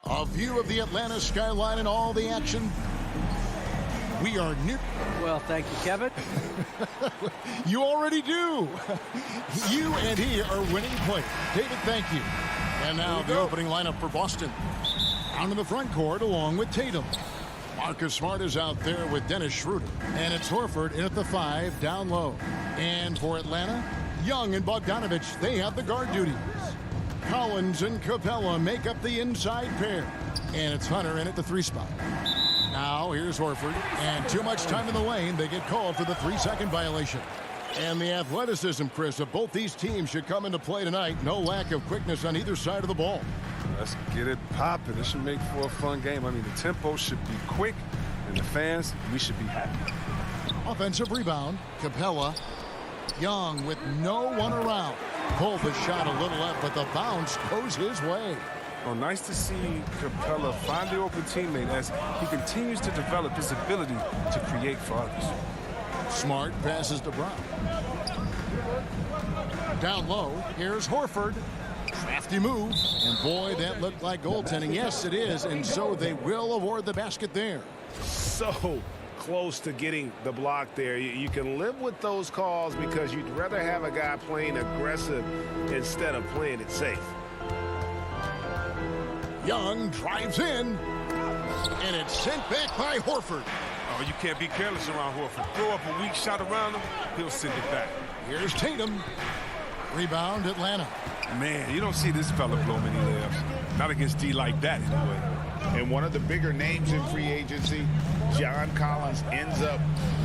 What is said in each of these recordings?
A view of the Atlanta skyline and all the action. We are near. Well, thank you, Kevin. You already do. You and he are winning play. David, thank you. And now the opening lineup for Boston. Down in the front court along with Tatum. Marcus Smart is out there with Dennis Schroeder. And it's Horford in at the 5 down low. And for Atlanta, Young and Bogdanovich, they have the guard duties. Collins and Capella make up the inside pair. And it's Hunter in at the 3 spot. Now here's Horford. And too much time in the lane. They get called for the 3-second violation. And the athleticism, Chris, of both these teams should come into play tonight. No lack of quickness on either side of the ball. Let's get it popping. This should make for a fun game. I mean, the tempo should be quick, and the fans, we should be happy. Offensive rebound. Capella. Young with no one around. Pulled the shot a little left, but the bounce goes his way. Well, nice to see Capella find the open teammate as he continues to develop his ability to create for others. Smart passes to Brown. Down low, here's Horford. Crafty move, and boy, that looked like goaltending. Yes, it is, and so they will award the basket there. So close to getting the block there. You can live with those calls because you'd rather have a guy playing aggressive instead of playing it safe. Young drives in, and it's sent back by Horford. Oh, you can't be careless around Horford. Throw up a weak shot around him, he'll send it back. Here's Tatum. Rebound, Atlanta. Man, you don't see this fella blow many layups. Not against D like that, anyway. And one of the bigger names in free agency, John Collins, ends up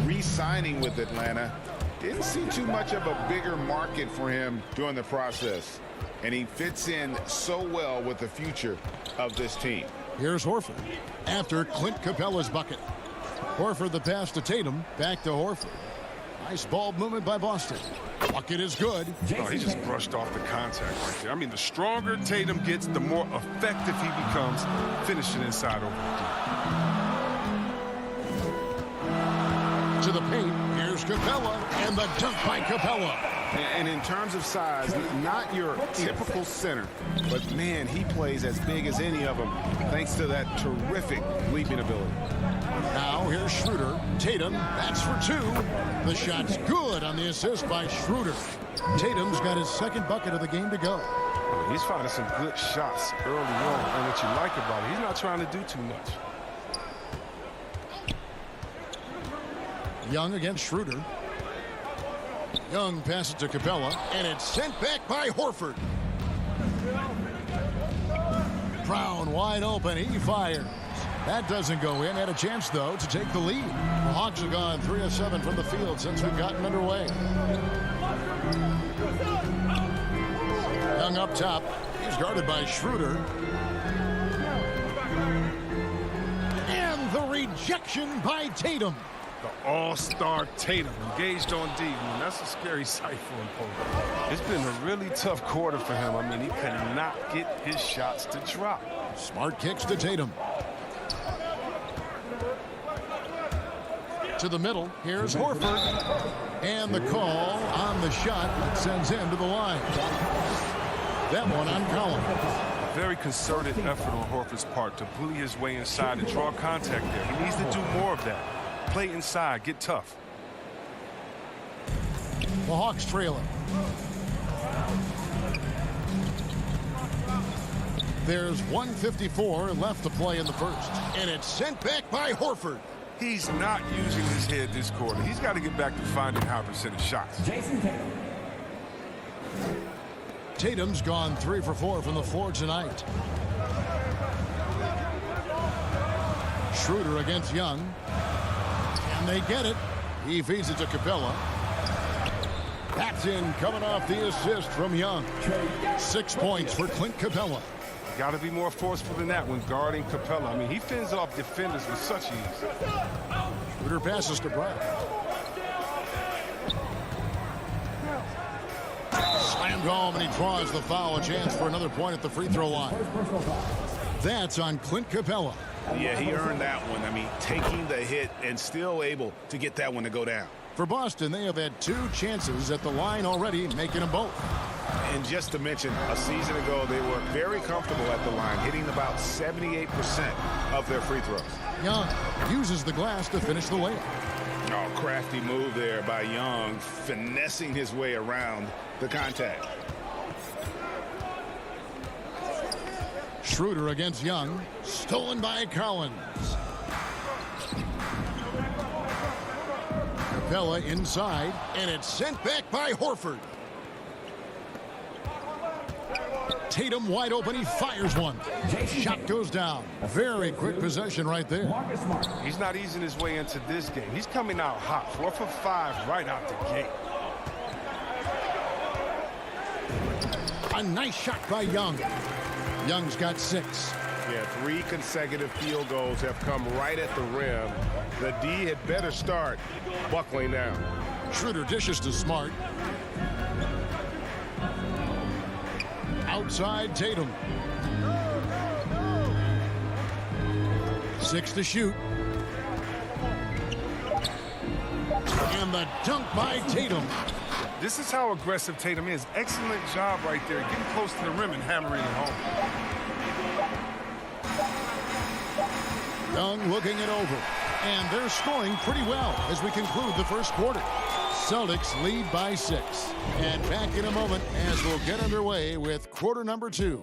re-signing with Atlanta. Didn't see too much of a bigger market for him during the process. And he fits in so well with the future of this team. Here's Horford after Clint Capella's bucket. Horford the pass to Tatum, back to Horford. Nice ball movement by Boston. Bucket is good. Oh, he just brushed off the contact right there. I mean, the stronger Tatum gets, the more effective he becomes finishing inside over the D. To the paint, here's Capella, and the dunk by Capella. And in terms of size, not your typical center, but man, he plays as big as any of them thanks to that terrific leaping ability. Now here's Schroeder. Tatum, that's for 2. The shot's good on the assist by Schroeder. Tatum's got his second bucket of the game to go. He's finding some good shots early on, and what you like about it, he's not trying to do too much. Young against Schroeder. Young passes to Capella, and it's sent back by Horford. Brown wide open, he fires. That doesn't go in. Had a chance, though, to take the lead. The Hawks have gone 3 of 7 from the field since we've gotten underway. Young up top. He's guarded by Schroeder. And the rejection by Tatum. The all-star Tatum engaged on D. Man, that's a scary sight for him, Paul. It's been a really tough quarter for him. I mean, he cannot get his shots to drop. Smart kicks to Tatum. To the middle, here's Horford. And the call on the shot that sends him to the line. That one on Collins. A very concerted effort on Horford's part to bully his way inside and draw contact there. He needs to do more of that. Play inside, get tough. The Hawks trailing. There's 1:54 left to play in the first. And it's sent back by Horford. He's not using his head this quarter. He's got to get back to finding high percentage shots. Tatum's gone 3 for 4 from the floor tonight. Schroeder against Young. And they get it. He feeds it to Capella. That's in, coming off the assist from Young. 6 points for Clint Capella. Got to be more forceful than that when guarding Capella. I mean, he fends off defenders with such ease. Schroeder passes to Brown. Slammed home, and he draws the foul. A chance for another point at the free throw line. That's on Clint Capella. Yeah, he earned that one. I mean, taking the hit and still able to get that one to go down. For Boston, they have had 2 chances at the line already, making them both. And just to mention, a season ago, they were very comfortable at the line, hitting about 78% of their free throws. Young uses the glass to finish the layup. Oh, crafty move there by Young, finessing his way around the contact. Schroeder against Young. Stolen by Collins. Capella inside, and it's sent back by Horford. Tatum wide open. He fires one. Shot goes down. Very quick possession right there. He's not easing his way into this game. He's coming out hot. 4 for 5 right out the gate. A nice shot by Young. Young's got 6. Yeah, 3 consecutive field goals have come right at the rim. The D had better start buckling down. Schroeder dishes to Smart. Outside Tatum. 6 to shoot. And the dunk by Tatum. This is how aggressive Tatum is. Excellent job right there, getting close to the rim and hammering it home. Young looking it over. And they're scoring pretty well as we conclude the first quarter. Celtics lead by 6. And back in a moment as we'll get underway with quarter number 2.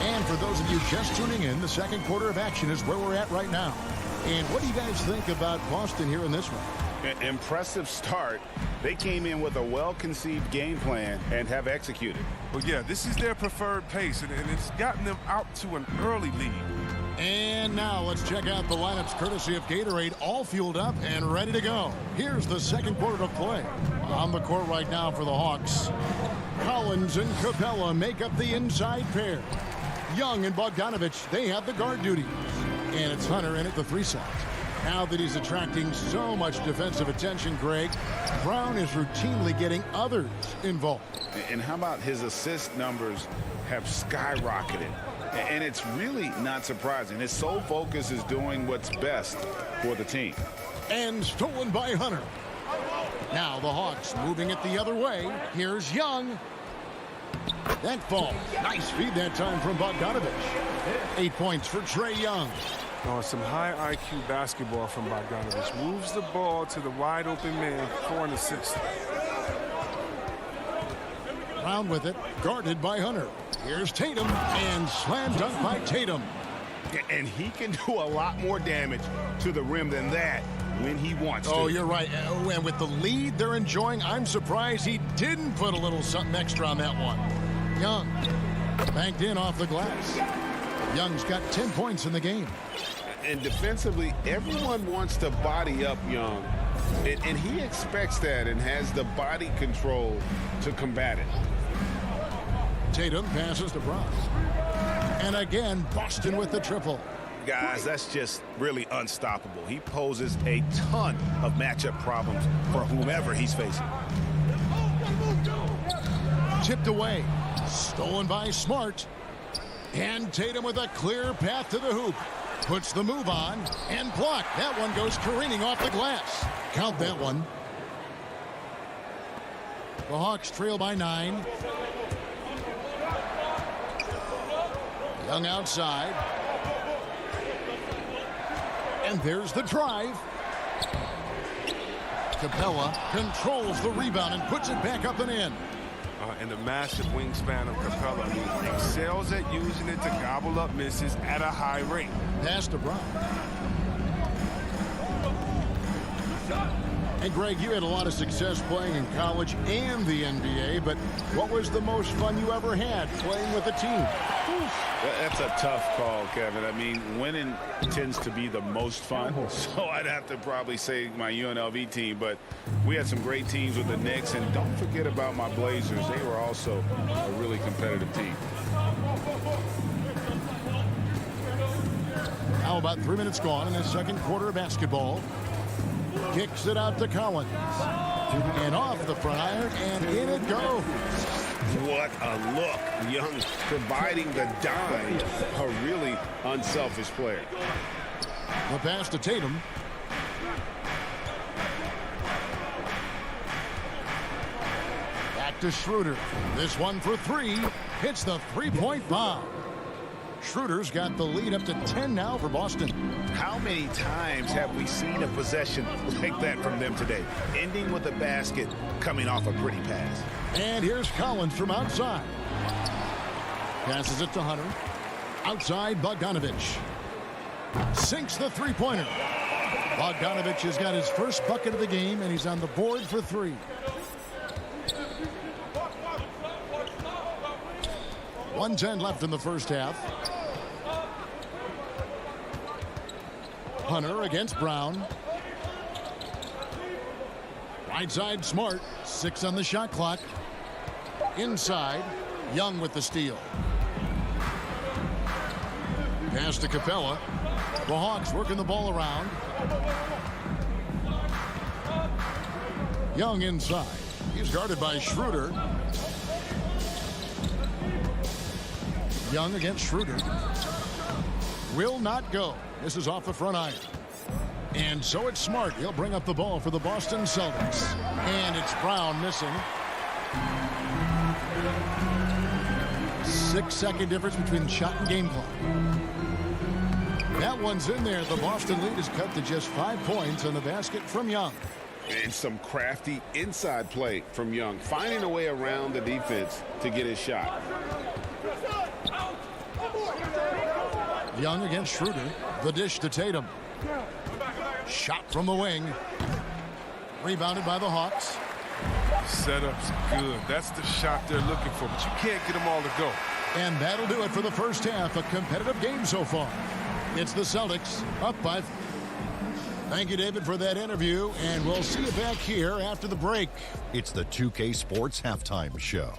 And for those of you just tuning in, the second quarter of action is where we're at right now. And what do you guys think about Boston here in this one? Impressive start. They came in with a well-conceived game plan and have executed. Well, yeah, this is their preferred pace, and it's gotten them out to an early lead. And now let's check out the lineups courtesy of Gatorade, all fueled up and ready to go. Here's the second quarter of play. On the court right now for the Hawks. Collins and Capella make up the inside pair. Young and Bogdanovich, they have the guard duties. And it's Hunter in at the 3 side. Now that he's attracting so much defensive attention, Greg, Brown is routinely getting others involved. And how about his assist numbers have skyrocketed? And it's really not surprising. His sole focus is doing what's best for the team. And stolen by Hunter. Now the Hawks moving it the other way. Here's Young. That falls. Nice feed that time from Bogdanovich. 8 points for Trae Young. Oh, some high IQ basketball from Bogdanovich. Moves the ball to the wide open man for an assist. Brown with it, guarded by Hunter. Here's Tatum, and slam dunk by Tatum. And he can do a lot more damage to the rim than that when he wants to. Oh, you're right. And with the lead they're enjoying, I'm surprised he didn't put a little something extra on that one. Young banked in off the glass. Young's got 10 points in the game. And defensively, everyone wants to body up Young. And he expects that and has the body control to combat it. Tatum passes to Brown. And again, Boston with the triple. Guys, that's just really unstoppable. He poses a ton of matchup problems for whomever he's facing. Tipped away. Stolen by Smart. And Tatum with a clear path to the hoop. Puts the move on and blocked. That one goes careening off the glass. Count that one. The Hawks trail by 9. Young outside. And there's the drive. Capella controls the rebound and puts it back up and in. And the massive wingspan of Capella excels at using it to gobble up misses at a high rate. Pass to Brown. And Greg, you had a lot of success playing in college and the NBA, but what was the most fun you ever had playing with a team? That's a tough call, Kevin. I mean, winning tends to be the most fun, so I'd have to probably say my UNLV team, but we had some great teams with the Knicks, and don't forget about my Blazers. They were also a really competitive team. Now about 3 minutes gone in the second quarter of basketball. Kicks it out to Collins. And off the front iron, and in it goes. What a look. Young providing the dime. A really unselfish player. The pass to Tatum. to Schroeder. This one for three. Hits the three-point bomb. Schroeder's got the lead up to 10 now for Boston. How many times have we seen a possession like that from them today? Ending with a basket, coming off a pretty pass. And here's Collins from outside. Passes it to Hunter. Outside, Bogdanovich. Sinks the three-pointer. Bogdanovich has got his first bucket of the game, and he's on the board for three. 1:10 left in the first half. Hunter against Brown. Right side, Smart. 6 on the shot clock. Inside, Young with the steal. Pass to Capella. The Hawks working the ball around. Young inside. He's guarded by Schroeder. Young against Schroeder. Will not go. This is off the front iron. And so it's Smart. He'll bring up the ball for the Boston Celtics. And it's Brown missing. 6-second difference between the shot and game clock. That one's in there. The Boston lead is cut to just 5 points on the basket from Young. And some crafty inside play from Young, finding a way around the defense to get his shot. Young against Schroeder. The dish to Tatum. Shot from the wing. Rebounded by the Hawks. Setup's good. That's the shot they're looking for, but you can't get them all to go. And that'll do it for the first half. A competitive game so far. It's the Celtics up by. Thank you, David, for that interview, and we'll see you back here after the break. It's the 2K Sports Halftime Show.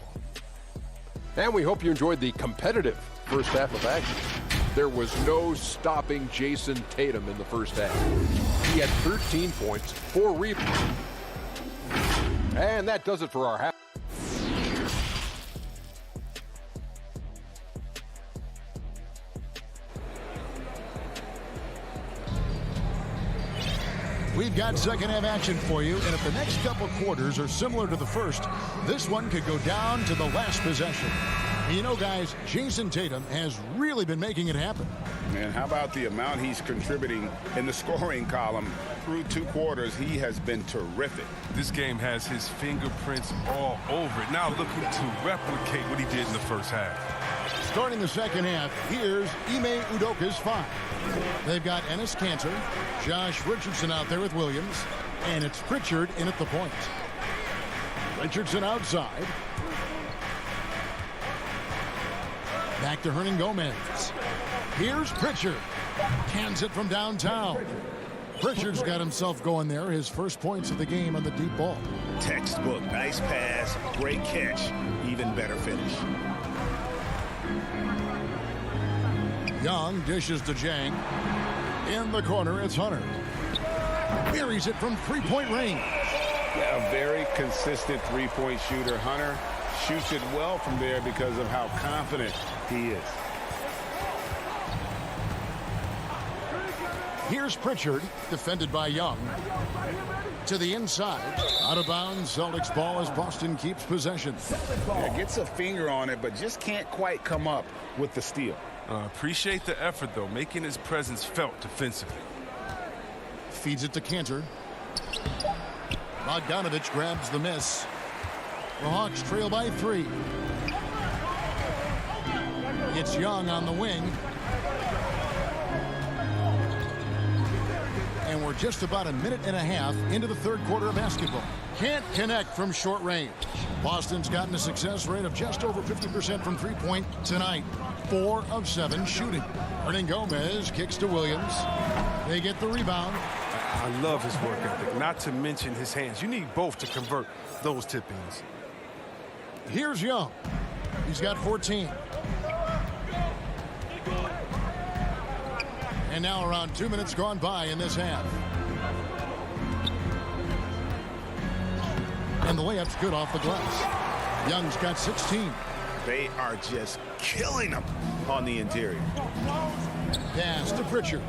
And we hope you enjoyed the competitive first half of action. There was no stopping Jason Tatum in the first half. He had 13 points, 4 rebounds. And that does it for our half. We've got second half action for you, and if the next couple quarters are similar to the first, this one could go down to the last possession. And you know, guys, Jason Tatum has really been making it happen. And how about the amount he's contributing in the scoring column? Through 2 quarters, he has been terrific. This game has his fingerprints all over it. Now looking to replicate what he did in the first half. Starting the second half, here's Ime Udoka's 5. They've got Enes Kanter, Josh Richardson out there with Williams, and it's Pritchard in at the point. Richardson outside. Back to Hernan Gomez. Here's Pritchard. Cans it from downtown. Pritchard's got himself going there. His first points of the game on the deep ball. Textbook, nice pass, great catch, even better finish. Young dishes to Jang. In the corner, it's Hunter. Buries it from three-point range. Yeah, a very consistent three-point shooter. Hunter shoots it well from there because of how confident he is. Here's Pritchard, defended by Young. To the inside. Out of bounds, Celtics ball as Boston keeps possession. Yeah, gets a finger on it, but just can't quite come up with the steal. Appreciate the effort, though, making his presence felt defensively. Feeds it to Kanter. Bogdanovich grabs the miss. The Hawks trail by 3. It's Young on the wing. And we're just about a minute and a half into the third quarter of basketball. Can't connect from short range. Boston's gotten a success rate of just over 50% from three-point tonight. 4 of 7 shooting. Hernan Gomez kicks to Williams. They get the rebound. I love his work ethic, not to mention his hands. You need both to convert those tip-ins. Here's Young. He's got 14. And now around 2 minutes gone by in this half. And the layup's good off the glass. Young's got 16. They are just killing them on the interior. Pass to Pritchard.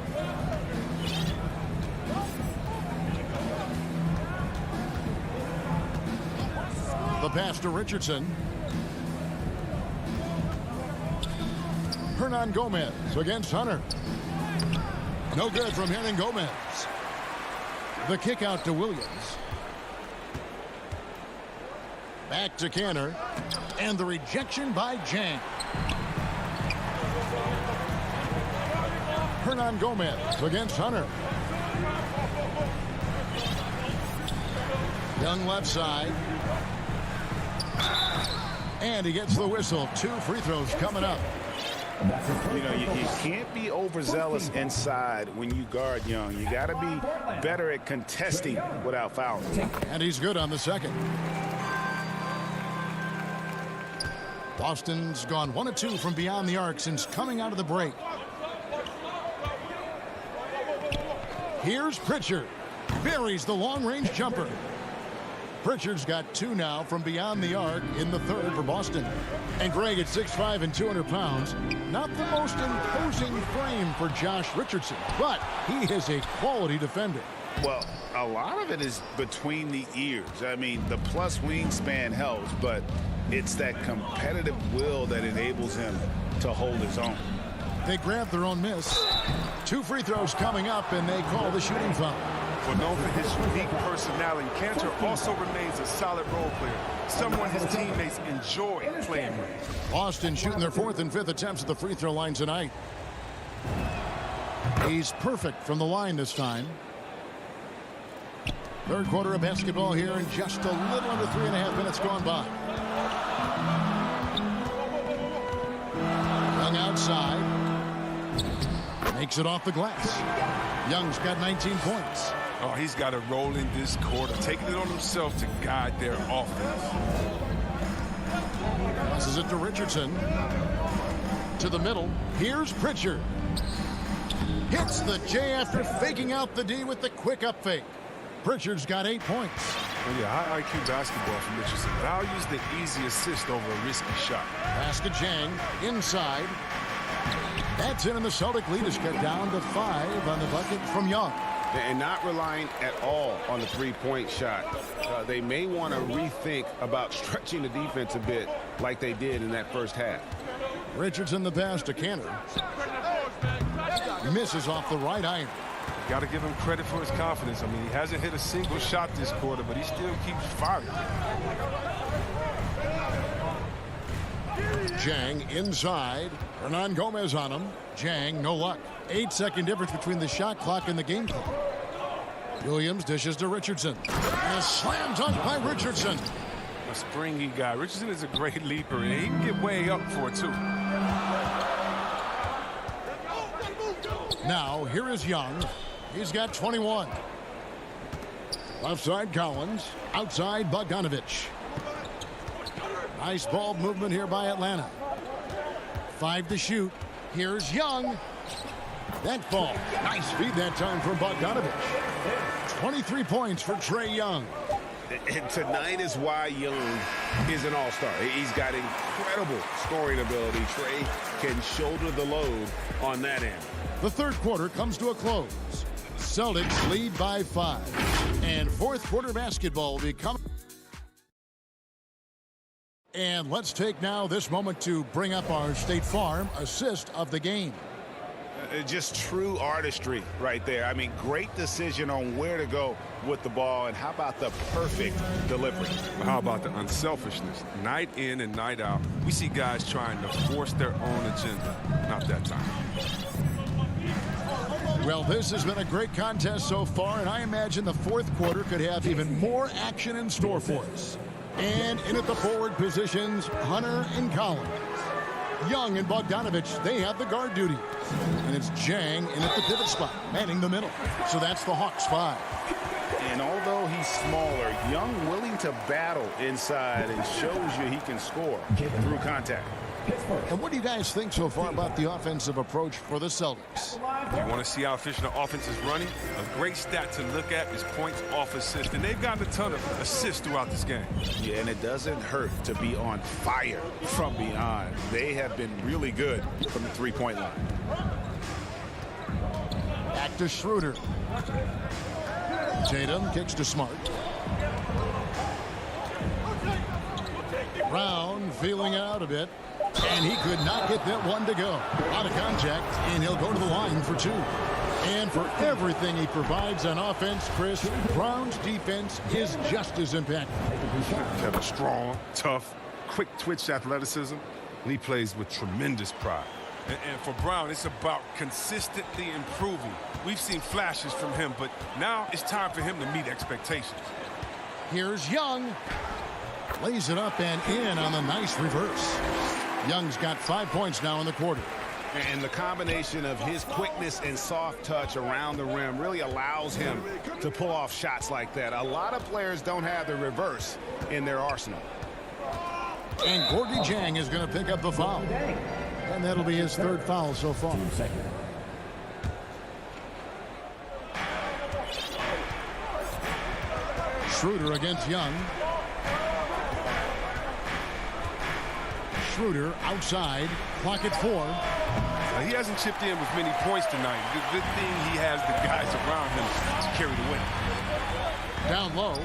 The pass to Richardson. Hernan Gomez against Hunter. No good from Hernan Gomez. The kick out to Williams. Back to Canner. And the rejection by Jang. Hernan Gomez against Hunter. Young left side. And he gets the whistle. 2 free throws coming up. You know, you can't be overzealous inside when you guard Young. You got to be better at contesting without fouling. And he's good on the second. Boston's gone 1 of 2 from beyond the arc since coming out of the break. Here's Pritchard. Buries the long-range jumper. Pritchard's got 2 now from beyond the arc in the third for Boston. And Greg at 6'5" and 200 pounds. Not the most imposing frame for Josh Richardson, but he is a quality defender. Well, a lot of it is between the ears. I mean, the plus wingspan helps, but it's that competitive will that enables him to hold his own. They grab their own miss. 2 free throws coming up, and they call the shooting foul. Well, known for his unique personality, Cantor also remains a solid role player, someone his teammates enjoy playing with. Boston shooting their 4th and 5th attempts at the free throw line tonight. He's perfect from the line this time. Third quarter of basketball here, and just a little under 3.5 minutes gone by. Young outside. Makes it off the glass. Young's got 19 points. Oh, he's got to roll in this quarter, taking it on himself to guide their offense. Passes it to Richardson. To the middle. Here's Pritchard. Hits the J after faking out the D with the quick up fake. Pritchard's got 8 points. Well, yeah, high IQ basketball from Richardson. Values the easy assist over a risky shot. Pass to Jang. Inside. That's in, and the Celtic lead is cut down to 5 on the bucket from Young. And not relying at all on the three-point shot. They may want to rethink about stretching the defense a bit like they did in that first half. Richardson the pass to Canner. Misses off the right iron. Got to give him credit for his confidence. I mean, he hasn't hit a single shot this quarter, but he still keeps firing. Jang inside. Hernan Gomez on him. Jang, no luck. 8-second difference between the shot clock and the game clock. Williams dishes to Richardson. And a slam dunk by Richardson. A springy guy. Richardson is a great leaper, and he can get way up for it, too. Now, here is Young. He's got 21. Left side, Collins. Outside, Bogdanovich. Nice ball movement here by Atlanta. 5 to shoot. Here's Young. That ball. Nice feed that time from Bogdanovich. 23 points for Trae Young. And tonight is why Young is an all-star. He's got incredible scoring ability. Trae can shoulder the load on that end. The third quarter comes to a close. Celtics lead by 5. And fourth quarter basketball will be coming. And let's take now this moment to bring up our State Farm assist of the game. Just true artistry right there. I mean, great decision on where to go with the ball, and how about the perfect delivery? How about the unselfishness? Night in and night out, we see guys trying to force their own agenda. Not that time. Well, this has been a great contest so far, and I imagine the fourth quarter could have even more action in store for us. And in at the forward positions, Hunter and Collins. Young and Bogdanovich, they have the guard duty. And it's Jang in at the pivot spot, manning the middle. So that's the Hawks 5. And although he's smaller, Young willing to battle inside and shows you he can score through contact. And what do you guys think so far about the offensive approach for the Celtics? You want to see how efficient the offense is running? A great stat to look at is points off assist. And they've gotten a ton of assists throughout this game. Yeah, and it doesn't hurt to be on fire from beyond. They have been really good from the three-point line. Back to Schroeder. Tatum kicks to Smart. Brown feeling out a bit. And he could not get that one to go. Out of contact, and he'll go to the line for 2. And for everything he provides on offense, Chris, Brown's defense is just as impactful. Got a strong, tough, quick twitch athleticism, and he plays with tremendous pride. And for Brown, it's about consistently improving. We've seen flashes from him, but now it's time for him to meet expectations. Here's Young. Lays it up and in on the nice reverse. Young's got 5 points now in the quarter. And the combination of his quickness and soft touch around the rim really allows him to pull off shots like that. A lot of players don't have the reverse in their arsenal. And Gorgie Jang is going to pick up the foul. And that'll be his 3rd foul so far. Schroeder against Young. Schroeder outside, clock at 4. He hasn't chipped in with many points tonight. Good thing he has the guys around him to carry the weight. Down low.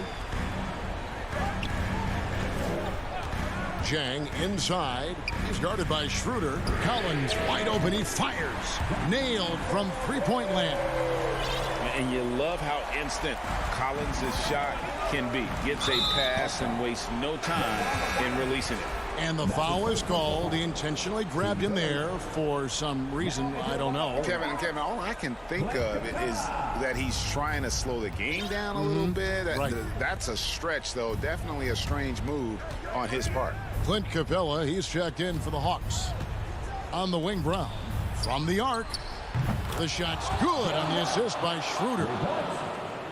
Jang inside. He's guarded by Schroeder. Collins wide open. He fires. Nailed from three-point land. And you love how instant Collins' shot can be. Gets a pass and wastes no time in releasing it. And the foul is called. He intentionally grabbed him there for some reason. I don't know. Kevin, all I can think of is that he's trying to slow the game down a little bit. Right. That's a stretch, though. Definitely a strange move on his part. Clint Capella, he's checked in for the Hawks. On the wing, Brown. From the arc. The shot's good on the assist by Schroeder.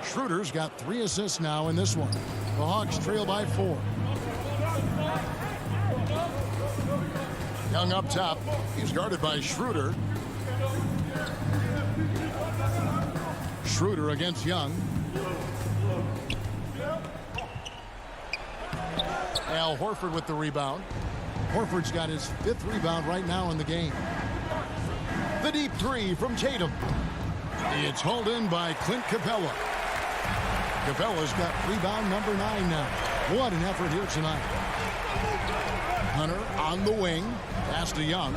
Schroeder's got 3 assists now in this one. The Hawks trail by 4. Young up top. He's guarded by Schroeder. Schroeder against Young. Al Horford with the rebound. Horford's got his 5th rebound right now in the game. The deep 3 from Tatum. It's hauled in by Clint Capella. Capella's got rebound number 9 now. What an effort here tonight. Hunter on the wing. Pass to Young.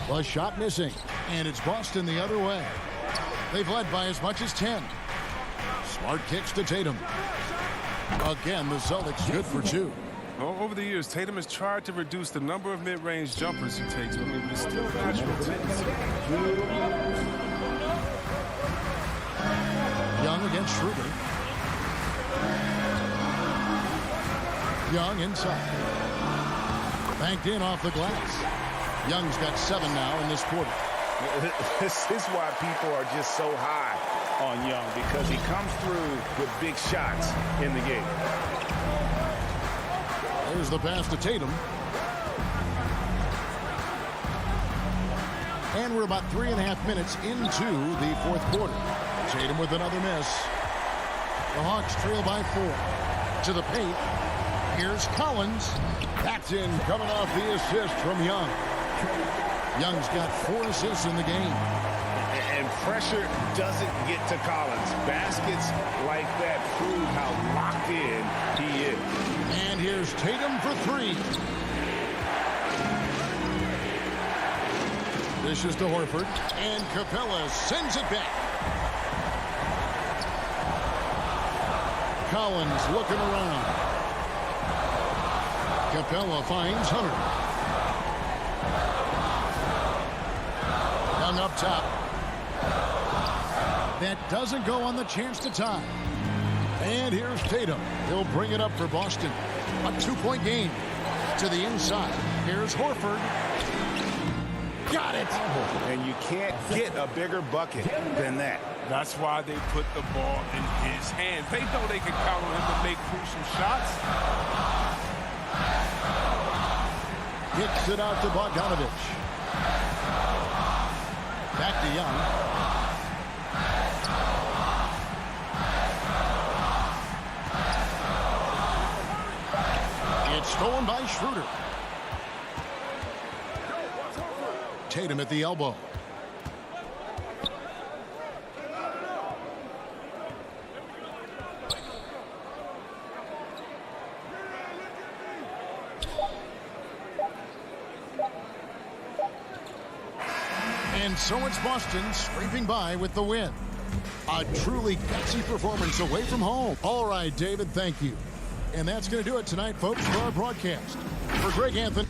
The shot missing. And it's Boston the other way. They've led by as much as 10. Smart kicks to Tatum. Again, the Celtics good for 2. Well, over the years, Tatum has tried to reduce the number of mid-range jumpers he takes, but it's still a natural tendency. Young against Schroeder. Young inside. Banked in off the glass. Young's got 7 now in this quarter. This is why people are just so high on Young, because he comes through with big shots in the game. There's the pass to Tatum. And we're about 3.5 minutes into the 4th quarter. Tatum with another miss. The Hawks trail by 4. To the paint. Here's Collins. That's in, coming off the assist from Young. Young's got 4 assists in the game. And pressure doesn't get to Collins. Baskets like that prove how locked in he is. And here's Tatum for 3. This is to Horford. And Capella sends it back. Collins looking around. Capella finds Hunter. Young up top. That doesn't go on the chance to tie. And here's Tatum. He'll bring it up for Boston. A 2-point game. To the inside. Here's Horford. Got it. And you can't get a bigger bucket than that. That's why they put the ball in his hands. They know they can count on him to make crucial shots. Kicks it out to Bogdanovich. Back to Young. It's stolen by Schroeder. Tatum at the elbow. And so it's Boston scraping by with the win. A truly gutsy performance away from home. All right, David, thank you. And that's going to do it tonight, folks, for our broadcast. For Greg Anthony.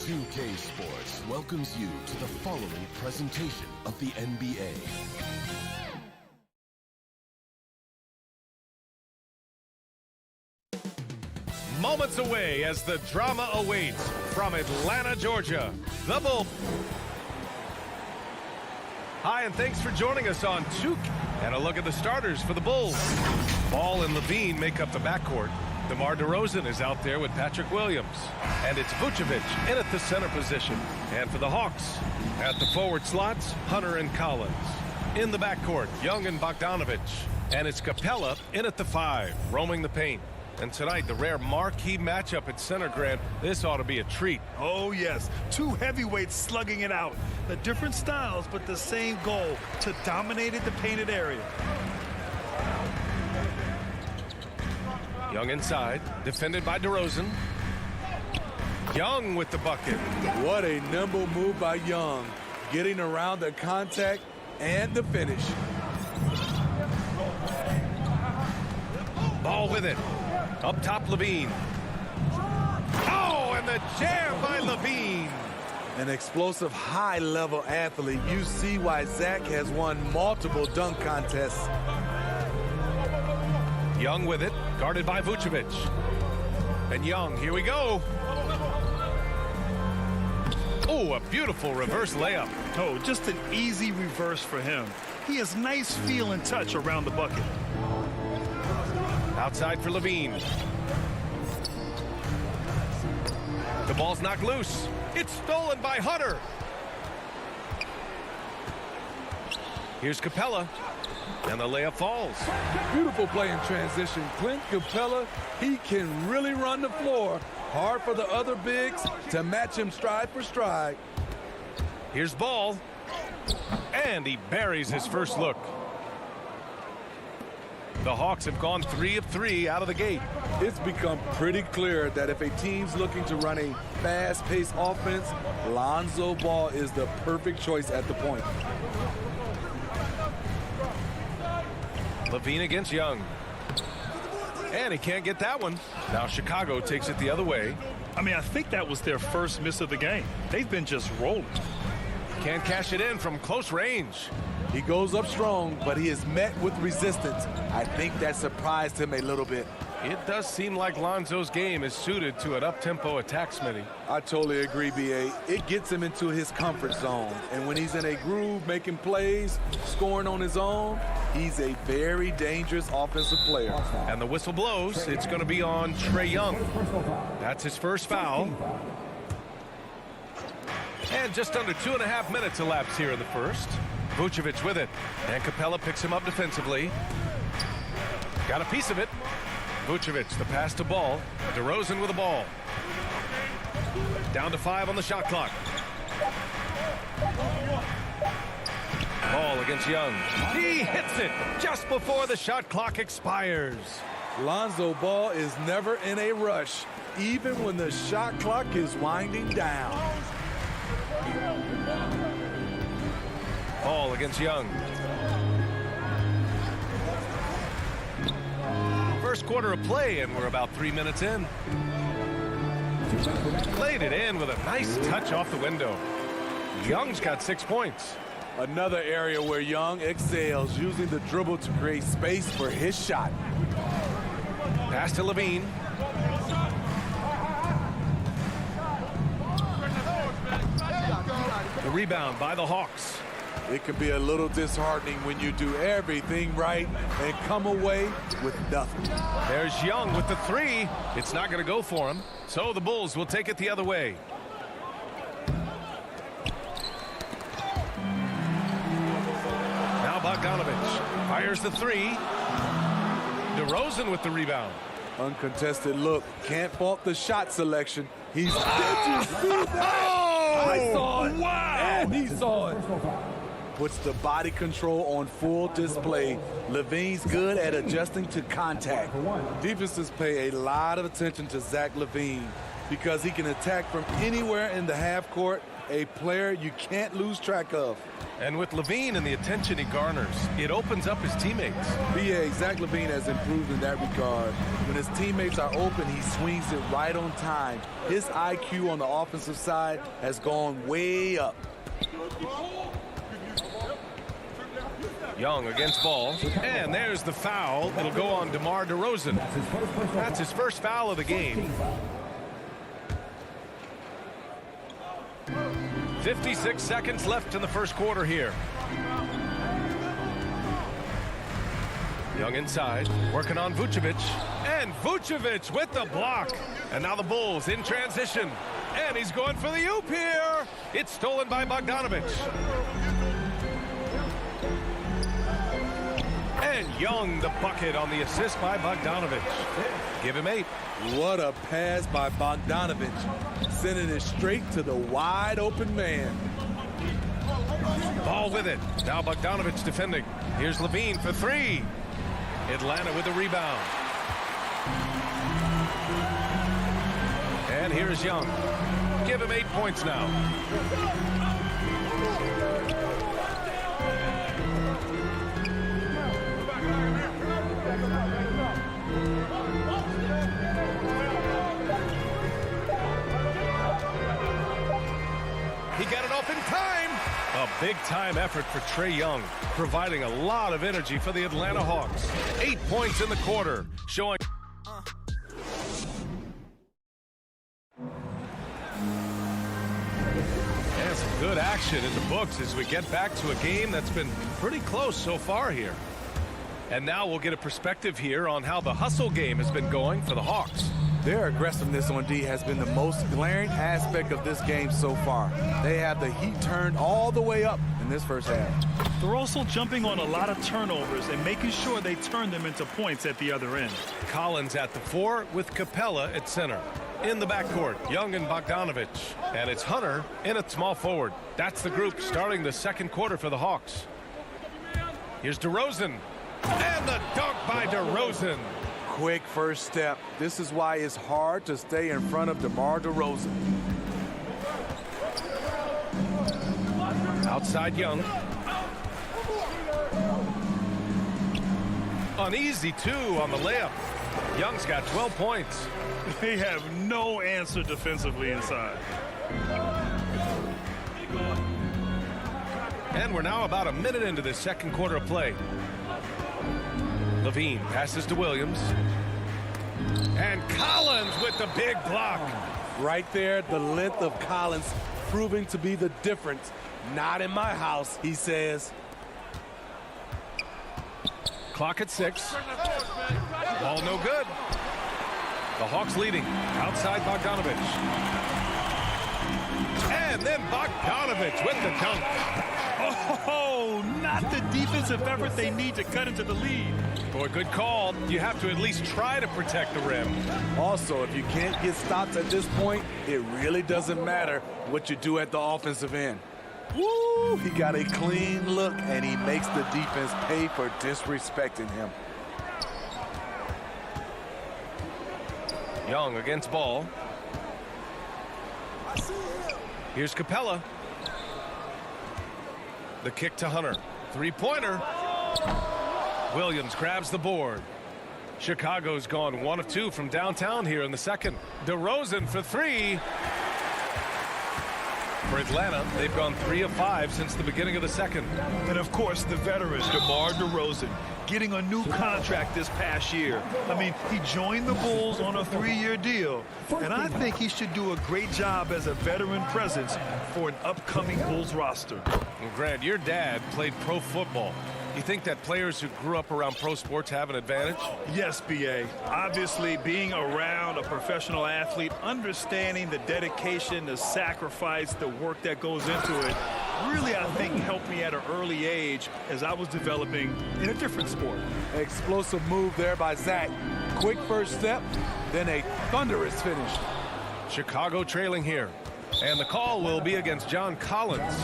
2K Sports welcomes you to the following presentation of the NBA. Moments away as the drama awaits from Atlanta, Georgia. The Bull. Hi, and thanks for joining us on 2K. And a look at the starters for the Bulls. Ball and Levine make up the backcourt. DeMar DeRozan is out there with Patrick Williams. And it's Vucevic in at the center position. And for the Hawks, at the forward slots, Hunter and Collins. In the backcourt, Young and Bogdanovic. And it's Capella in at the 5, roaming the paint. And tonight, the rare marquee matchup at center, Grant. This ought to be a treat. Oh, yes. Two heavyweights slugging it out. The different styles, but the same goal, to dominate the painted area. Young inside, defended by DeRozan. Young with the bucket. What a nimble move by Young, getting around the contact and the finish. Ball with it. Up top, Levine. Oh, and the jam by Levine. An explosive, high-level athlete. You see why Zach has won multiple dunk contests. Young with it, guarded by Vucevic. And Young, here we go. Oh, a beautiful reverse layup. Oh, just an easy reverse for him. He has nice feel and touch around the bucket. Outside for Levine. The ball's knocked loose. It's stolen by Hunter. Here's Capella. And the layup falls. Beautiful play in transition. Clint Capella, he can really run the floor. Hard for the other bigs to match him stride for stride. Here's Ball. And he buries his first look. The Hawks have gone 3 of 3 out of the gate. It's become pretty clear that if a team's looking to run a fast-paced offense, Lonzo Ball is the perfect choice at the point. Levine against Young. And he can't get that one. Now Chicago takes it the other way. I mean, I think that was their first miss of the game. They've been just rolling. Can't cash it in from close range. He goes up strong, but he is met with resistance. I think that surprised him a little bit. It does seem like Lonzo's game is suited to an up-tempo attack, Smitty. I totally agree, B.A. It gets him into his comfort zone. And when he's in a groove, making plays, scoring on his own, he's a very dangerous offensive player. And the whistle blows. It's going to be on Trae Young. That's his first foul. And just under 2.5 minutes elapsed here in the first. Vucevic with it. And Capella picks him up defensively. Got a piece of it. Vucevic, the pass to Ball. DeRozan with the ball. Down to 5 on the shot clock. Ball against Young. He hits it just before the shot clock expires. Lonzo Ball is never in a rush, even when the shot clock is winding down. Ball against Young. First quarter of play, and we're about 3 minutes in. Played it in with a nice touch off the window. Young's got 6 points. Another area where Young excels, using the dribble to create space for his shot. Pass to Levine. The rebound by the Hawks. It can be a little disheartening when you do everything right and come away with nothing. There's Young with the 3. It's not going to go for him. So the Bulls will take it the other way. Now Bogdanovich fires the 3. DeRozan with the rebound. Uncontested look. Can't fault the shot selection. He's I saw it. Wow. And he saw it. Puts the body control on full display. Levine's good at adjusting to contact. Defenses pay a lot of attention to Zach LaVine because he can attack from anywhere in the half court, a player you can't lose track of. And with LaVine and the attention he garners, it opens up his teammates. B.A. Zach LaVine has improved in that regard. When his teammates are open, he swings it right on time. His IQ on the offensive side has gone way up. Young against Ball. And there's the foul. It'll go on DeMar DeRozan. That's his first foul of the game. 56 seconds left in the first quarter here. Young inside, working on Vucevic. And Vucevic with the block. And now the Bulls in transition. And he's going for the oop here. It's stolen by Bogdanovich. And Young the bucket on the assist by Bogdanovich. Give him 8. What a pass by Bogdanovich, sending it straight to the wide open man. Ball with it. Now Bogdanovich defending. Here's Levine for 3. Atlanta with the rebound. And here's Young. Give him 8 points now. He got it off in time. A Big-time effort for Trae Young, providing a lot of energy for the Atlanta Hawks. 8 points in the quarter, showing... And some good action in the books as we get back to a game that's been pretty close so far here. And now we'll get a perspective here on how the hustle game has been going for the Hawks. Their aggressiveness on D has been the most glaring aspect of this game so far. They have the heat turned all the way up in this first half. They're also jumping on a lot of turnovers and making sure they turn them into points at the other end. Collins at the 4 with Capella at center. In the backcourt, Young and Bogdanovich. And it's Hunter in at small forward. That's the group starting the second quarter for the Hawks. Here's DeRozan. And the dunk by DeRozan. Quick first step. This is why it's hard to stay in front of DeMar DeRozan. Outside Young. Uneasy, too, on the layup. Young's got 12 points. They have no answer defensively inside. And we're now about a minute into this second quarter of play. Levine passes to Williams. And Collins with the big block. Right there, the length of Collins proving to be the difference. Not in my house, he says. Clock at 6. Ball no good. The Hawks leading. Outside Bogdanovich. And then Bogdanovich with the dunk. Oh, not the defensive effort they need to cut into the lead. Boy, good call. You have to at least try to protect the rim. Also, if you can't get stops at this point, it really doesn't matter what you do at the offensive end. Woo! He got a clean look, and he makes the defense pay for disrespecting him. Young against Ball. Here's Capella. The kick to Hunter. Three-pointer. Williams grabs the board. Chicago's gone 1 of 2 from downtown here in the second. DeRozan for 3. For Atlanta, they've gone 3 of 5 since the beginning of the second. And of course, the veteran, DeMar DeRozan, getting a new contract this past year. I mean, he joined the Bulls on a 3-year deal, and I think he should do a great job as a veteran presence for an upcoming Bulls roster. Well, Grant, your dad played pro football. You think that players who grew up around pro sports have an advantage? Yes, B.A. Obviously, being around a professional athlete, understanding the dedication, the sacrifice, the work that goes into it, really, I think, helped me at an early age as I was developing in a different sport. Explosive move there by Zach. Quick first step, then a thunderous finish. Chicago trailing here. And the call will be against John Collins.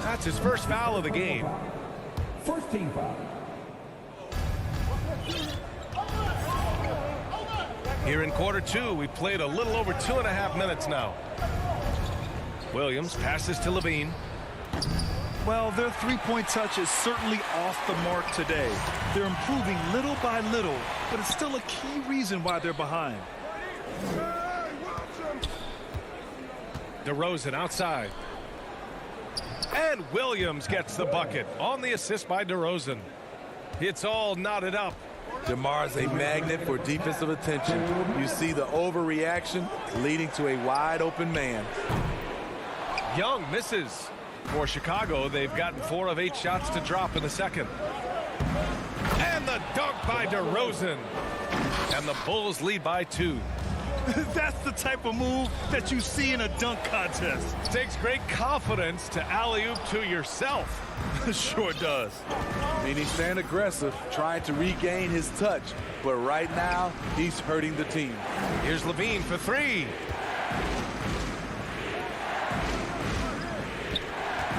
That's his first foul of the game. First team foul. Here in quarter 2, we played a little over 2.5 minutes now. Williams passes to Levine. Well, their three-point touch is certainly off the mark today. They're improving little by little, but it's still a key reason why they're behind. DeRozan outside. And Williams gets the bucket on the assist by DeRozan. It's all knotted up. DeMar's a magnet for defensive attention. You see the overreaction leading to a wide open man. Young misses. For Chicago, they've gotten 4 of 8 shots to drop in the second. And the dunk by DeRozan. And the Bulls lead by 2. That's the type of move that you see in a dunk contest. Takes great confidence to alley-oop to yourself. Sure does. I mean, he's staying aggressive, trying to regain his touch. But right now, he's hurting the team. Here's Levine for 3.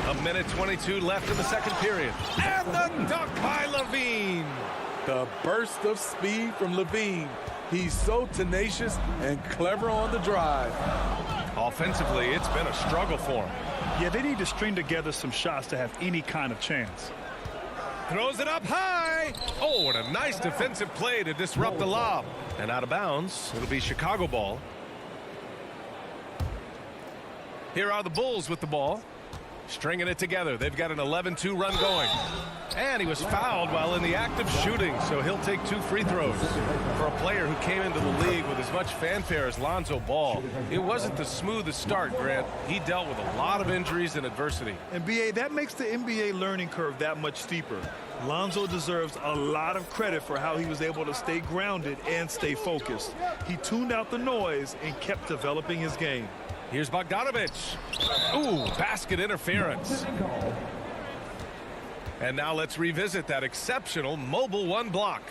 A minute 22 left in the second period. And the dunk by Levine. The burst of speed from Levine. He's so tenacious and clever on the drive. Offensively, it's been a struggle for him. Yeah, they need to string together some shots to have any kind of chance. Throws it up high. Oh, and a nice defensive play to disrupt the lob. And out of bounds, it'll be Chicago ball. Here are the Bulls with the ball. Stringing it together. They've got an 11-2 run going. And he was fouled while in the act of shooting, so he'll take 2 free throws. For a player who came into the league with as much fanfare as Lonzo Ball, it wasn't the smoothest start, Grant. He dealt with a lot of injuries and adversity. And BA, that makes the NBA learning curve that much steeper. Lonzo deserves a lot of credit for how he was able to stay grounded and stay focused. He tuned out the noise and kept developing his game. Here's Bogdanovic. Ooh, basket interference. And now let's revisit that exceptional mobile 1 block.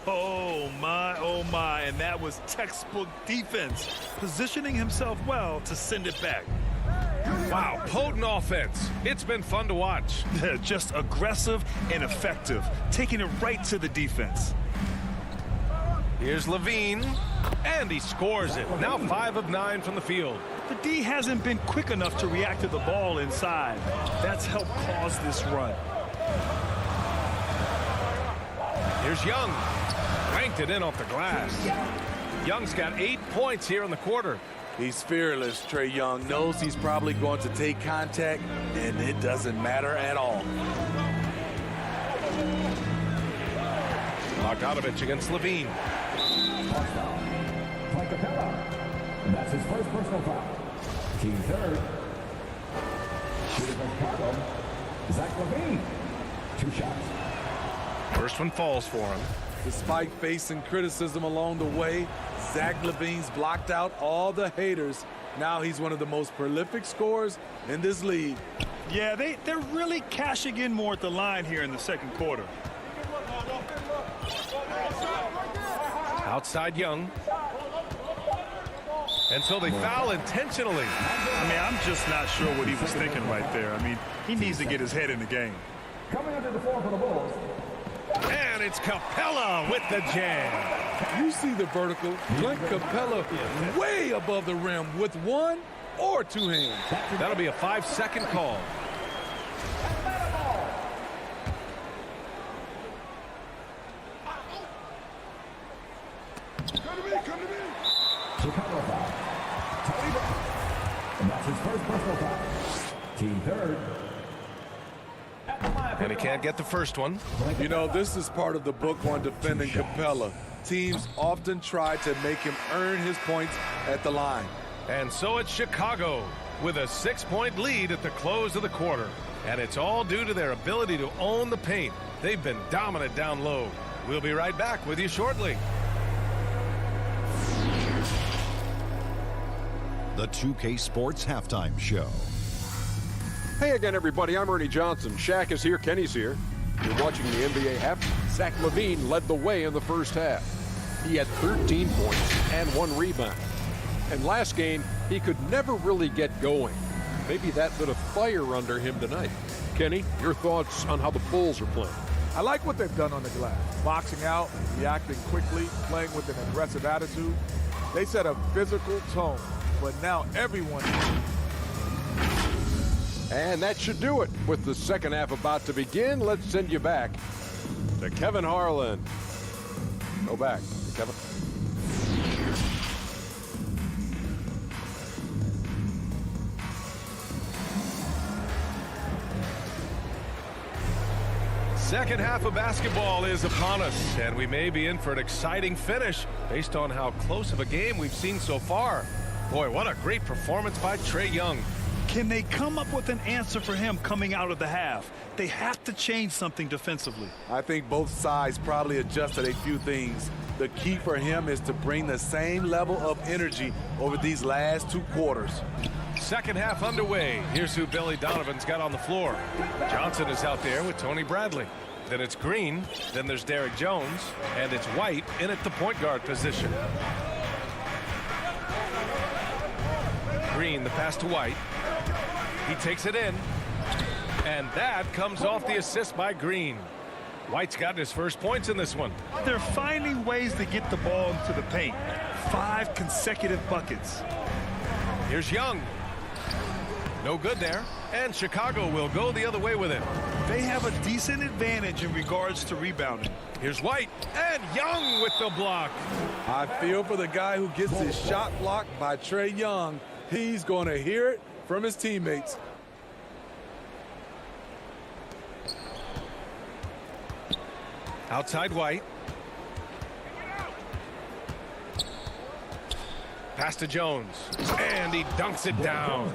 Oh my, and that was textbook defense, positioning himself well to send it back. Wow, potent offense. It's been fun to watch. Just aggressive and effective, taking it right to the defense. Here's Levine, and he scores it. Now 5 of 9 from the field. The D hasn't been quick enough to react to the ball inside. That's helped cause this run. Here's Young. Ranked it in off the glass. Young's got 8 points here in the quarter. He's fearless. Trae Young knows he's probably going to take contact, and it doesn't matter at all. Bogdanovic against Levine. That's his first personal foul. Team third. Shooting from Chicago, Zach Levine. 2 shots. First one falls for him. Despite facing criticism along the way, Zach Levine's blocked out all the haters. Now he's one of the most prolific scorers in this league. Yeah, they're really cashing in more at the line here in the second quarter. Outside Young. And so they foul intentionally. I mean, I'm just not sure what he was thinking right there. I mean, he needs to get his head in the game. Coming under the floor for the Bulls. And it's Capella with the jam. You see the vertical. Clint Capella way above the rim with 1 or 2 hands. That'll be a 5-second call. Chicago foul. Tony Brown. And that's his first personal foul. Team third. And he can't get the first one. You know, this is part of the book on defending Capella. Teams often try to make him earn his points at the line. And so it's Chicago with a 6-point lead at the close of the quarter. And it's all due to their ability to own the paint. They've been dominant down low. We'll be right back with you shortly. The 2K Sports Halftime Show. Hey again, everybody. I'm Ernie Johnson. Shaq is here. Kenny's here. You're watching the NBA half. Zach Levine led the way in the first half. He had 13 points and 1 rebound. And last game, he could never really get going. Maybe that lit a fire under him tonight. Kenny, your thoughts on how the Bulls are playing? I like what they've done on the glass. Boxing out, reacting quickly, playing with an aggressive attitude. They set a physical tone, but now everyone... And that should do it. With the second half about to begin, let's send you back to Kevin Harlan. Go back to Kevin. Second half of basketball is upon us, and we may be in for an exciting finish based on how close of a game we've seen so far. Boy, what a great performance by Trae Young. Can they come up with an answer for him coming out of the half? They have to change something defensively. I think both sides probably adjusted a few things. The key for him is to bring the same level of energy over these last 2 quarters. Second half underway. Here's who Billy Donovan's got on the floor. Johnson is out there with Tony Bradley. Then it's Green. Then there's Derek Jones. And it's White in at the point guard position. Green, the pass to White. He takes it in. And that comes off the assist by Green. White's gotten his first points in this one. They're finding ways to get the ball into the paint. 5 consecutive buckets. Here's Young. No good there. And Chicago will go the other way with it. They have a decent advantage in regards to rebounding. Here's White. And Young with the block. I feel for the guy who gets his shot blocked by Trae Young. He's going to hear it from his teammates. Outside White. Pass to Jones. And he dunks it down.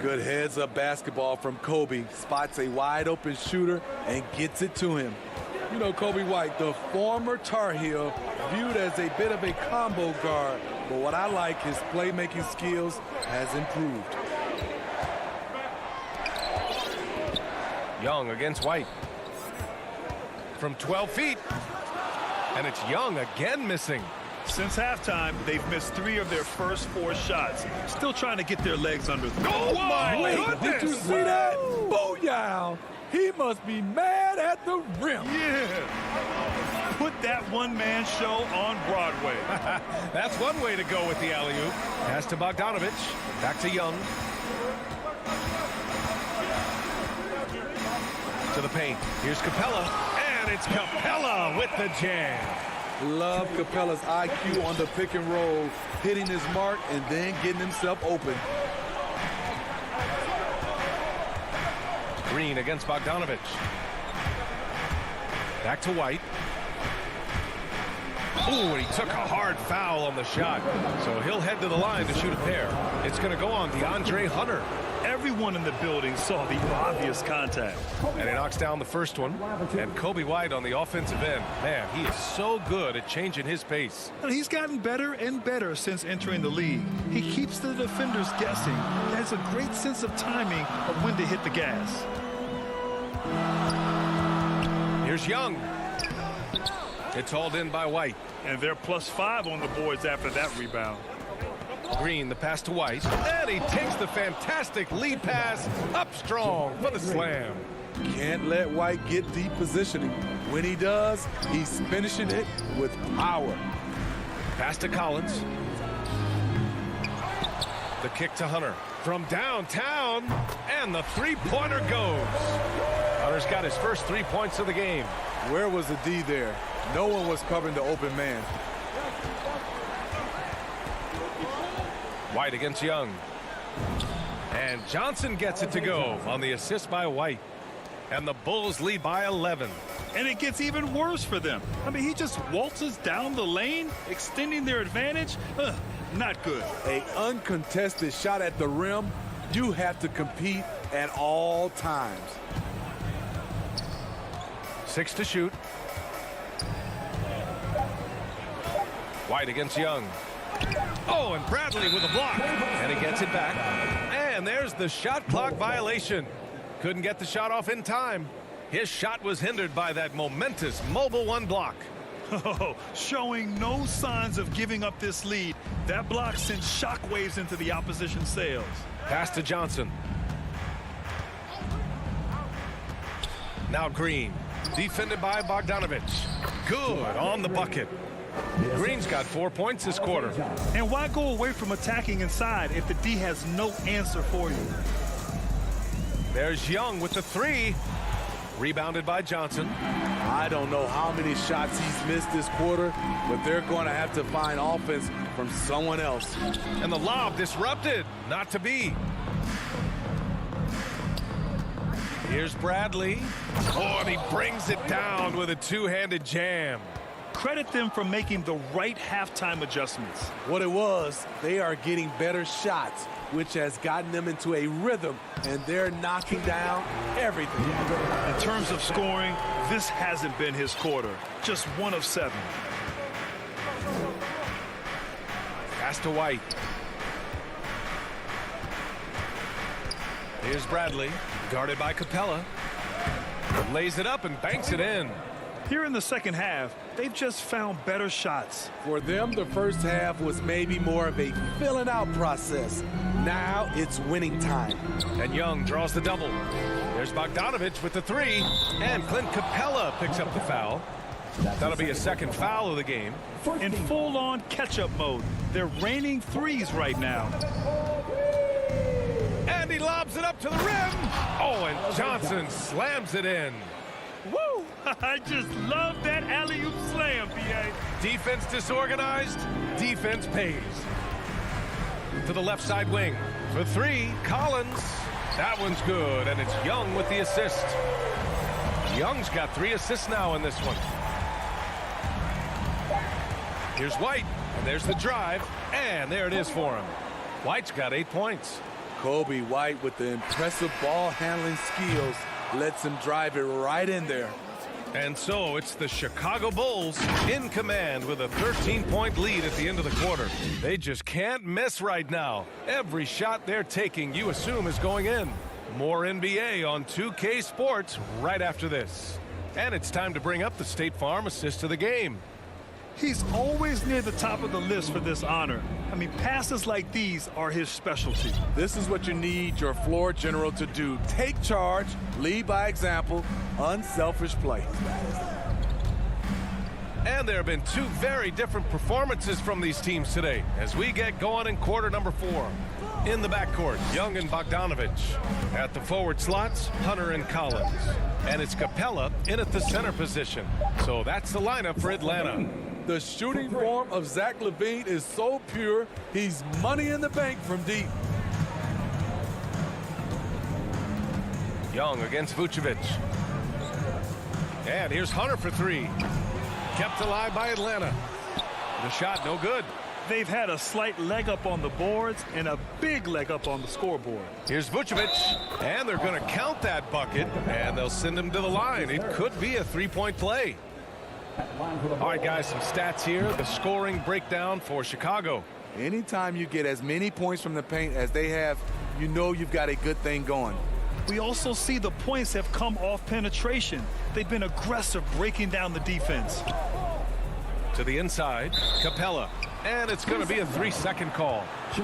Good heads-up basketball from Kobe. Spots a wide-open shooter and gets it to him. You know, Kobe White, the former Tar Heel, viewed as a bit of a combo guard. But what I like, his playmaking skills has improved. Young against White. From 12 feet. And it's Young again missing. Since halftime, they've missed 3 of their first 4 shots. Still trying to get their legs under them. Oh, my goodness! Did you see that? Booyah! He must be mad at the rim. Yeah. Put that one-man show on Broadway. That's one way to go with the alley-oop. Pass to Bogdanovich. Back to Young. To the paint. Here's Capella. And it's Capella with the jam. Love Capella's IQ on the pick and roll, hitting his mark and then getting himself open. Green against Bogdanovich. Back to White. Ooh, and he took a hard foul on the shot. So he'll head to the line to shoot a pair. It's going to go on DeAndre Hunter. Everyone in the building saw the obvious contact. And he knocks down the first one. And Kobe White on the offensive end. Man, he is so good at changing his pace. And he's gotten better and better since entering the league. He keeps the defenders guessing. He has a great sense of timing of when to hit the gas. Here's Young. It's hauled in by White. And they're +5 on the boards after that rebound. Green, the pass to White. And he takes the fantastic lead pass up strong for the slam. Can't let White get deep positioning. When he does, he's finishing it with power. Pass to Collins. The kick to Hunter. From downtown. And the three-pointer goes. Hunter's got his first 3 points of the game. Where was the D there? No one was covering the open man. White against Young. And Johnson gets it to go on the assist by White. And the Bulls lead by 11. And it gets even worse for them. I mean, he just waltzes down the lane, extending their advantage. Not good. An uncontested shot at the rim. You have to compete at all times. 6 to shoot. White against Young. Oh, and Bradley with a block. And he gets it back. And there's the shot clock violation. Couldn't get the shot off in time. His shot was hindered by that momentous mobile 1 block. Oh, showing no signs of giving up this lead. That block sent shockwaves into the opposition sails. Pass to Johnson. Now Green. Defended by Bogdanovich. Good on the bucket. Green's got 4 points this quarter. And why go away from attacking inside if the D has no answer for you? There's Young with the 3. Rebounded by Johnson. I don't know how many shots he's missed this quarter, but they're going to have to find offense from someone else. And the lob disrupted. Not to be. Here's Bradley. Oh, and he brings it down with a two-handed jam. Credit them for making the right halftime adjustments. What it was, they are getting better shots, which has gotten them into a rhythm, and they're knocking down everything. In terms of scoring, this hasn't been his quarter. Just 1 of 7. Pass to White. Here's Bradley, guarded by Capella. Lays it up and banks it in. Here in the second half, they've just found better shots. For them, the first half was maybe more of a filling out process. Now it's winning time. And Young draws the double. There's Bogdanovich with the 3. And Clint Capella picks up the foul. That'll be a second foul of the game. In full-on catch-up mode. They're raining threes right now. And he lobs it up to the rim. Oh, and Johnson slams it in. Woo! I just love that alley-oop slam, B.A. Defense disorganized. Defense pays. To the left side wing. For 3, Collins. That one's good, and it's Young with the assist. Young's got 3 assists now in this one. Here's White, and there's the drive, and there it is for him. White's got 8 points. Kobe White, with the impressive ball handling skills, lets him drive it right in there. And so it's the Chicago Bulls in command with a 13-point lead at the end of the quarter. They just can't miss right now. Every shot they're taking, you assume, is going in. More NBA on 2K Sports right after this. And it's time to bring up the State Farm assist of the game. He's always near the top of the list for this honor. I mean, passes like these are his specialty. This is what you need your floor general to do. Take charge, lead by example, unselfish play. And there have been 2 very different performances from these teams today as we get going in quarter number 4. In the backcourt, Young and Bogdanovich. At the forward slots, Hunter and Collins. And it's Capella in at the center position. So that's the lineup for Atlanta. The shooting form of Zach LaVine is so pure, he's money in the bank from deep. Young against Vucevic. And here's Hunter for 3. Kept alive by Atlanta. The shot no good. They've had a slight leg up on the boards and a big leg up on the scoreboard. Here's Vucevic, and they're going to count that bucket, and they'll send him to the line. It could be a 3-point play. All right, guys, some stats here. The scoring breakdown for Chicago. Anytime you get as many points from the paint as they have, you know you've got a good thing going. We also see the points have come off penetration. They've been aggressive breaking down the defense. To the inside, Capella. And it's going to be a 3-second call.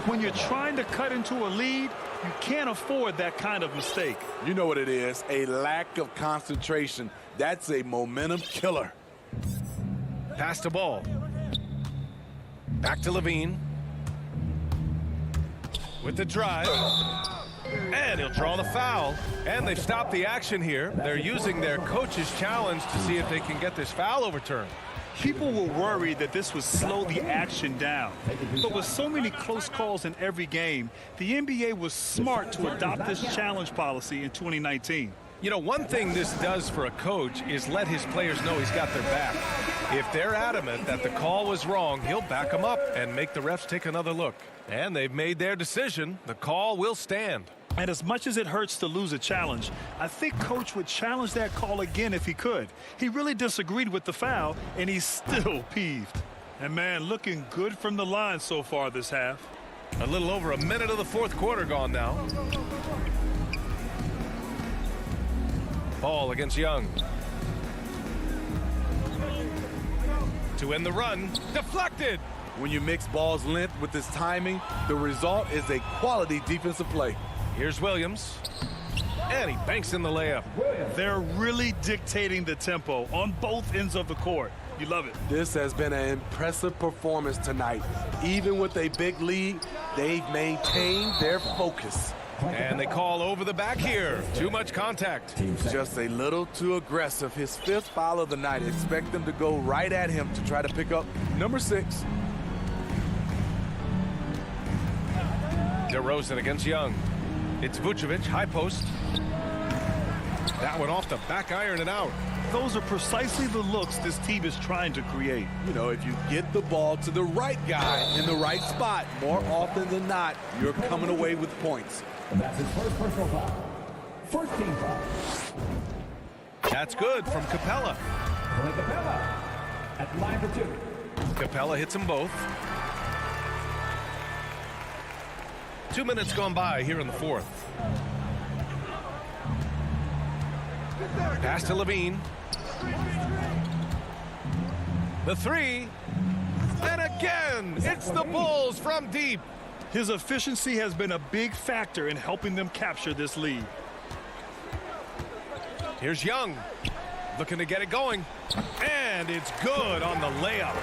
When you're trying to cut into a lead, you can't afford that kind of mistake. You know what it is, a lack of concentration. That's a momentum killer. Pass the ball. Back to LaVine. With the drive. And he'll draw the foul. And they've stopped the action here. They're using their coach's challenge to see if they can get this foul overturned. People were worried that this would slow the action down. But with so many close calls in every game, the NBA was smart to adopt this challenge policy in 2019. You know, one thing this does for a coach is let his players know he's got their back. If they're adamant that the call was wrong, he'll back them up and make the refs take another look. And they've made their decision. The call will stand. And as much as it hurts to lose a challenge, I think Coach would challenge that call again if he could. He really disagreed with the foul, and he's still peeved. And, man, looking good from the line so far this half. A little over a minute of the fourth quarter gone now. Ball against Young. To end the run. Deflected. When you mix ball's length with his timing, the result is a quality defensive play. Here's Williams. And he banks in the layup. They're really dictating the tempo on both ends of the court. You love it. This has been an impressive performance tonight. Even with a big lead, they've maintained their focus. And they call over the back here. Too much contact. Just a little too aggressive. His 5th foul of the night. Expect them to go right at him to try to pick up number 6. DeRozan against Young. It's Vucevic, high post. That one off the back iron and out. Those are precisely the looks this team is trying to create. You know, if you get the ball to the right guy in the right spot, more often than not, you're coming away with points. And that's his first personal foul. First team foul. That's good from Capella. Capella at the line for 2. Capella hits them both. 2 minutes gone by here in the fourth. Pass to LaVine. The 3. And again, it's the Bulls from deep. His efficiency has been a big factor in helping them capture this lead. Here's Young. Looking to get it going. And it's good on the layup.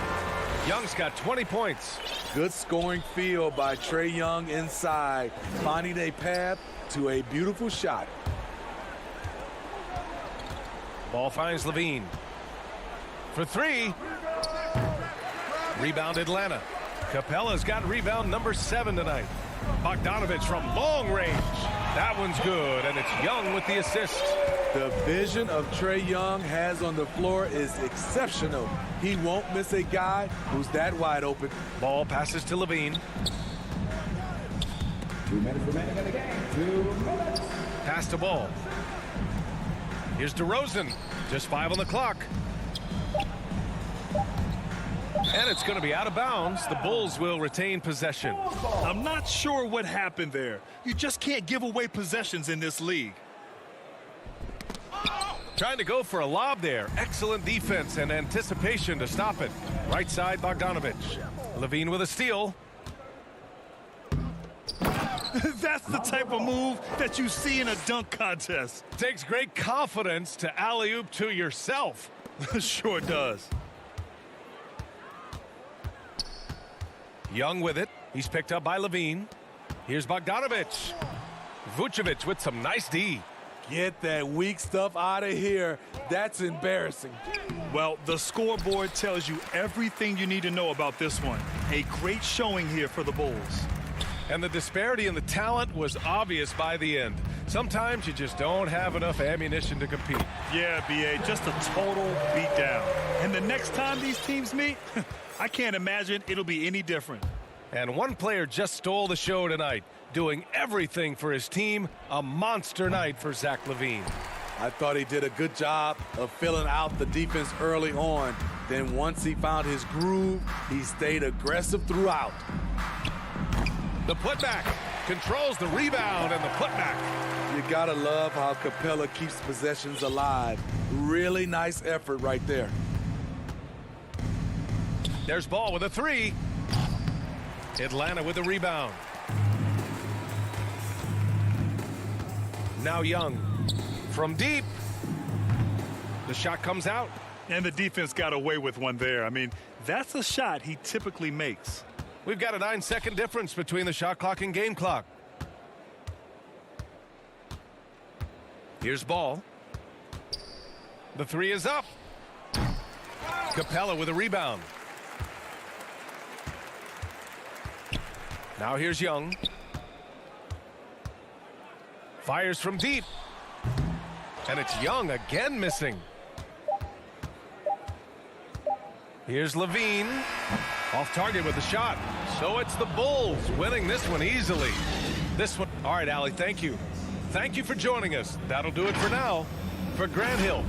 Young's got 20 points. Good scoring field by Trae Young inside, finding a path to a beautiful shot. Ball finds LaVine. For 3. Rebound Atlanta. Capella's got rebound number 7 tonight. Bogdanovich from long range. That one's good, and it's Young with the assist. The vision of Trae Young has on the floor is exceptional. He won't miss a guy who's that wide open. Ball passes to Levine. 2 minutes remaining in the game. 2 minutes. Pass to Ball. Here's DeRozan. Just 5 on the clock. And it's going to be out of bounds. The Bulls will retain possession. I'm not sure what happened there. You just can't give away possessions in this league. Trying to go for a lob there. Excellent defense and anticipation to stop it. Right side, Bogdanovich. Levine with a steal. That's the type of move that you see in a dunk contest. Takes great confidence to alley-oop to yourself. Sure does. Young with it. He's picked up by Levine. Here's Bogdanovich. Vucevic with some nice D. Get that weak stuff out of here. That's embarrassing. Well, the scoreboard tells you everything you need to know about this one. A great showing here for the Bulls. And the disparity in the talent was obvious by the end. Sometimes you just don't have enough ammunition to compete. Yeah, B.A., just a total beatdown. And the next time these teams meet, I can't imagine it'll be any different. And one player just stole the show tonight, doing everything for his team. A monster night for Zach LaVine. I thought he did a good job of filling out the defense early on. Then once he found his groove, he stayed aggressive throughout. The putback controls the rebound and the putback. You gotta love how Capella keeps possessions alive. Really nice effort right there. There's Ball with a 3. Atlanta with the rebound. Now Young from deep. The shot comes out. And the defense got away with one there. I mean, that's a shot he typically makes. We've got a 9-second difference between the shot clock and game clock. Here's Ball. The 3 is up. Capella with a rebound. Now here's Young. Fires from deep. And it's Young again missing. Here's Levine. Off target with the shot. So it's the Bulls winning this one easily. This one. All right, Allie, thank you. Thank you for joining us. That'll do it for now. For Grant Hill.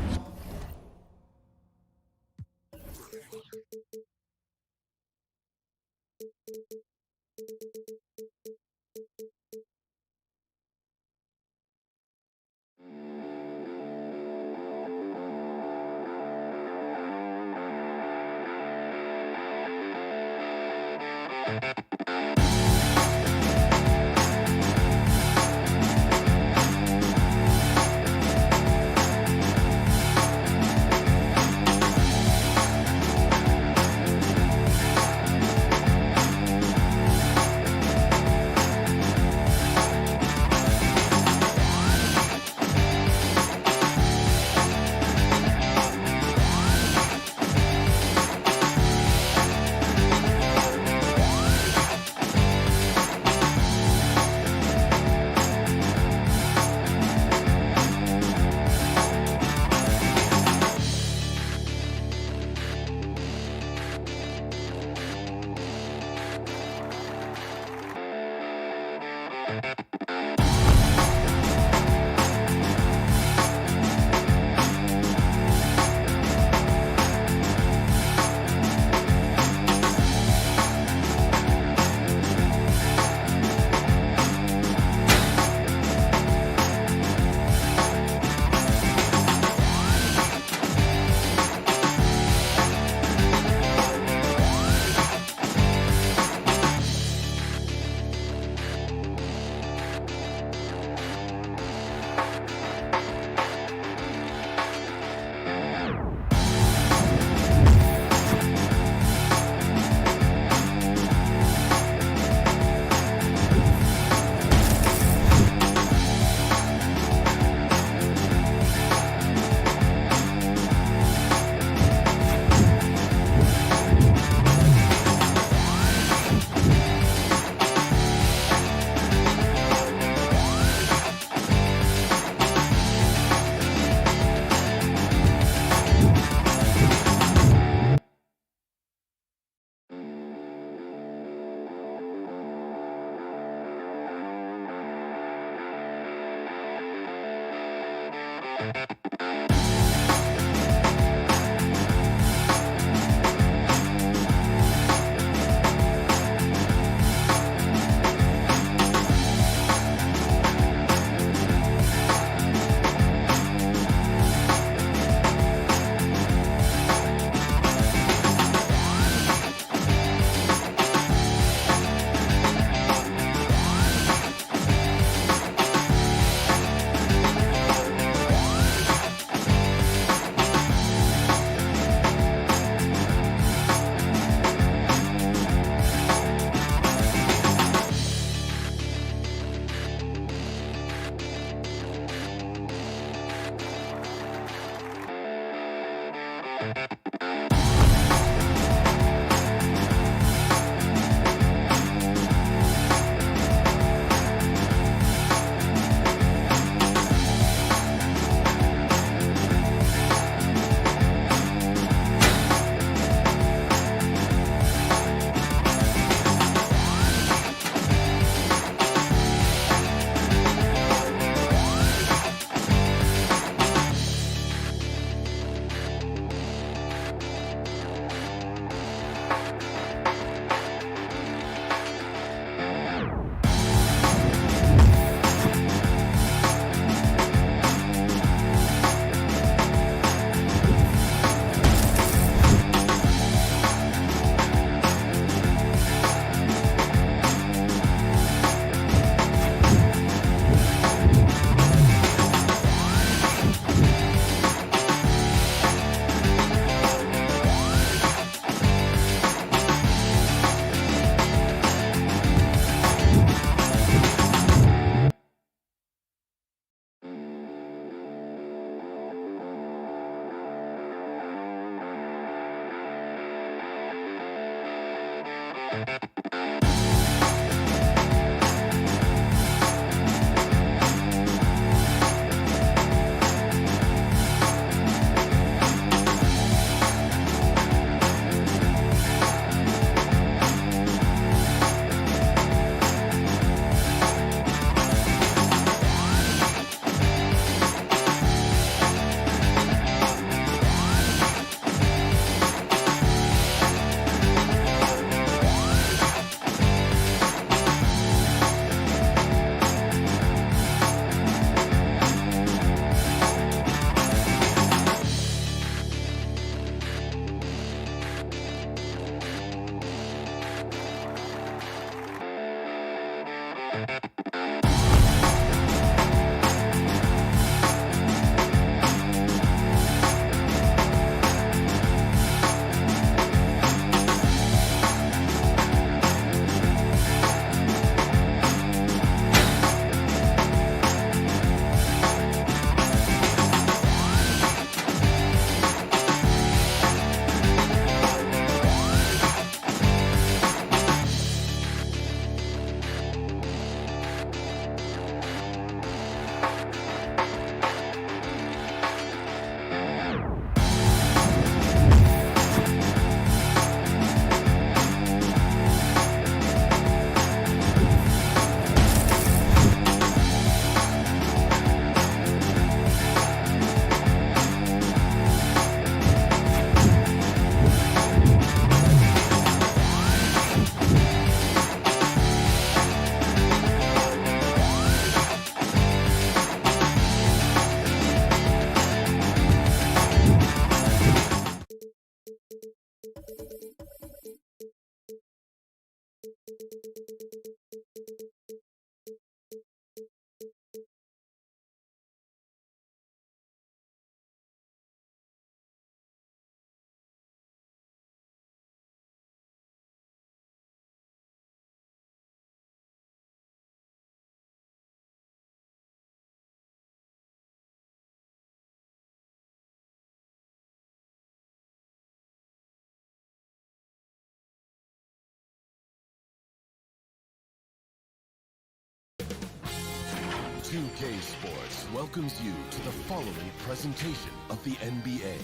2K Sports welcomes you to the following presentation of the NBA.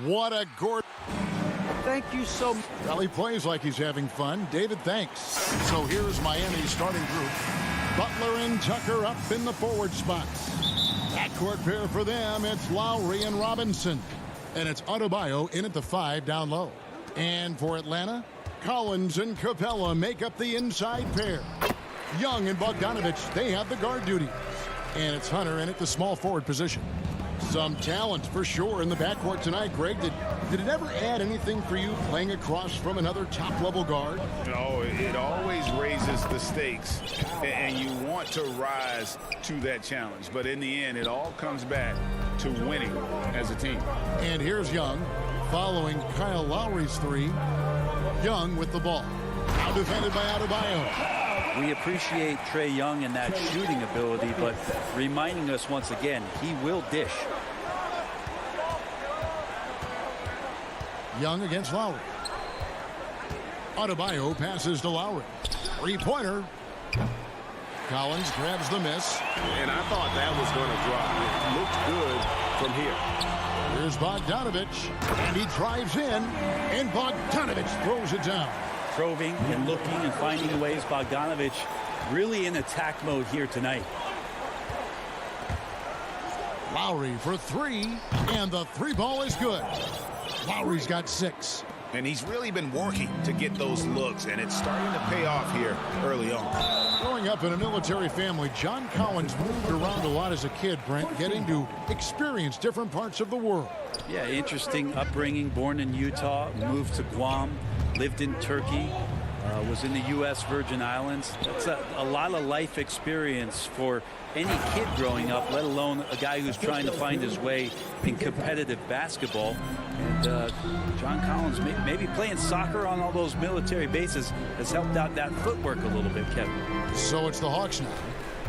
What a gorgeous. Thank you so much. Well, he plays like he's having fun. David, thanks. So here's Miami's starting group. Butler and Tucker up in the forward spots. Backcourt pair for them, it's Lowry and Robinson. And it's Adebayo in at the 5 down low. And for Atlanta, Collins and Capella make up the inside pair. Young and Bogdanovich, they have the guard duties. And it's Hunter in at the small forward position. Some talent for sure in the backcourt tonight, Greg. Did it ever add anything for you playing across from another top-level guard? No, it always raises the stakes, and you want to rise to that challenge. But in the end, it all comes back to winning as a team. And here's Young following Kyle Lowry's 3. Young with the ball. Now defended by Adebayo. We appreciate Trae Young and that shooting ability, but reminding us once again, he will dish. Young against Lowry. Adebayo passes to Lowry. Three-pointer. Collins grabs the miss. And I thought that was going to drop. It looked good from here. Here's Bogdanovich, and he drives in, and Bogdanovich throws it down. Probing and looking and finding ways. Bogdanovich really in attack mode here tonight. Lowry for 3, and the 3 ball is good. Lowry's got 6. And he's really been working to get those looks, and it's starting to pay off here early on. Growing up in a military family, John Collins moved around a lot as a kid, Brent, getting to experience different parts of the world. Yeah, interesting upbringing. Born in Utah, moved to Guam, lived in Turkey, was in the U.S. Virgin Islands. That's a lot of life experience for any kid growing up, let alone a guy who's trying to find his way in competitive basketball. And John Collins, maybe playing soccer on all those military bases has helped out that footwork a little bit, Kevin. So it's the Hawks now,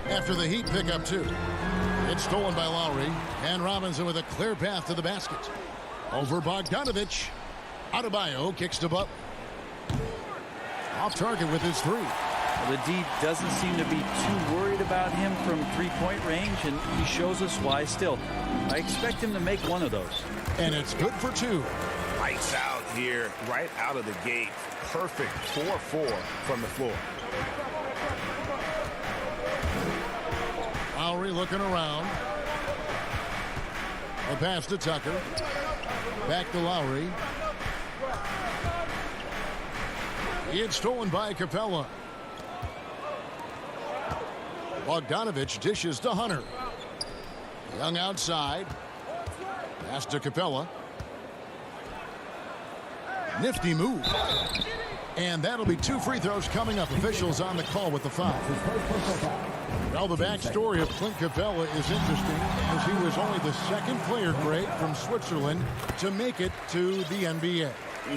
after the Heat pick up 2. It's stolen by Lowry, and Robinson with a clear path to the basket. Over Bogdanovich. Adebayo kicks to Butler. Off target with his three. The D doesn't seem to be too worried about him from three-point range, and he shows us why still. I expect him to make one of those. And it's good for two. Lights out here, right out of the gate. Perfect 4-4 from the floor. Lowry looking around. A pass to Tucker. Back to Lowry. It's stolen by Capella. Bogdanovich dishes to Hunter. Young outside. Pass to Capella. Nifty move. And that'll be 2 free throws coming up. Officials on the call with the foul. Well, the backstory of Clint Capella is interesting, as he was only the second player, Greg, from Switzerland to make it to the NBA.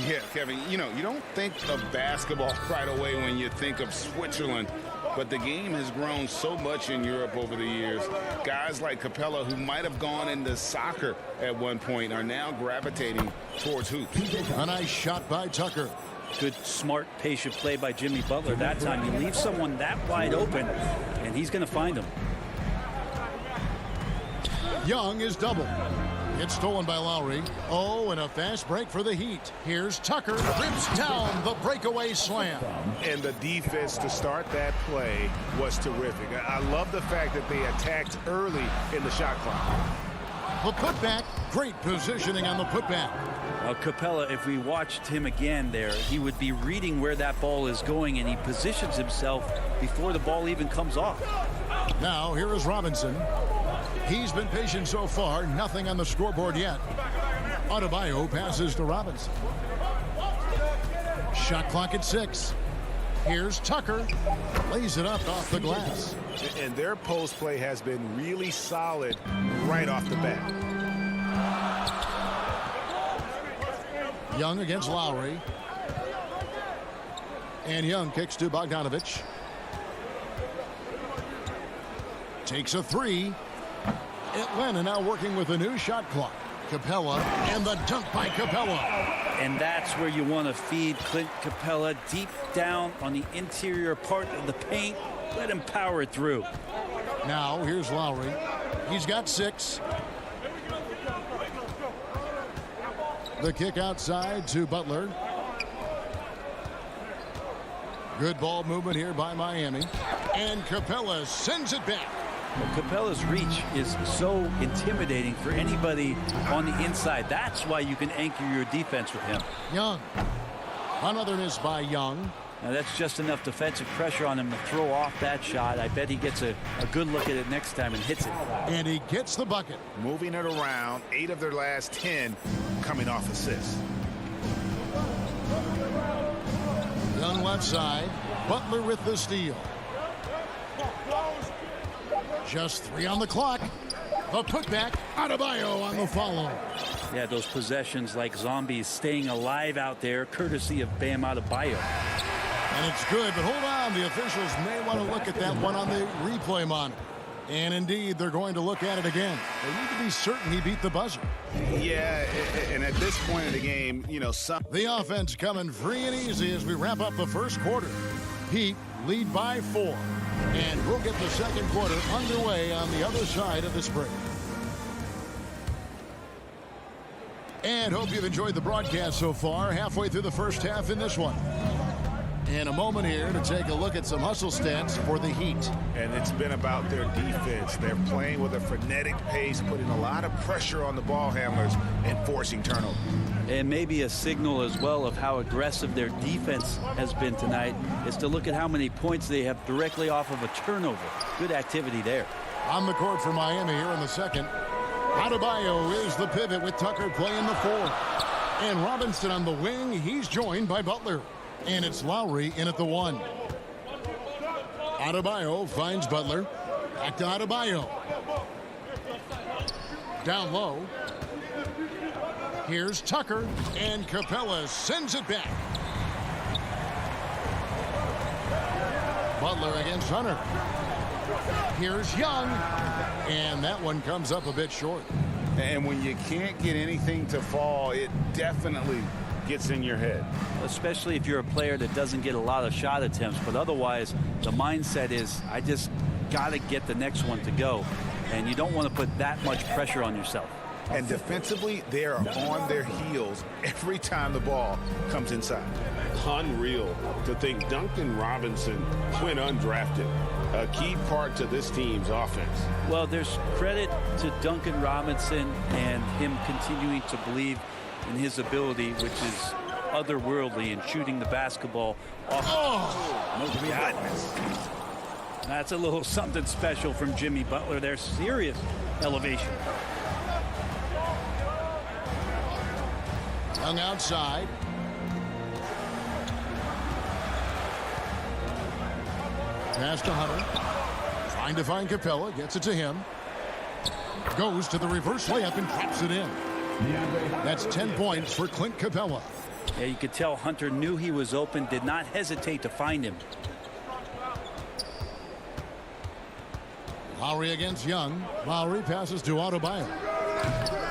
Yeah, Kevin, you don't think of basketball right away when you think of Switzerland, but the game has grown so much in Europe over the years. Guys like Capella, who might have gone into soccer at one point, are now gravitating towards hoops. A nice shot by Tucker. Good, smart, patient play by Jimmy Butler. That time you leave someone that wide open, and he's going to find him. Young is doubled. It's stolen by Lowry. Oh, and a fast break for the Heat. Here's Tucker. Rips down the breakaway slam. And the defense to start that play was terrific. I love the fact that they attacked early in the shot clock. The putback. Great positioning on the putback. Capella, if we watched him again there, he would be reading where that ball is going, and he positions himself before the ball even comes off. Now, here is Robinson. He's been patient so far. Nothing on the scoreboard yet. Adebayo passes to Robinson. Shot clock at 6. Here's Tucker. Lays it up off the glass. And their post play has been really solid right off the bat. Young against Lowry. And Young kicks to Bogdanovich. Takes a 3. Atlanta now working with a new shot clock. Capella, and the dunk by Capella. And that's where you want to feed Clint Capella, deep down on the interior part of the paint. Let him power it through. Now, here's Lowry. He's got 6. The kick outside to Butler. Good ball movement here by Miami. And Capella sends it back. Well, Capella's reach is so intimidating for anybody on the inside. That's why you can anchor your defense with him. Young. Another miss by Young. Now that's just enough defensive pressure on him to throw off that shot. I bet he gets a good look at it next time and hits it. And he gets the bucket. Moving it around, 8 of their last 10 coming off assists. Young left side. Butler with the steal. Just 3 on the clock. A putback. Adebayo on the follow. Yeah, those possessions like zombies staying alive out there, courtesy of Bam Adebayo. And it's good, but hold on. The officials may want to look at that one on the replay monitor. And indeed, they're going to look at it again. They need to be certain he beat the buzzer. Yeah, and at this point in the game, The offense coming free and easy as we wrap up the first quarter. Heat lead by 4. And we'll get the second quarter underway on the other side of this break. And hope you've enjoyed the broadcast so far. Halfway through the first half in this one. In a moment here to take a look at some hustle stats for the Heat. And it's been about their defense. They're playing with a frenetic pace, putting a lot of pressure on the ball handlers and forcing turnovers. And maybe a signal as well of how aggressive their defense has been tonight is to look at how many points they have directly off of a turnover. Good activity there. On the court for Miami here in the second. Adebayo is the pivot with Tucker playing the 4. And Robinson on the wing. He's joined by Butler. And it's Lowry in at the 1. Adebayo finds Butler. Back to Adebayo. Down low. Here's Tucker. And Capella sends it back. Butler against Hunter. Here's Young. And that one comes up a bit short. And when you can't get anything to fall, it definitely gets in your head. Especially if you're a player that doesn't get a lot of shot attempts. But otherwise, the mindset is, I just got to get the next one to go. And you don't want to put that much pressure on yourself. And defensively, they are on their heels every time the ball comes inside. Unreal to think Duncan Robinson went undrafted. A key part to this team's offense. Well, there's credit to Duncan Robinson and him continuing to believe in his ability, which is otherworldly in shooting the basketball off. Oh, no goodness. That's a little something special from Jimmy Butler there. Serious elevation. Young outside. Pass to Hunter. Trying to find Capella. Gets it to him. Goes to the reverse layup and traps it in. That's 10 points for Clint Capella. Yeah, you could tell Hunter knew he was open, did not hesitate to find him. Lowry against Young. Lowry passes to Adebayo.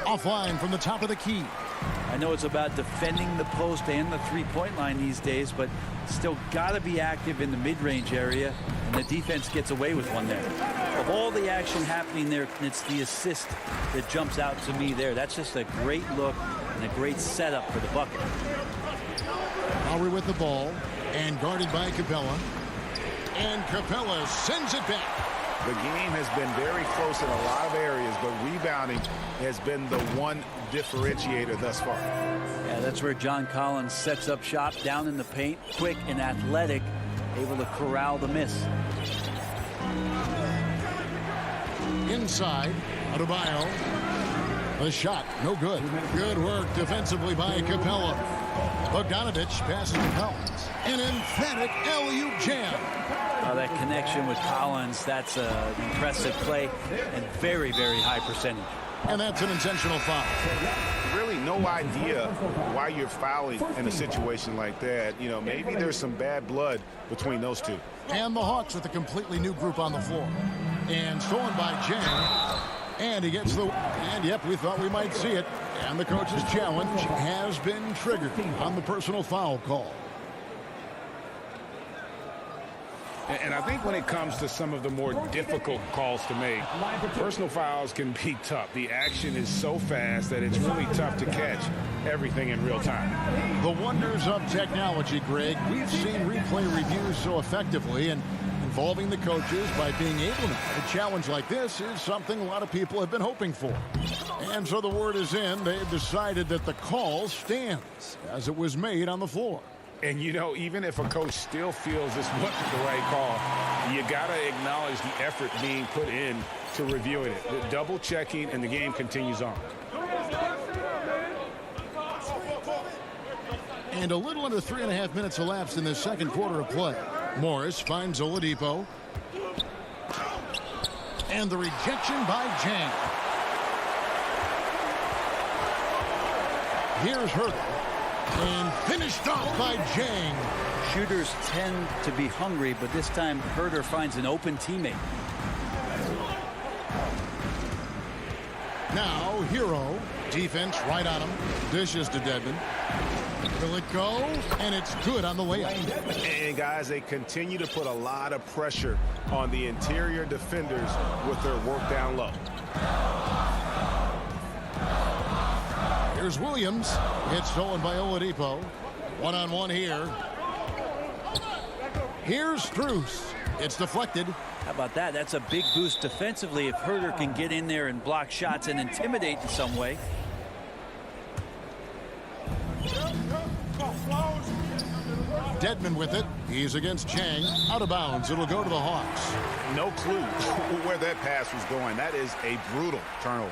Offline from the top of the key. I know it's about defending the post and the three-point line these days, but still got to be active in the mid-range area, and the defense gets away with one there. Of all the action happening there, it's the assist that jumps out to me there. That's just a great look and a great setup for the bucket. Lowry with the ball and guarded by Capella. And Capella sends it back. The game has been very close in a lot of areas, but rebounding has been the one differentiator thus far. Yeah, that's where John Collins sets up shop down in the paint, quick and athletic, able to corral the miss. Inside, Adebayo. The shot, no good. Good work defensively by Capella. Bogdanovich passes to Collins. An emphatic alley-oop jam. That connection with Collins, that's an impressive play and very, very high percentage. And that's an intentional foul. Really no idea why you're fouling in a situation like that. You know, maybe there's some bad blood between those two. And the Hawks with a completely new group on the floor. And stolen by Jang. And he gets the... And, yep, we thought we might see it. And the coach's challenge has been triggered on the personal foul call. And I think when it comes to some of the more difficult calls to make, personal fouls can be tough. The action is so fast that it's really tough to catch everything in real time. The wonders of technology, Greg. We've seen replay reviews so effectively, and involving the coaches by being able to a challenge like this is something a lot of people have been hoping for. And so the word is in. They've decided that the call stands as it was made on the floor. And, you know, even if a coach still feels this wasn't the right call, you got to acknowledge the effort being put in to reviewing it. The double checking, and the game continues on. And a little under 3.5 minutes elapsed in the second quarter of play. Morris finds Oladipo. And the rejection by Jang. Here's Herter. And finished off by Jang. Shooters tend to be hungry, but this time Herter finds an open teammate. Now Hero. Defense right on him. Dishes to Dedmon. Will it go? And it's good on the layup. And guys, they continue to put a lot of pressure on the interior defenders with their work down low. Here's Williams. It's stolen by Oladipo. One-on-one here. Here's Strus. It's deflected. How about that? That's a big boost defensively if Herter can get in there and block shots and intimidate in some way. Dedmon with it. He's against Chang. Out of bounds. It'll go to the Hawks. No clue where that pass was going. That is a brutal turnover.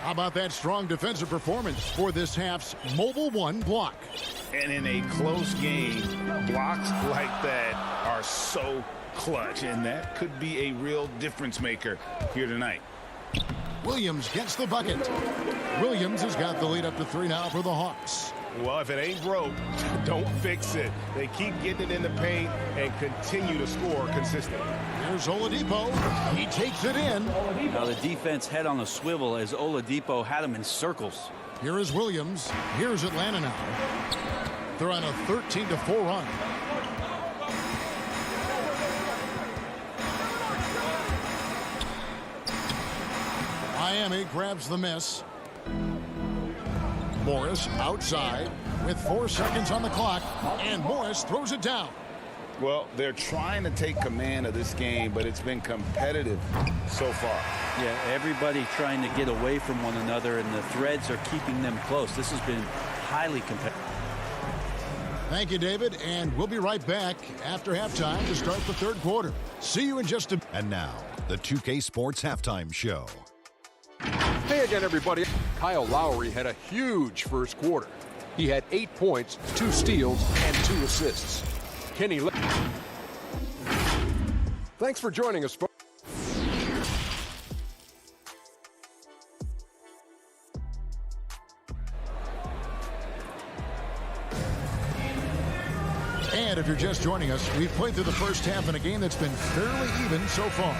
How about that strong defensive performance for this half's Mobile One block? And in a close game, blocks like that are so clutch, and that could be a real difference maker here tonight. Williams gets the bucket. Williams has got the lead up to 3 now for the Hawks. Well, if it ain't broke, don't fix it. They keep getting it in the paint and continue to score consistently. Here's Oladipo. He takes it in. Now the defense head on a swivel as Oladipo had him in circles. Here is Williams. Here's Atlanta now. They're on a 13-4 run. Miami grabs the miss. Morris outside with 4 seconds on the clock, and Morris throws it down. Well, they're trying to take command of this game, but it's been competitive so far. Yeah, everybody trying to get away from one another, and the threads are keeping them close. This has been highly competitive. Thank you, David, and we'll be right back after halftime to start the third quarter. See you in just a... And now, the 2K Sports Halftime Show. Hey again, everybody. Kyle Lowry had a huge first quarter. He had 8 points, 2 steals, and 2 assists. Kenny, thanks for joining us, folks. And if you're just joining us, we've played through the first half in a game that's been fairly even so far.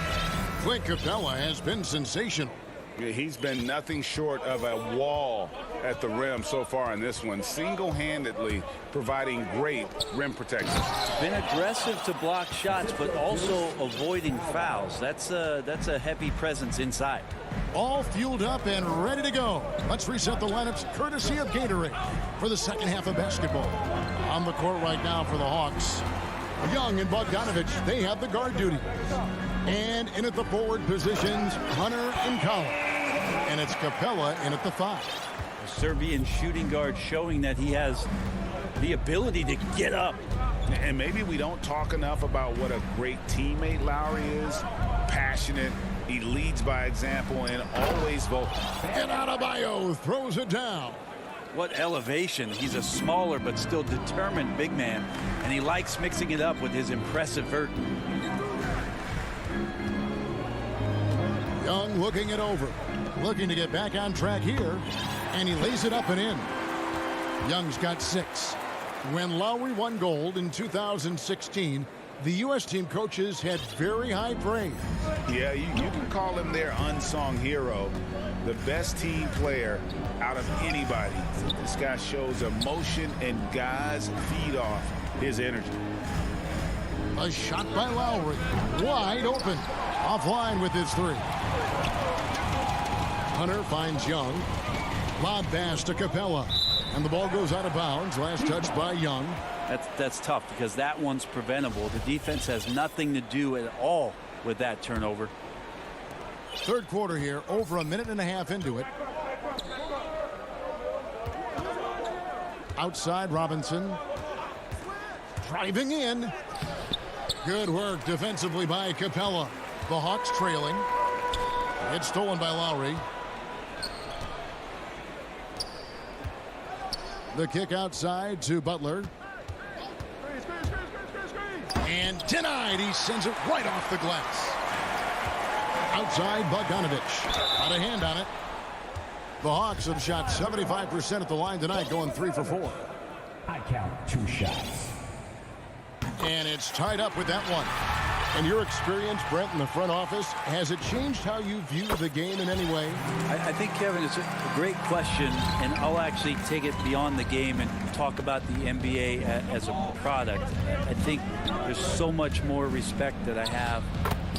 Clint Capella has been sensational. He's been nothing short of a wall at the rim so far in this one, single-handedly providing great rim protection. Been aggressive to block shots, but also avoiding fouls. That's a heavy presence inside. All fueled up and ready to go. Let's reset the lineups courtesy of Gatorade for the second half of basketball. On the court right now for the Hawks, Young and Bogdanovich, they have the guard duty. And in at the forward positions, Hunter and Collins. And it's Capella in at the 5. A Serbian shooting guard showing that he has the ability to get up. And maybe we don't talk enough about what a great teammate Lowry is. Passionate, he leads by example, and always vocal. And Adebayo throws it down. What elevation. He's a smaller but still determined big man. And he likes mixing it up with his impressive vert. Young looking it over. Looking to get back on track here. And he lays it up and in. Young's got 6. When Lowry won gold in 2016, the U.S. team coaches had very high praise. Yeah, you can call him their unsung hero. The best team player out of anybody. This guy shows emotion, and guys feed off his energy. A shot by Lowry. Wide open. Offline with his 3. Hunter finds Young. Lob pass to Capella. And the ball goes out of bounds. Last touch by Young. That's tough because that one's preventable. The defense has nothing to do at all with that turnover. Third quarter here, over a minute and a half into it. Outside Robinson. Driving in. Good work defensively by Capella. The Hawks trailing. It's stolen by Lowry. The kick outside to Butler. And denied. He sends it right off the glass. Outside Bogdanovich. Got a hand on it. The Hawks have shot 75% at the line tonight, going 3 for 4. I count 2 shots. And it's tied up with that one. In your experience, Brent, in the front office, has it changed how you view the game in any way? I think, Kevin, it's a great question, and I'll actually take it beyond the game and talk about the NBA as a product. I think there's so much more respect that I have,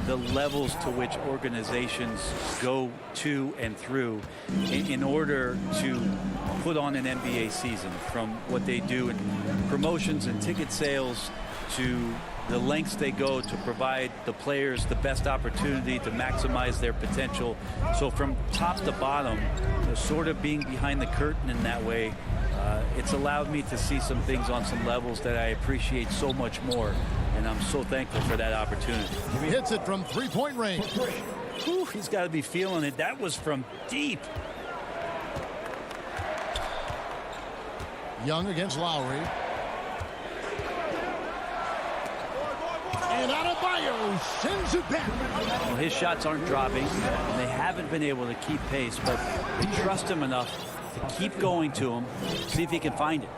the levels to which organizations go to and through in order to put on an NBA season, from what they do in promotions and ticket sales to the lengths they go to provide the players the best opportunity to maximize their potential. So from top to bottom, sort of being behind the curtain in that way, it's allowed me to see some things on some levels that I appreciate so much more. And I'm so thankful for that opportunity. He hits it from three-point range. Whew, he's got to be feeling it. That was from deep. Young against Lowry. And Adebayo sends it back. Well, his shots aren't dropping. They haven't been able to keep pace, but they trust him enough keep going to him, see if he can find it.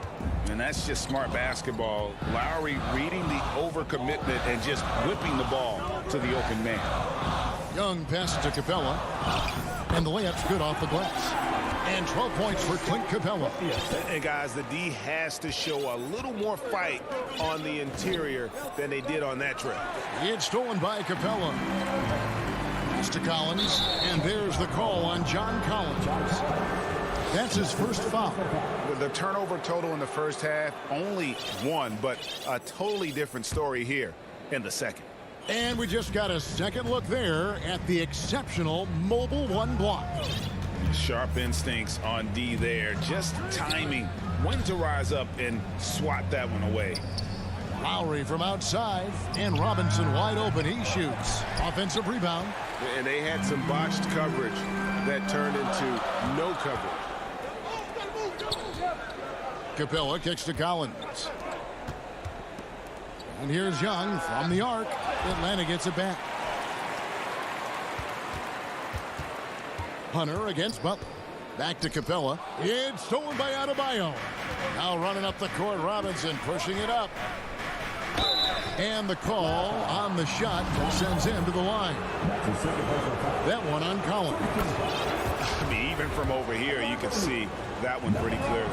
And that's just smart basketball. Lowry reading the overcommitment and just whipping the ball to the open man. Young passes to Capella, and the layup's good off the glass. And 12 points for Clint Capella. And guys, the D has to show a little more fight on the interior than they did on that trip. It's stolen by Capella. It's to Collins, and there's the call on John Collins. That's his first foul. With the turnover total in the first half, only one, but a totally different story here in the second. And we just got a second look there at the exceptional mobile one block. Sharp instincts on D there. Just timing when to rise up and swat that one away. Lowry from outside, and Robinson wide open. He shoots. Offensive rebound. And they had some botched coverage that turned into no coverage. Capella kicks to Collins. And here's Young from the arc. Atlanta gets it back. Hunter against Butler. Back to Capella. It's stolen by Adebayo. Now running up the court, Robinson pushing it up. And the call on the shot sends him to the line. That one on Collins. I mean, even from over here, you can see that one pretty clear.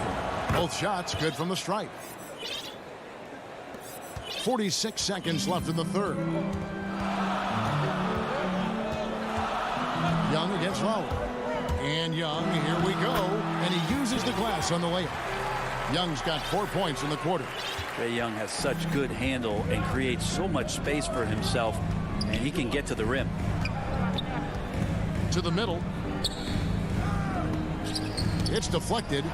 Both shots good from the stripe. 46 seconds left in the third. Young against Lowry. And Young, here we go. And he uses the glass on the layup. Young's got 4 points in the quarter. Trae Young has such good handle and creates so much space for himself, and he can get to the rim. To the middle. It's deflected.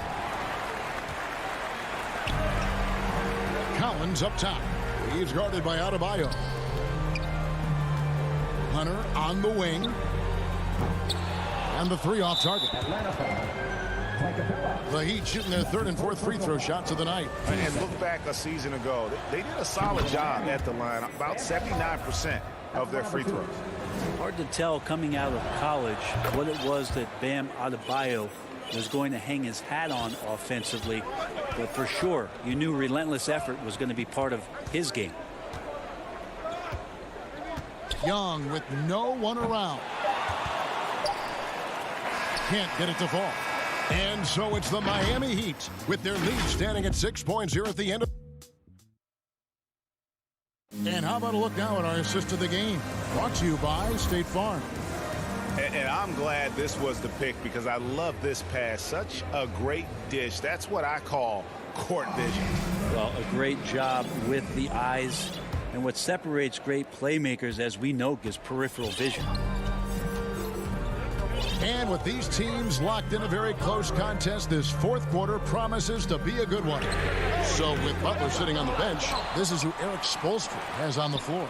Collins up top. He's guarded by Adebayo. Hunter on the wing. And the three off target. The Heat shooting their third and fourth free throw shots of the night. And look back a season ago. They did a solid job at the line. About 79% of their free throws. Hard to tell coming out of college what it was that Bam Adebayo was going to hang his hat on offensively. But for sure, you knew relentless effort was going to be part of his game. Young with no one around. Can't get it to fall. And so it's the Miami Heat with their lead standing at 6 points here at the end of. And how about a look now at our assist of the game? Brought to you by State Farm. And I'm glad this was the pick because I love this pass. Such a great dish. That's what I call court vision. Well, a great job with the eyes. And what separates great playmakers, as we know, is peripheral vision. And with these teams locked in a very close contest, this fourth quarter promises to be a good one. So with Butler sitting on the bench, this is who Eric Spoelstra has on the floor.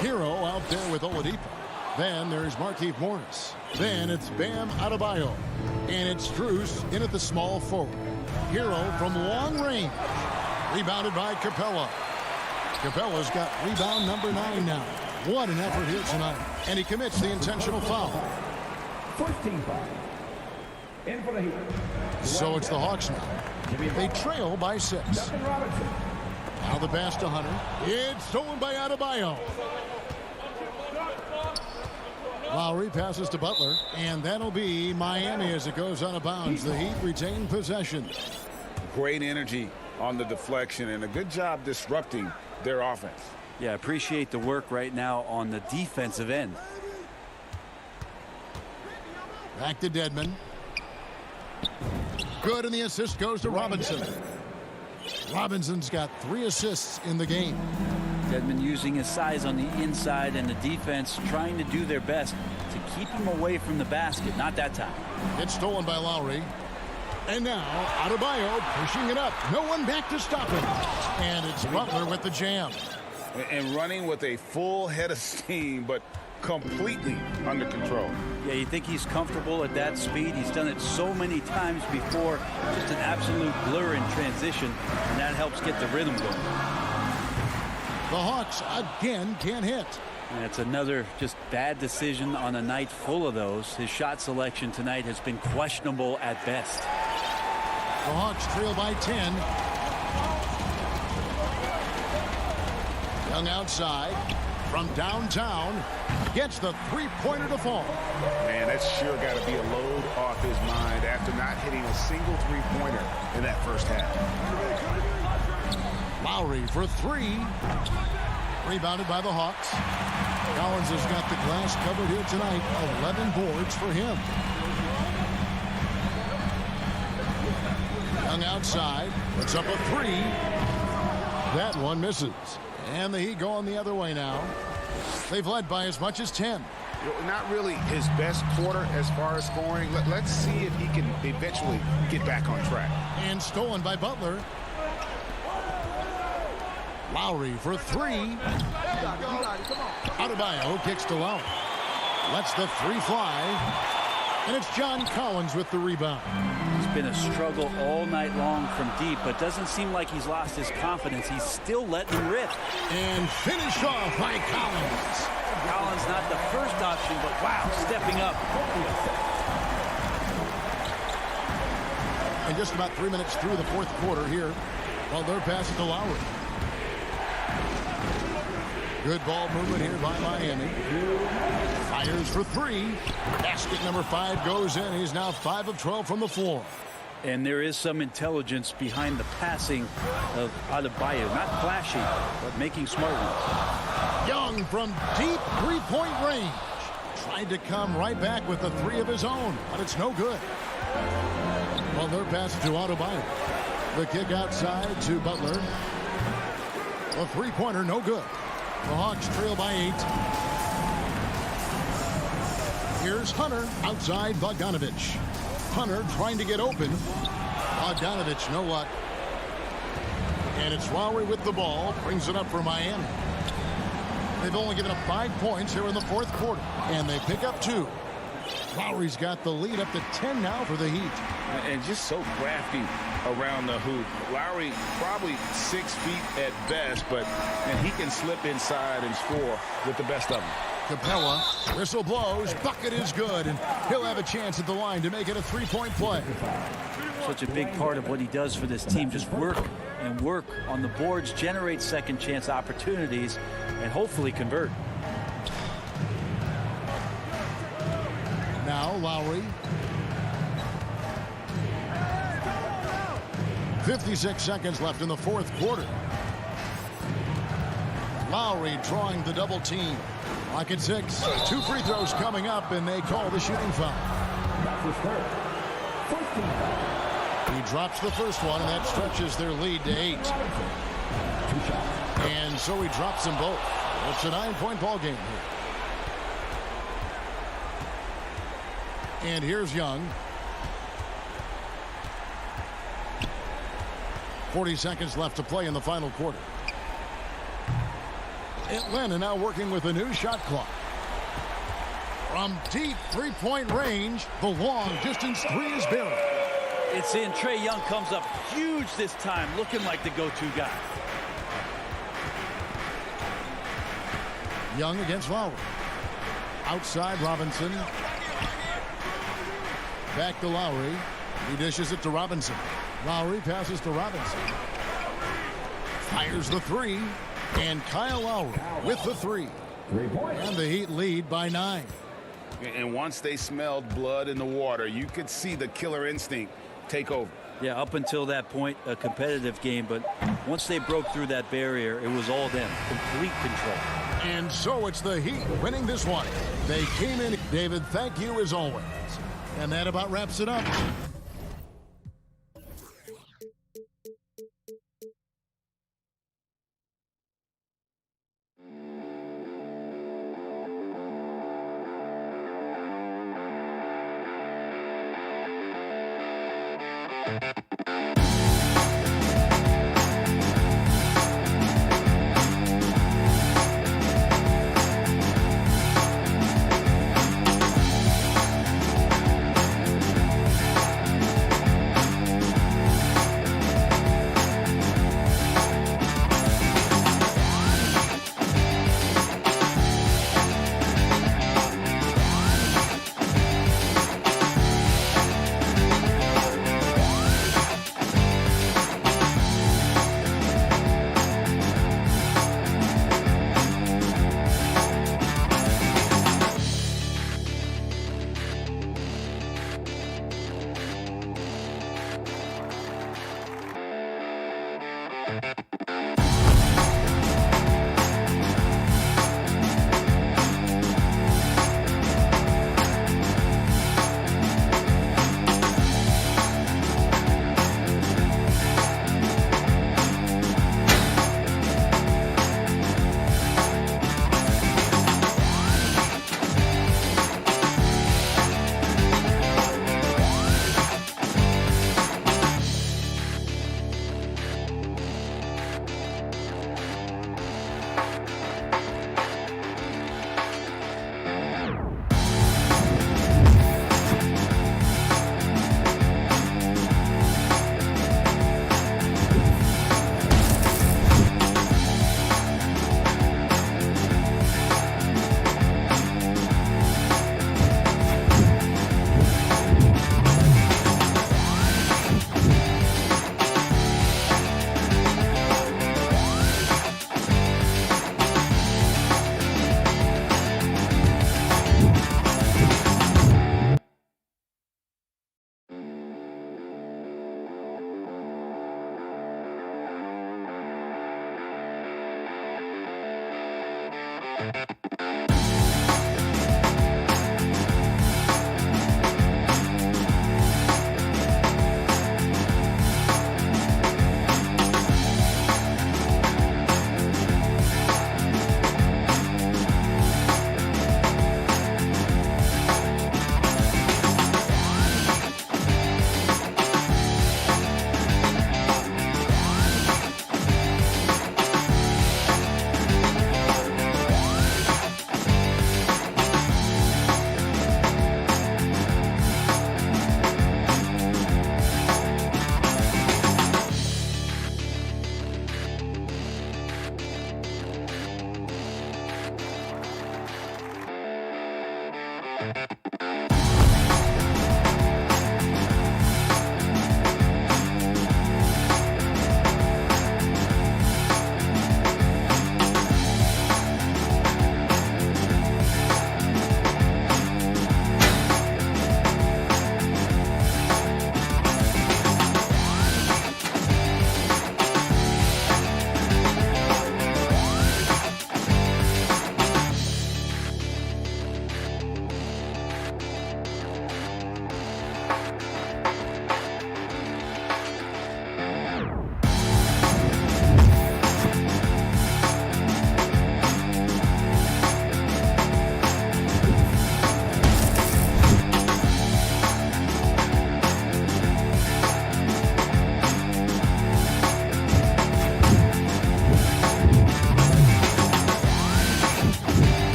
Hero out there with Oladipo. Then there's Markieff Morris. Then it's Bam Adebayo. And it's Strus in at the small forward. Hero from long range. Rebounded by Capella. Capella's got rebound number 9 now. What an effort here tonight. And he commits the intentional foul. 14 foul. In for the Heat. So it's the Hawks now. They trail by 6. Now the pass to Hunter. It's stolen by Adebayo. Lowry passes to Butler, and that'll be Miami as it goes out of bounds. The Heat retain possession. Great energy on the deflection and a good job disrupting their offense. Yeah, appreciate the work right now on the defensive end. Back to Dedmon. Good, and the assist goes to Robinson. Robinson's got 3 assists in the game. Dedmon using his size on the inside and the defense trying to do their best to keep him away from the basket. Not that time. It's stolen by Lowry. And now Adebayo pushing it up. No one back to stop him. And it's Butler with the jam. And running with a full head of steam, but completely under control. Yeah, you think he's comfortable at that speed. He's done it so many times before. Just an absolute blur in transition, and that helps get the rhythm going. The Hawks again can't hit. And it's another just bad decision on a night full of those. His shot selection tonight has been questionable at best. The Hawks trail by 10. Young outside from downtown gets the three-pointer to fall. Man, that's sure got to be a load off his mind after not hitting a single three-pointer in that first half. Lowry for three. Rebounded by the Hawks. Collins has got the glass covered here tonight. 11 boards for him. Young outside. Puts up a three. That one misses. And the Heat going the other way now. They've led by as much as 10. Not really his best quarter as far as scoring. Let's see if he can eventually get back on track. And stolen by Butler. Lowry for three. Adebayo kicks to Lowry. Lets the three fly. And it's John Collins with the rebound. It's been a struggle all night long from deep, but doesn't seem like he's lost his confidence. He's still letting him rip. And finished off by Collins. Collins not the first option, but wow, stepping up. And just about 3 minutes through the fourth quarter here. Butler passes to Lowry. Good ball movement here by Miami. Fires for three. Basket number 5 goes in. He's now 5 of 12 from the floor. And there is some intelligence behind the passing of Adebayo. Not flashy, but making smart ones. Young from deep three-point range. Tried to come right back with the three of his own, but it's no good. Butler passes to Adebayo. The kick outside to Butler. A three-pointer, no good. The Hawks trail by 8. Here's Hunter outside Bogdanovich. Hunter trying to get open. Bogdanovich, no luck. And it's Lowry with the ball. Brings it up for Miami. They've only given up 5 points here in the fourth quarter. And they pick up 2. Lowry's got the lead up to 10 now for the Heat. And just so crafty around the hoop. Lowry probably 6 feet at best, but he can slip inside and score with the best of them. Capella, whistle blows, bucket is good, and he'll have a chance at the line to make it a three-point play. Such a big part of what he does for this team, just work and work on the boards, generate second chance opportunities, and hopefully convert. Now Lowry. 56 seconds left in the fourth quarter. Lowry drawing the double team. Lock at 6. 2 free throws coming up, and they call the shooting foul. He drops the first one, and that stretches their lead to 8. And so he drops them both. It's a 9-point ball game here. And here's Young. 40 seconds left to play in the final quarter. Atlanta now working with a new shot clock. From deep three-point range, the long distance three is buried. It's in. Trae Young comes up huge this time, looking like the go-to guy. Young against Lowry. Outside Robinson. Back to Lowry. He dishes it to Robinson. Lowry passes to Robinson. Fires the three. And Kyle Lowry with the three. And the Heat lead by 9. And once they smelled blood in the water, you could see the killer instinct take over. Yeah, up until that point, a competitive game. But once they broke through that barrier, it was all them. Complete control. And so it's the Heat winning this one. They came in. David, thank you as always. And that about wraps it up.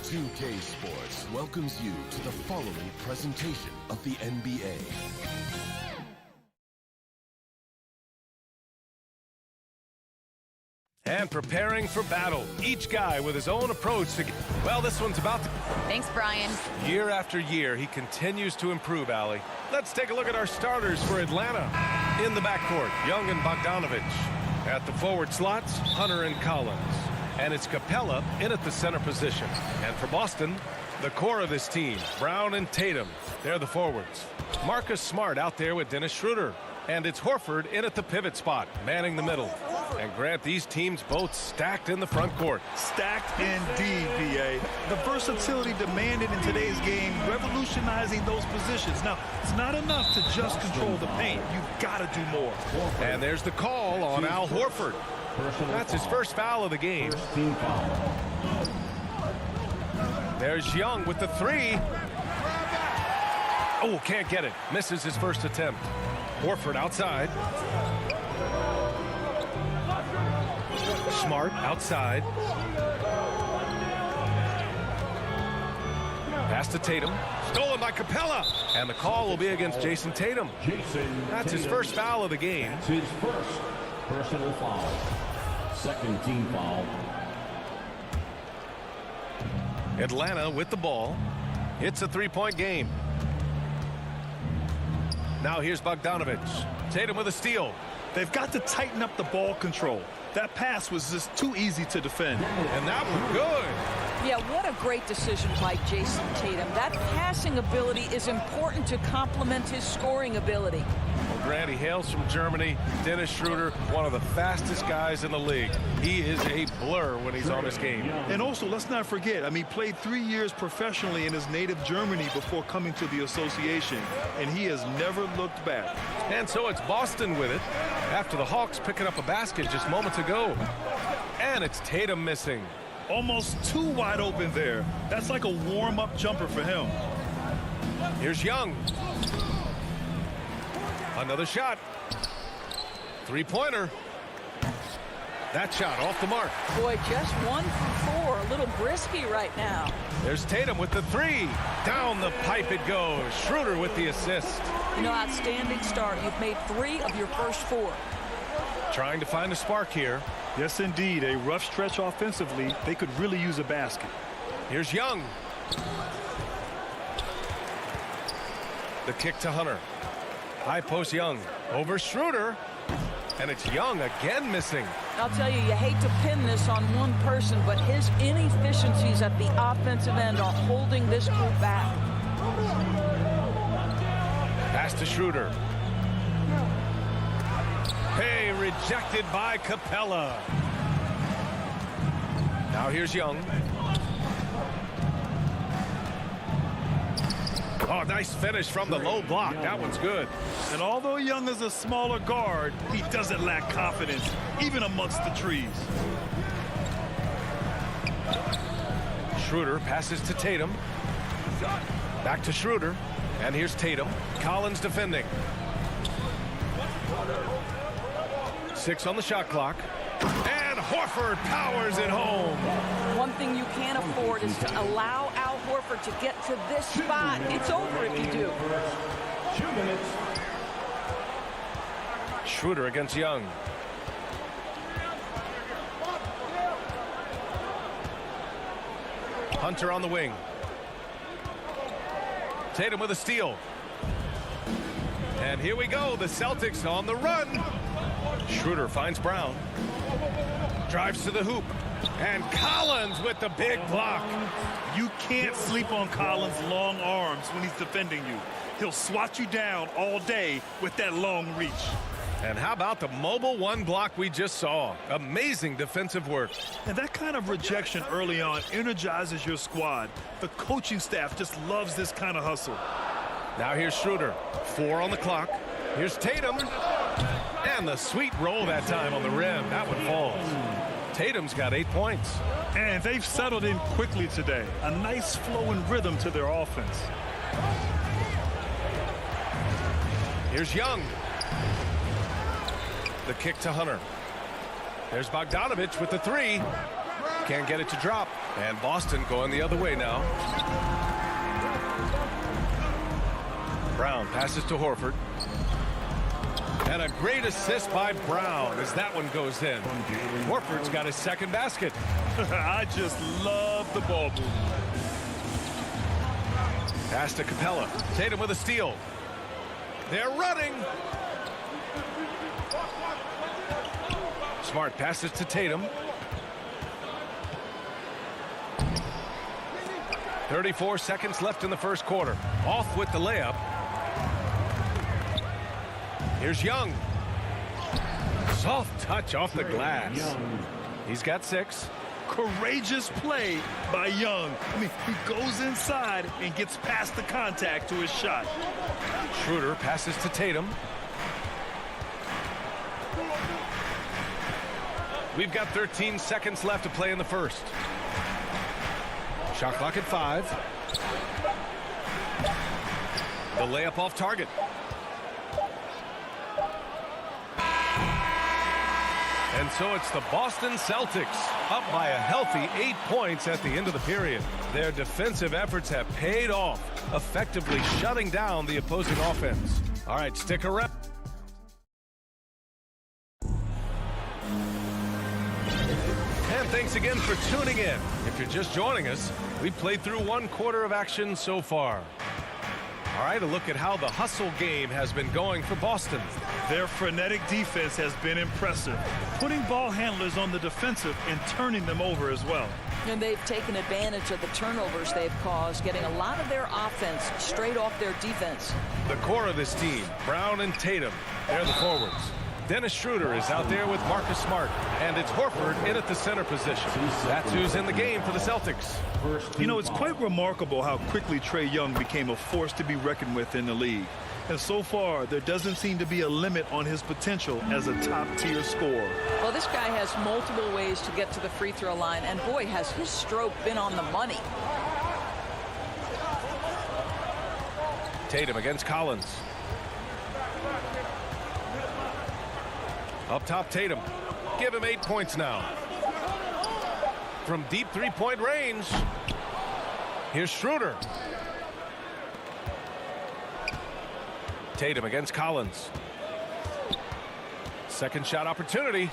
2K Sports welcomes you to the following presentation of the NBA. And preparing for battle. Each guy with his own approach to... Well, this one's about to... Thanks, Brian. Year after year, he continues to improve, Allie. Let's take a look at our starters for Atlanta. In the backcourt, Young and Bogdanovich. At the forward slots, Hunter and Collins. And it's Capella in at the center position. And for Boston, the core of this team, Brown and Tatum. They're the forwards. Marcus Smart out there with Dennis Schroeder. And it's Horford in at the pivot spot, manning the middle. And Grant, these teams both stacked in the front court. Stacked indeed, B.A. The versatility demanded in today's game, revolutionizing those positions. Now, it's not enough to just control the paint. You've got to do more. And there's the call on Al Horford. That's his first foul of the game. There's Young with the three. Oh, can't get it. Misses his first attempt. Horford outside. Smart outside. Pass to Tatum. Stolen by Capella. And the call will be against Jason Tatum. That's his first foul of the game. It's his first personal foul. Second team foul. Atlanta with the ball. It's a three-point game. Now here's Bogdanovich. Tatum with a steal. They've got to tighten up the ball control. That pass was just too easy to defend. And that one good. Yeah, what a great decision by Jason Tatum. That passing ability is important to complement his scoring ability. Well, Grant, he hails from Germany. Dennis Schroeder, one of the fastest guys in the league. He is a blur when he's on his game. And also, let's not forget, I mean, played 3 years professionally in his native Germany before coming to the association, and he has never looked back. And so it's Boston with it after the Hawks picking up a basket just moments ago. And it's Tatum missing. Almost too wide open there. That's like a warm-up jumper for him. Here's Young. Another shot. Three-pointer. That shot off the mark. Boy, just 1 for 4. A little brisky right now. There's Tatum with the three. Down the pipe it goes. Schroeder with the assist. You know, outstanding start. You've made 3 of your first 4. Trying to find a spark here. Yes, indeed. A rough stretch offensively. They could really use a basket. Here's Young. The kick to Hunter. High post Young. Over Schroeder. And it's Young again missing. I'll tell you, you hate to pin this on one person, but his inefficiencies at the offensive end are holding this group back. Pass to Schroeder. Hey, rejected by Capella. Now here's Young. Oh, nice finish from the low block. That one's good. And although Young is a smaller guard, he doesn't lack confidence, even amongst the trees. Schroeder passes to Tatum. Back to Schroeder. And here's Tatum. Collins defending. 6 on the shot clock. And Horford powers it home. One thing you can't afford is to allow Al Horford to get to this spot. It's over if you do. 2 minutes. Schroeder against Young. Hunter on the wing. Tatum with a steal. And here we go. The Celtics on the run. Schroeder finds Brown. Drives to the hoop. And Collins with the big block. You can't sleep on Collins' long arms when he's defending you. He'll swat you down all day with that long reach. And how about the mobile one block we just saw? Amazing defensive work. And that kind of rejection early on energizes your squad. The coaching staff just loves this kind of hustle. Now here's Schroeder. 4 on the clock. Here's Tatum. And the sweet roll that time on the rim. That one falls. Tatum's got 8 points. And they've settled in quickly today. A nice flow and rhythm to their offense. Here's Young. The kick to Hunter. There's Bogdanovich with the three. Can't get it to drop. And Boston going the other way now. Brown passes to Horford. And a great assist by Brown as that one goes in. Horford's got his second basket. I just love the ball movement. Pass to Capella. Tatum with a steal. They're running. Smart passes to Tatum. 34 seconds left in the first quarter. Off with the layup. Here's Young. Soft touch off the glass. He's got 6. Courageous play by Young. I mean, he goes inside and gets past the contact to his shot. Schroeder passes to Tatum. We've got 13 seconds left to play in the first. Shot clock at 5. The layup off target. And so it's the Boston Celtics up by a healthy 8 points at the end of the period. Their defensive efforts have paid off, effectively shutting down the opposing offense. All right, stick around. And thanks again for tuning in. If you're just joining us, we've played through 1 quarter of action so far. All right, a look at how the hustle game has been going for Boston. Their frenetic defense has been impressive, putting ball handlers on the defensive and turning them over as well. And they've taken advantage of the turnovers they've caused, getting a lot of their offense straight off their defense. The core of this team, Brown and Tatum, they're the forwards. Dennis Schroeder is out there with Marcus Smart, and it's Horford in at the center position. That's who's in the game for the Celtics. You know, it's quite remarkable how quickly Trae Young became a force to be reckoned with in the league. And so far, there doesn't seem to be a limit on his potential as a top-tier scorer. Well, this guy has multiple ways to get to the free throw line, and boy, has his stroke been on the money. Tatum against Collins. Up top, Tatum. Give him 8 points now. From deep three-point range, here's Schroeder. Tatum against Collins. Second shot opportunity.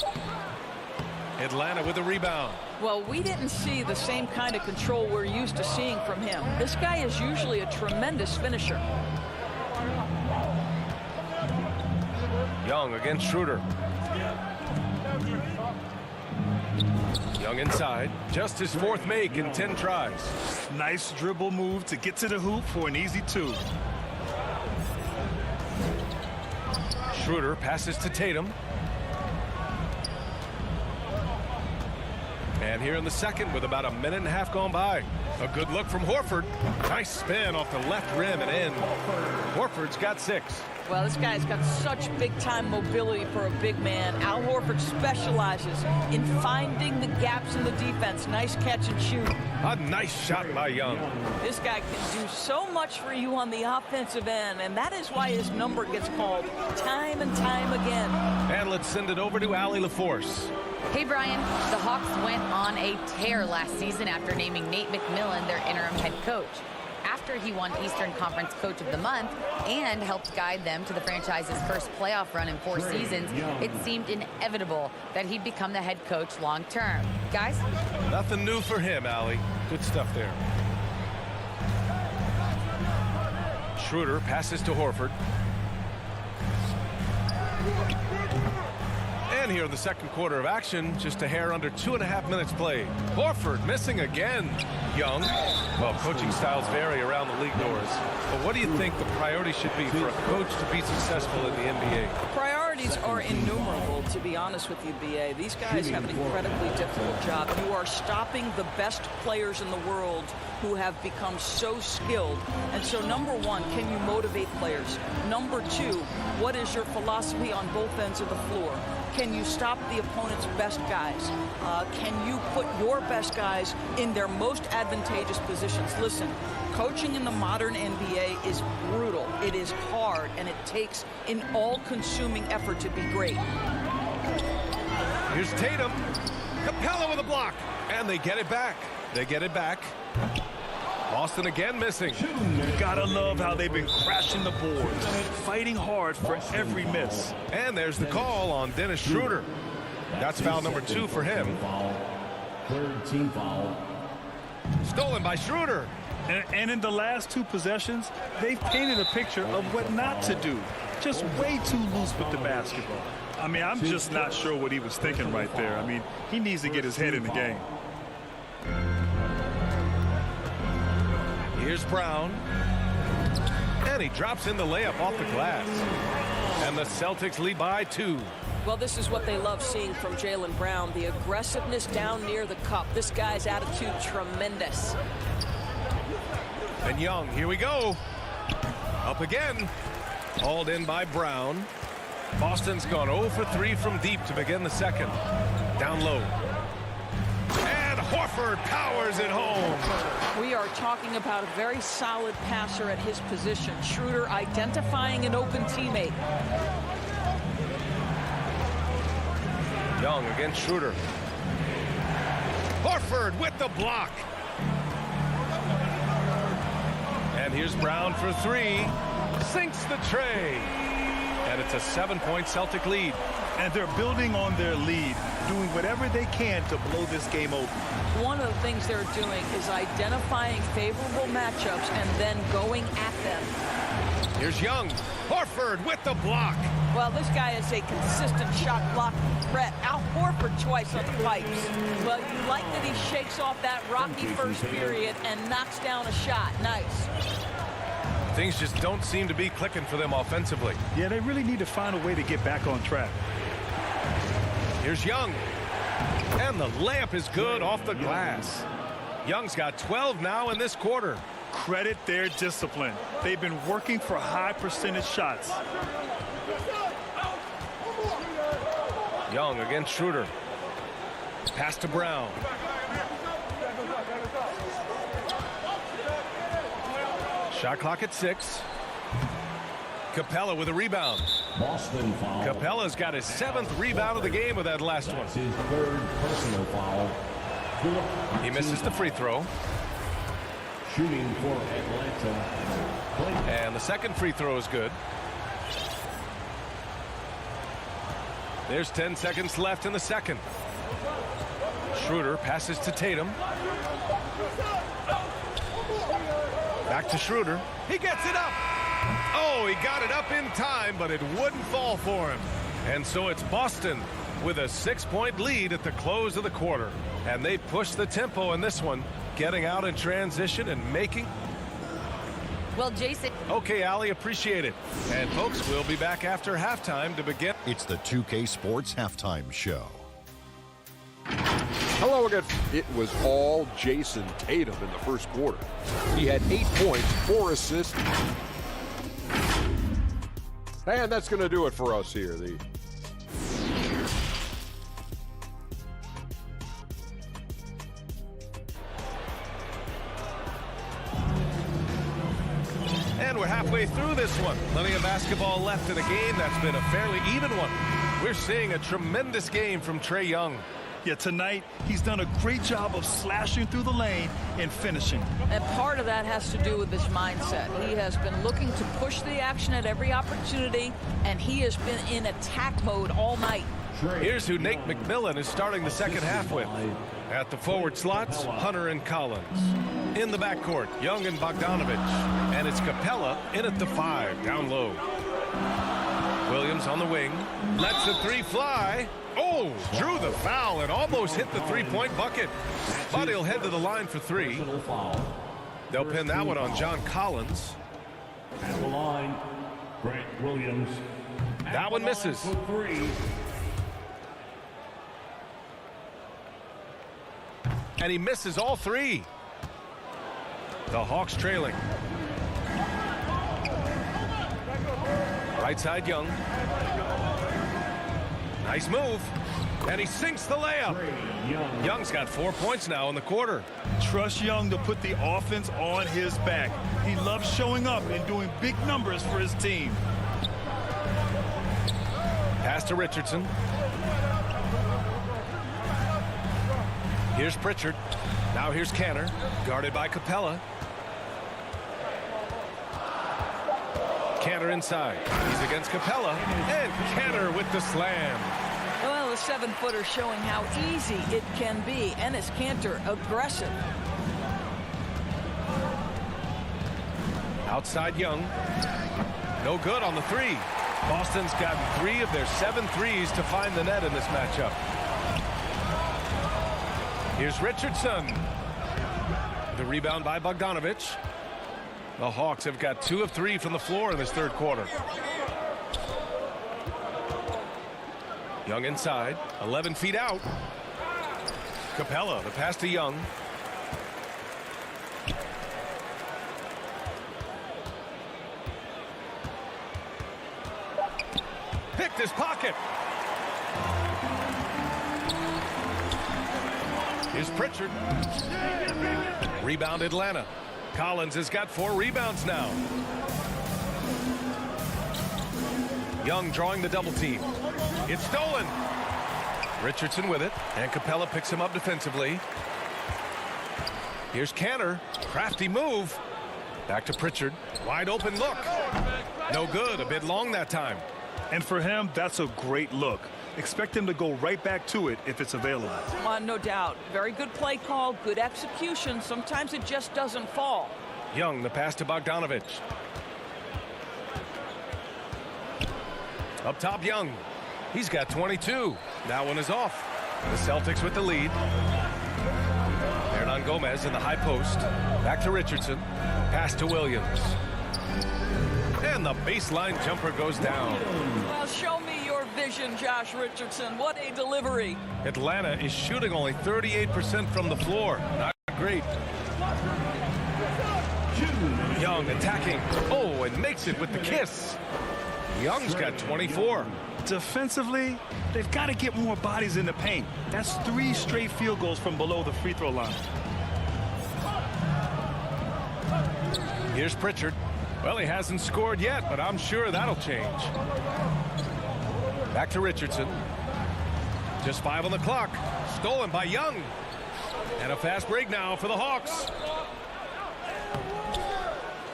Atlanta with a rebound. Well, we didn't see the same kind of control we're used to seeing from him. This guy is usually a tremendous finisher. Young against Schroeder. Young inside. Just his 4th make in 10 tries. Nice dribble move to get to the hoop for an easy 2. Schroeder passes to Tatum. And here in the second with about a minute and a half gone by. A good look from Horford. Nice spin off the left rim and in. Horford's got 6. Well, this guy's got such big-time mobility for a big man. Al Horford specializes in finding the gaps in the defense. Nice catch and shoot. A nice shot by Young. This guy can do so much for you on the offensive end, and that is why his number gets called time and time again. And let's send it over to Allie LaForce. Hey, Brian. The Hawks went on a tear last season after naming Nate McMillan their interim head coach. After he won Eastern Conference Coach of the Month and helped guide them to the franchise's first playoff run in 4 seasons, it seemed inevitable that he'd become the head coach long term. Guys? Nothing new for him, Allie. Good stuff there. Schroeder passes to Horford. And here in the second quarter of action, just a hair under 2.5 minutes played. Horford missing again. Young. Well, coaching styles vary around the league doors. But what do you think the priority should be for a coach to be successful in the NBA? Priorities are innumerable, to be honest with you, B.A. These guys have an incredibly difficult job. You are stopping the best players in the world who have become so skilled. And so, number 1, can you motivate players? Number 2, what is your philosophy on both ends of the floor? Can you stop the opponent's best guys? Can you put your best guys in their most advantageous positions? Listen, coaching in the modern NBA is brutal. It is hard, and it takes an all-consuming effort to be great. Here's Tatum. Capella with a block. And they get it back. They get it back. Boston again missing. You gotta love how they've been crashing the boards, fighting hard for every miss. And there's the call on Dennis Schroeder. That's foul number 2 for him. Third team foul. Stolen by Schroeder. And in the last 2 possessions, they've painted a picture of what not to do. Just way too loose with the basketball. I mean, I'm just not sure what he was thinking right there. I mean, he needs to get his head in the game. Here's Brown. And he drops in the layup off the glass. And the Celtics lead by 2. Well, this is what they love seeing from Jaylen Brown, the aggressiveness down near the cup. This guy's attitude, tremendous. And Young, here we go. Up again. Hauled in by Brown. Boston's gone 0 for 3 from deep to begin the second. Down low. And Horford powers it home. We are talking about a very solid passer at his position. Schroeder identifying an open teammate. Young against Schroeder. Horford with the block. And here's Brown for 3. Sinks the tray. And it's a 7-point Celtic lead. And they're building on their lead, doing whatever they can to blow this game open. One of the things they're doing is identifying favorable matchups and then going at them. Here's Young. Horford with the block. Well, this guy is a consistent shot block threat. Al Horford twice on the pipes. Well, you like that he shakes off that rocky first period and knocks down a shot. Nice. Things just don't seem to be clicking for them offensively. Yeah, they really need to find a way to get back on track. Here's Young. And the layup is good off the glass. Young's got 12 now in this quarter. Credit their discipline. They've been working for high percentage shots. Young against Schroeder. Pass to Brown. Shot clock at 6. Capella with a rebound. Boston foul. Capella's got his 7th rebound of the game with that last one. That's his 3rd personal foul. He misses the free throw. Shooting for Atlanta. And the second free throw is good. There's 10 seconds left in the second. Schroeder passes to Tatum. Back to Schroeder. He gets it up. Oh, he got it up in time, but it wouldn't fall for him. And so it's Boston with a 6-point lead at the close of the quarter. And they push the tempo in this one, getting out in transition and making. Well, Jason. Okay, Allie, appreciate it. And folks, we'll be back after halftime to begin. It's the 2K Sports Halftime Show. Hello again. It was all Jason Tatum in the first quarter. He had 8 points, 4 assists. And that's going to do it for us here. And we're halfway through this one. Plenty of basketball left in a game that's been a fairly even one. We're seeing a tremendous game from Trae Young. Yeah, tonight he's done a great job of slashing through the lane and finishing. And part of that has to do with his mindset. He has been looking to push the action at every opportunity, and he has been in attack mode all night. Here's who Nate McMillan is starting the second half with. At the forward slots, Hunter and Collins. In the backcourt, Young and Bogdanovich. And it's Capella in at the 5, down low. Williams on the wing. Lets the 3 fly. Oh, drew the foul and almost hit the 3-point bucket. But he'll head to the line for 3. They'll pin that one on John Collins. At the line, Grant Williams. That one misses. And he misses all 3. The Hawks trailing. Right side, Young. Nice move. And he sinks the layup. Young's got 4 points now in the quarter. Trust Young to put the offense on his back. He loves showing up and doing big numbers for his team. Pass to Richardson. Here's Pritchard. Now here's Canner, guarded by Capella. Kanter inside. He's against Capella, and Kanter with the slam. Well, the 7-footer showing how easy it can be. Enes Kanter, aggressive. Outside Young. No good on the three. Boston's gotten 3 of their 7 threes to find the net in this matchup. Here's Richardson. The rebound by Bogdanovich. The Hawks have got 2 of 3 from the floor in this third quarter. Young inside, 11 feet out. Capella, the pass to Young. Picked his pocket. Here's Pritchard. Rebound Atlanta. Collins has got 4 rebounds now. Young drawing the double team. It's stolen. Richardson with it, and Capella picks him up defensively. Here's Kanter. Crafty move. Back to Pritchard. Wide open look. No good. A bit long that time. And for him, that's a great look. Expect him to go right back to it if it's available. No doubt. Very good play call, good execution. Sometimes it just doesn't fall. Young, the pass to Bogdanovich. Up top, Young. He's got 22. That one is off. The Celtics with the lead. Hernan Gomez in the high post. Back to Richardson. Pass to Williams. And the baseline jumper goes down. Well, show me your vision, Josh Richardson. What a delivery. Atlanta is shooting only 38% from the floor. Not great. Young attacking. Oh, and makes it with the kiss. Young's got 24. Defensively, they've got to get more bodies in the paint. That's 3 straight field goals from below the free throw line. Here's Pritchard. Well, he hasn't scored yet, but I'm sure that'll change. Back to Richardson. Just 5 on the clock. Stolen by Young. And a fast break now for the Hawks.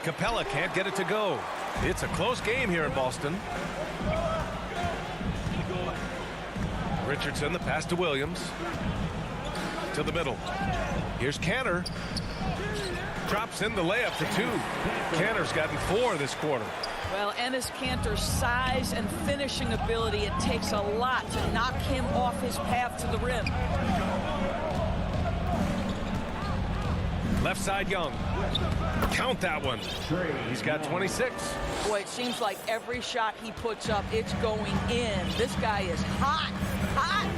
Capella can't get it to go. It's a close game here in Boston. Richardson, the pass to Williams. To the middle. Here's Kanter. Drops in the layup for 2. Kanter's gotten 4 this quarter. Well, Enes Kanter's size and finishing ability, it takes a lot to knock him off his path to the rim. Left side Young. Count that one. He's got 26. Boy, it seems like every shot he puts up, it's going in. This guy is hot, hot.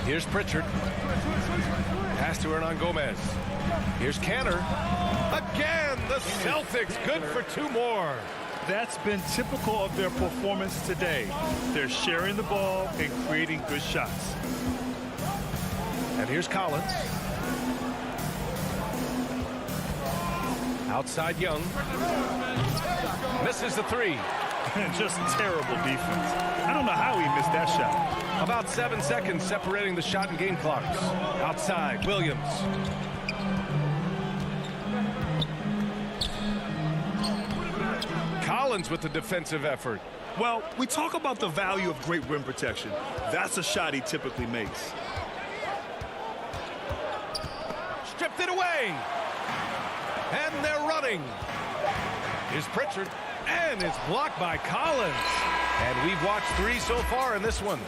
Here's Pritchard. Pass to Hernan Gomez. Here's Kanter. Again, the Celtics good for 2 more. That's been typical of their performance today. They're sharing the ball and creating good shots. And here's Collins. Outside Young. Misses the 3. Just terrible defense. I don't know how he missed that shot. About 7 seconds separating the shot and game clocks. Outside, Williams. Collins with the defensive effort. Well, we talk about the value of great rim protection. That's a shot he typically makes. Stripped it away. And they're running. Here's Pritchard. And it's blocked by Collins. And we've watched 3 so far in this one.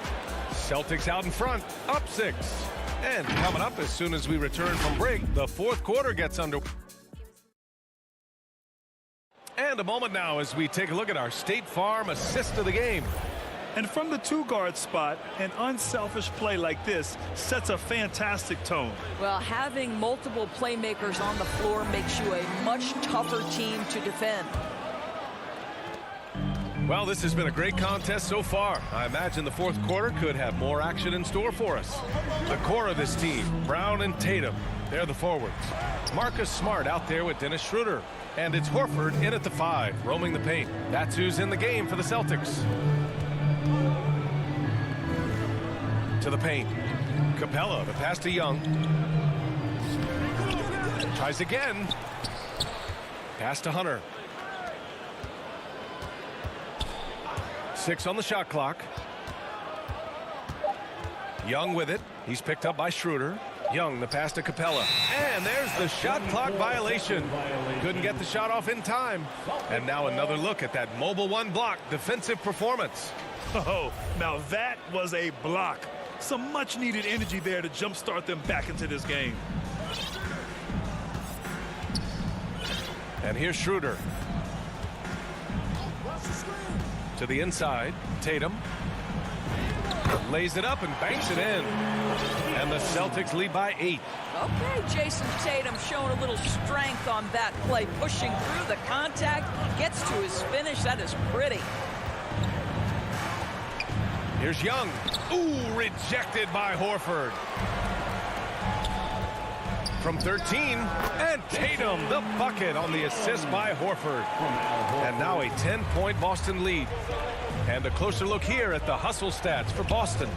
Celtics out in front, up 6. And coming up as soon as we return from break, the 4th quarter gets underway. And a moment now as we take a look at our State Farm assist of the game. And from the 2-guard spot, an unselfish play like this sets a fantastic tone. Well, having multiple playmakers on the floor makes you a much tougher team to defend. Well, this has been a great contest so far. I imagine the 4th quarter could have more action in store for us. The core of this team, Brown and Tatum, they're the forwards. Marcus Smart out there with Dennis Schroeder. And it's Horford in at the 5, roaming the paint. That's who's in the game for the Celtics. To the paint. Capella, the pass to Young. Tries again. Pass to Hunter. 6 on the shot clock. Young with it. He's picked up by Schroeder. Young, the pass to Capella. And there's the shot clock violation. Couldn't get the shot off in time. And now another look at that mobile one block defensive performance. Oh, now that was a block. Some much needed energy there to jumpstart them back into this game. And here's Schroeder. To the inside. Tatum. Lays it up and banks it in. And the Celtics lead by 8. Okay, Jason Tatum showing a little strength on that play, pushing through the contact, gets to his finish. That is pretty. Here's Young. Ooh, rejected by Horford. From 13, and Tatum, the bucket on the assist by Horford. And now a 10-point Boston lead. And a closer look here at the hustle stats for Boston.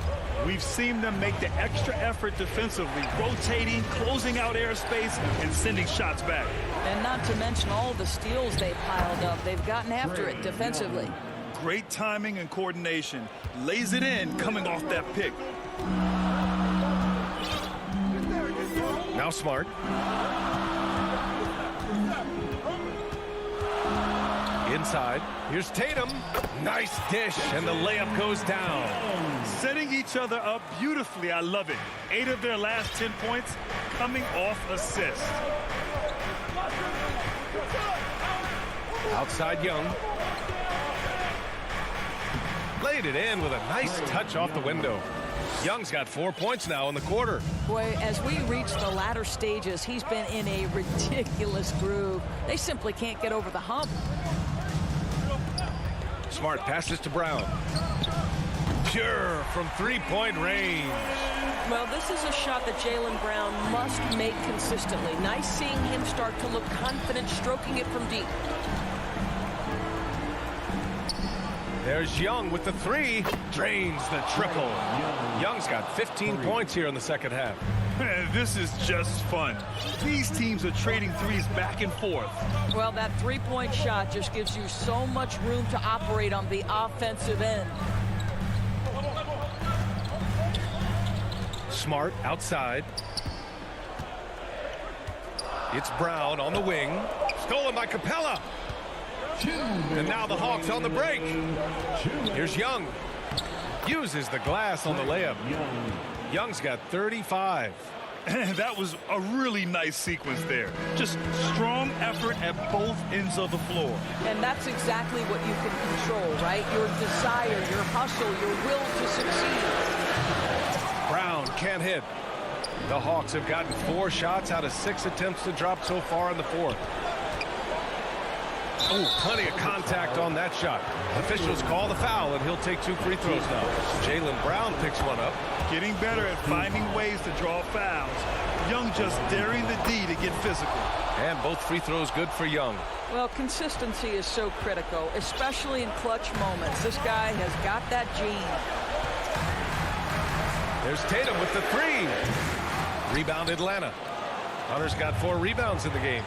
We've seen them make the extra effort defensively, rotating, closing out airspace, and sending shots back. And not to mention all the steals they piled up. They've gotten after it defensively. Great timing and coordination. Lays it in coming off that pick. Now Smart. Inside. Here's Tatum. Nice dish, and the layup goes down. Setting each other up beautifully. I love it. 8 of their last 10 points coming off assists. Outside Young. Laid it in with a nice touch off the window. Young's got 4 points now in the quarter. Boy, as we reach the latter stages, he's been in a ridiculous groove. They simply can't get over the hump. Smart passes to Brown. Pure from three-point range. Well, this is a shot that Jaylen Brown must make consistently. Nice seeing him start to look confident, stroking it from deep. There's Young with the 3. Drains the triple. Young's got 15 points here in the second half. This is just fun. These teams are trading threes back and forth. Well, that three-point shot just gives you so much room to operate on the offensive end. Smart outside. It's Brown on the wing. Stolen by Capella. And now the Hawks on the break. Here's Young. Uses the glass on the layup. Young's got 35. That was a really nice sequence there. Just strong effort at both ends of the floor. And that's exactly what you can control, right? Your desire, your hustle, your will to succeed. Brown can't hit. The Hawks have gotten 4 shots out of 6 attempts to drop so far in the fourth. Oh, plenty of contact on that shot. Officials call the foul, and he'll take 2 free throws now. Jaylen Brown picks one up. Getting better at finding ways to draw fouls. Young just daring the D to get physical. And both free throws good for Young. Well, consistency is so critical, especially in clutch moments. This guy has got that gene. There's Tatum with the 3. Rebound Atlanta. Hunter's got 4 rebounds in the game.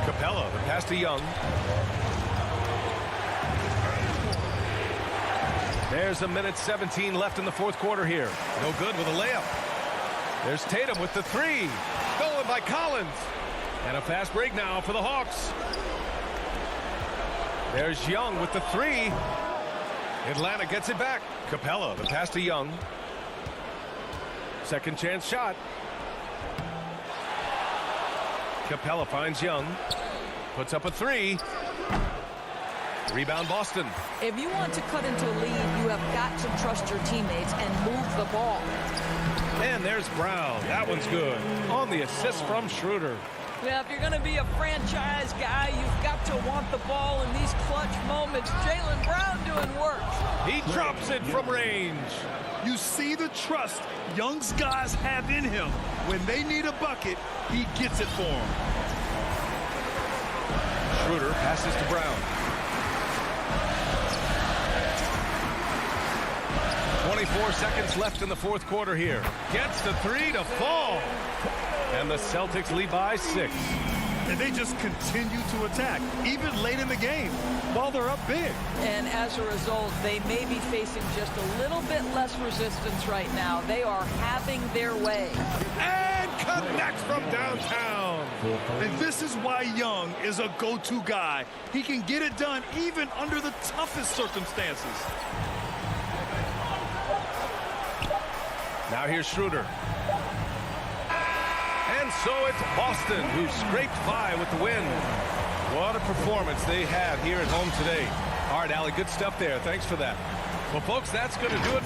Capella, the pass to Young. There's 1:17 left in the fourth quarter here. No good with a layup. There's Tatum with the 3. Stolen by Collins. And a fast break now for the Hawks. There's Young with the 3. Atlanta gets it back. Capella, the pass to Young. Second chance shot. Capella finds Young. Puts up a 3. Rebound Boston. If you want to cut into a lead, you have got to trust your teammates and move the ball. And there's Brown. That one's good. On the assist from Schroeder. Yeah, if you're going to be a franchise guy, you've got to want the ball in these clutch moments. Jaylen Brown doing work. He drops it from range. You see the trust Young's guys have in him. When they need a bucket, he gets it for them. Schroeder passes to Brown. 24 seconds left in the fourth quarter here. Gets the 3 to fall. And the Celtics lead by 6. and they just continue to attack, even late in the game, while they're up big. And as a result, they may be facing just a little bit less resistance right now. They are having their way. And connects from downtown. And this is why Young is a go-to guy. He can get it done even under the toughest circumstances. Now here's Schroeder. And so it's Boston who scraped by with the win. What a performance they have here at home today. All right, Allie, good stuff there. Thanks for that. Well, folks, that's going to do it.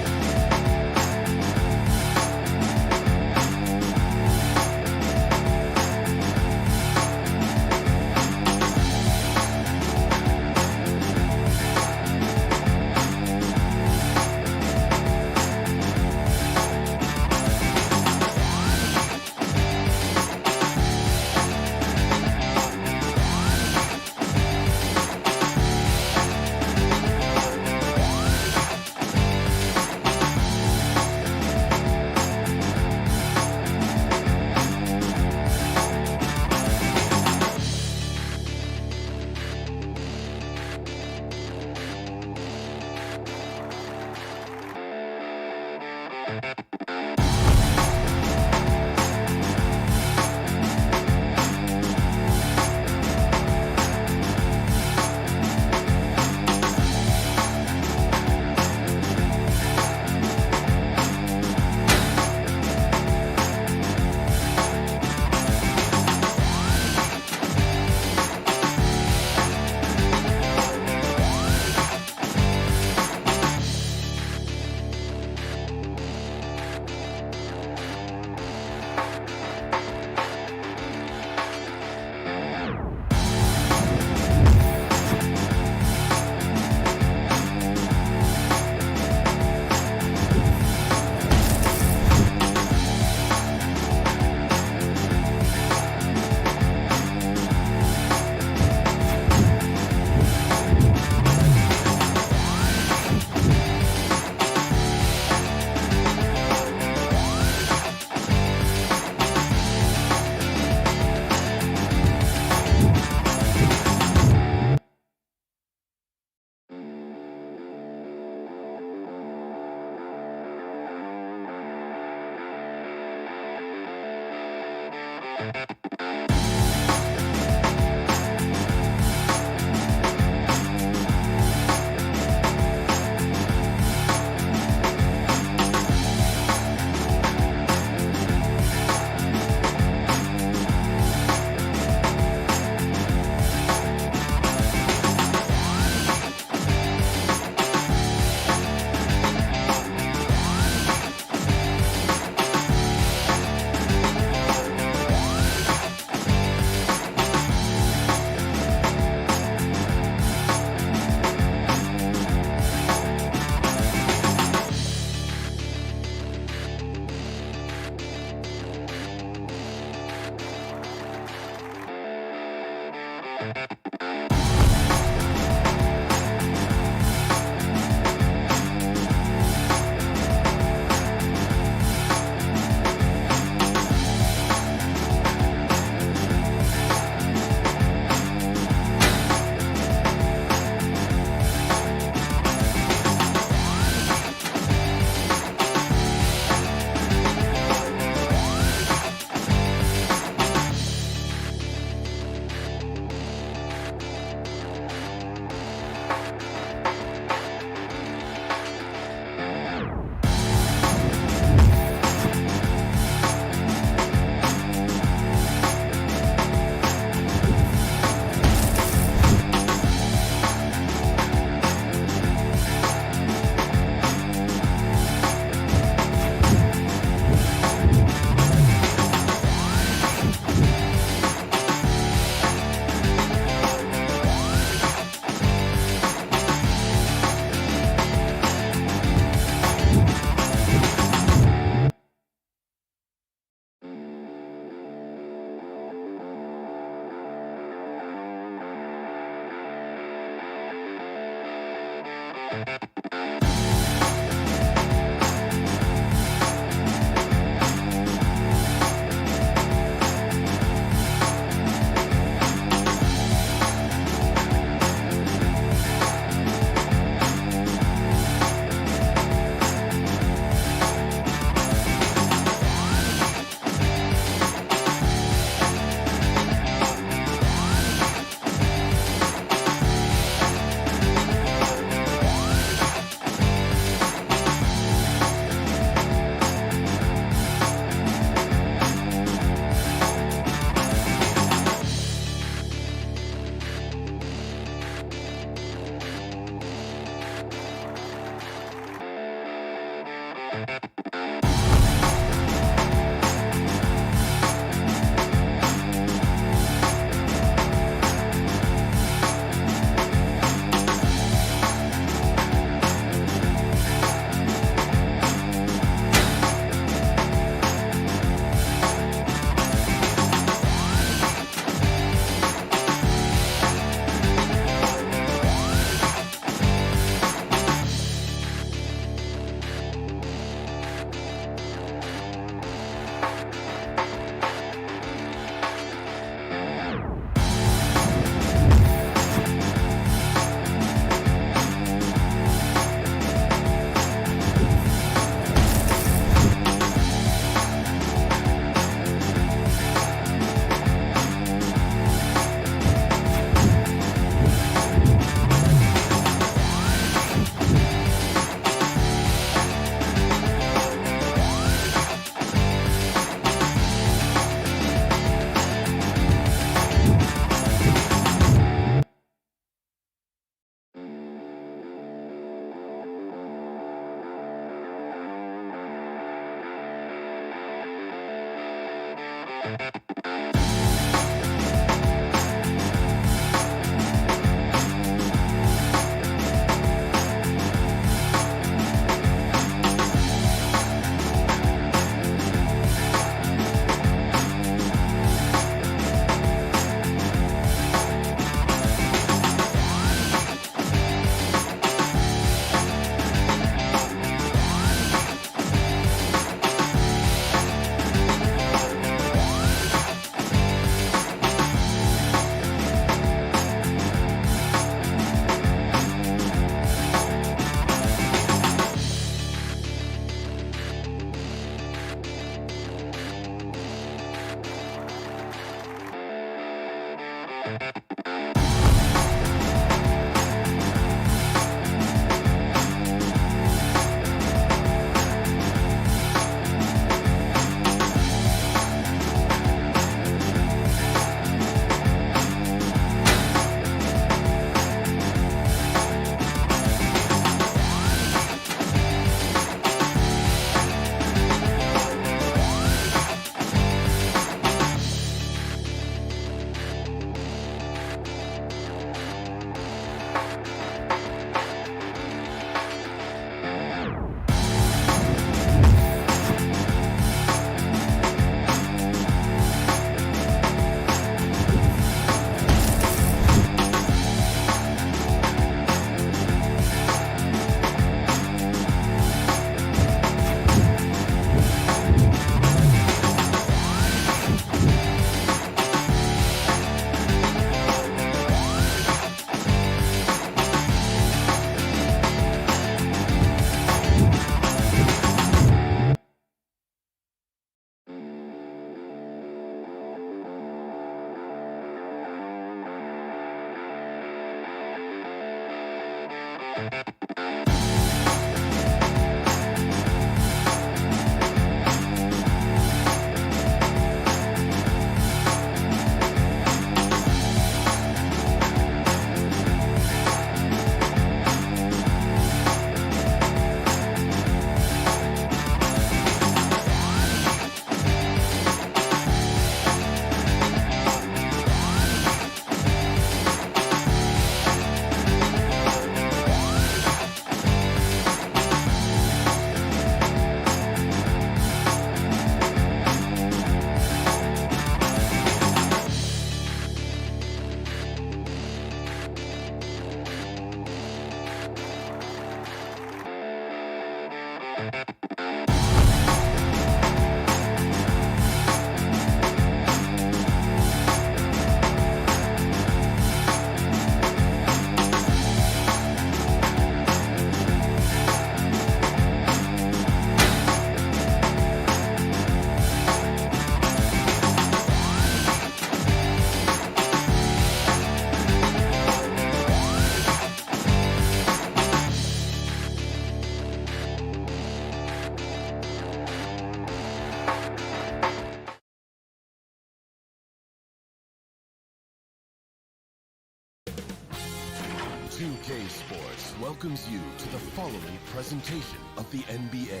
2K Sports welcomes you to the following presentation of the NBA.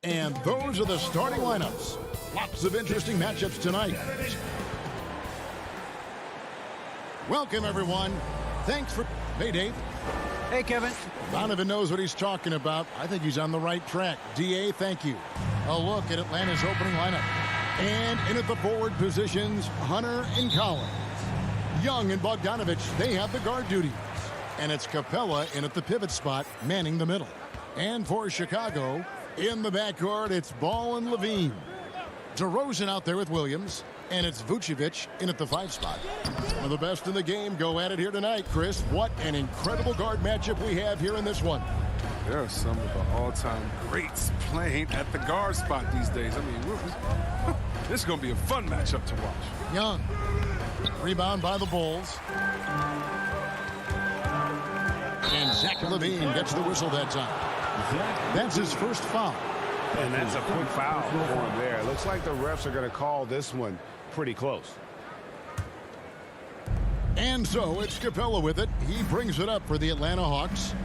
And those are the starting lineups. Lots of interesting matchups tonight. Welcome, everyone. Thanks for... Hey, Dave. Hey, Kevin. Donovan knows what he's talking about. I think he's on the right track. DA, thank you. A look at Atlanta's opening lineup. And in at the forward positions, Hunter and Collins. Young and Bogdanovich, they have the guard duties. And it's Capella in at the pivot spot, manning the middle. And for Chicago, in the backcourt, it's Ball and Levine. DeRozan out there with Williams. And it's Vucevic in at the 5 spot. One of the best in the game go at it here tonight, Chris. What an incredible guard matchup we have here in this one. There are some of the all-time greats playing at the guard spot these days. I mean, this is going to be a fun matchup to watch. Young. Rebound by the Bulls. And Zach LaVine gets the whistle that time. That's his first foul. And that's a quick foul for him there. It looks like the refs are going to call this one pretty close. And so it's Capella with it. He brings it up for the Atlanta Hawks.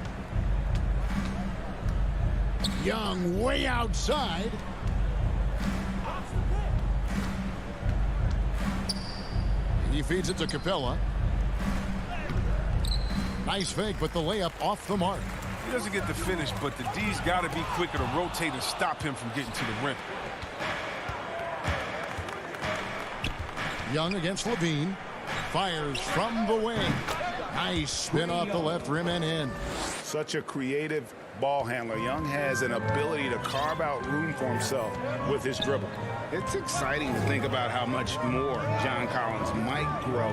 Young way outside. He feeds it to Capella. Nice fake, but the layup off the mark. He doesn't get the finish, but the D's got to be quicker to rotate and stop him from getting to the rim. Young against Levine. Fires from the wing. Nice spin off the left rim and in. Such a creative ball handler. Young has an ability to carve out room for himself with his dribble. It's exciting to think about how much more John Collins might grow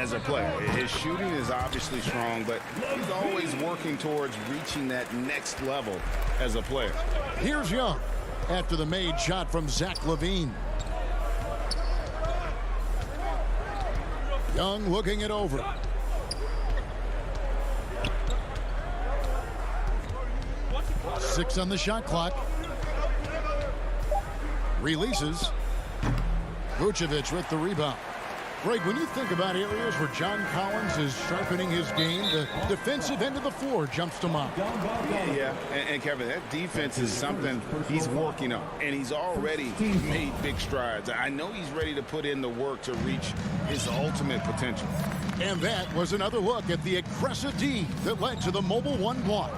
as a player. His shooting is obviously strong, but he's always working towards reaching that next level as a player. Here's Young after the made shot from Zach Levine. Young looking it over. Six on the shot clock. Releases. Vucevic with the rebound. Greg, when you think about areas where John Collins is sharpening his game, the defensive end of the floor jumps to mind. Yeah. And Kevin, that defense is something he's working on, and he's already made big strides. I know he's ready to put in the work to reach his ultimate potential. And that was another look at the aggressive D that led to the mobile one block.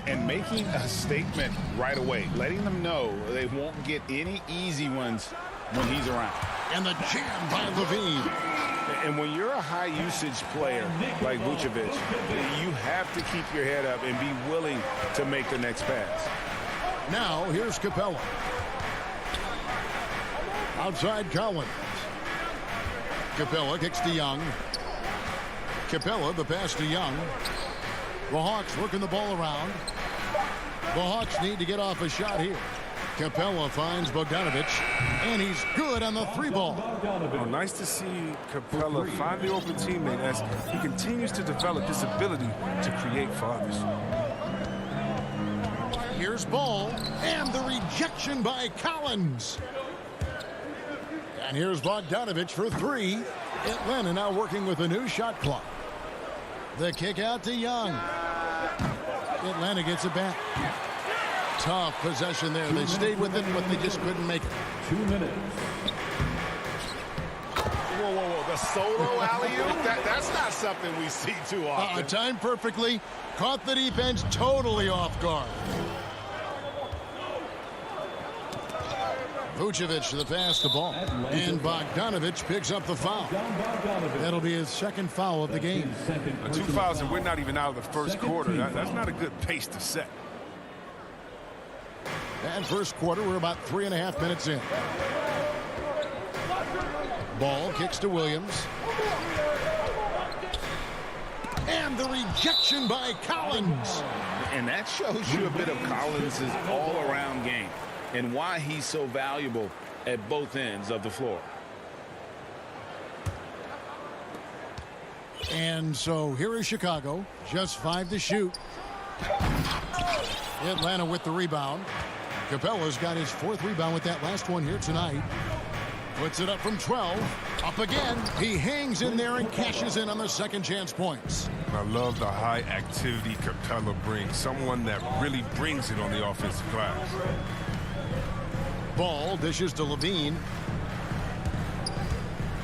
And making a statement right away, letting them know they won't get any easy ones when he's around. And the jam by Levine. And when you're a high-usage player like Vucevic, you have to keep your head up and be willing to make the next pass. Now, here's Capella. Outside Collins. Capella kicks to Young. Capella, the pass to Young. The Hawks working the ball around. The Hawks need to get off a shot here. Capella finds Bogdanovic, and he's good on the three ball. Oh, nice to see Capella find the open teammate as he continues to develop his ability to create for others. Here's Ball, and the rejection by Collins. And here's Bogdanovic for three. Atlanta now working with a new shot clock. The kick out to Young. Atlanta gets it back. Tough possession there. They stayed with it, but they just couldn't make it. 2 minutes. Whoa. The solo alley-oop? That's not something we see too often. Timed perfectly. Caught the defense totally off guard. Vucevic to the pass the ball. And Bogdanovic picks up the foul. That'll be his second foul of the game. 2 fouls and we're not even out of the first quarter. That's not a good pace to set. And first quarter, we're about 3.5 minutes in. Ball kicks to Williams. And the rejection by Collins. And that shows you a bit of Collins' all-around game and why he's so valuable at both ends of the floor. And so here is Chicago, just 5 to shoot. Atlanta with the rebound. Capella's got his 4th rebound with that last one here tonight. Puts it up from 12. Up again. He hangs in there and cashes in on the second chance points. I love the high activity Capella brings. Someone that really brings it on the offensive glass. Ball dishes to Levine.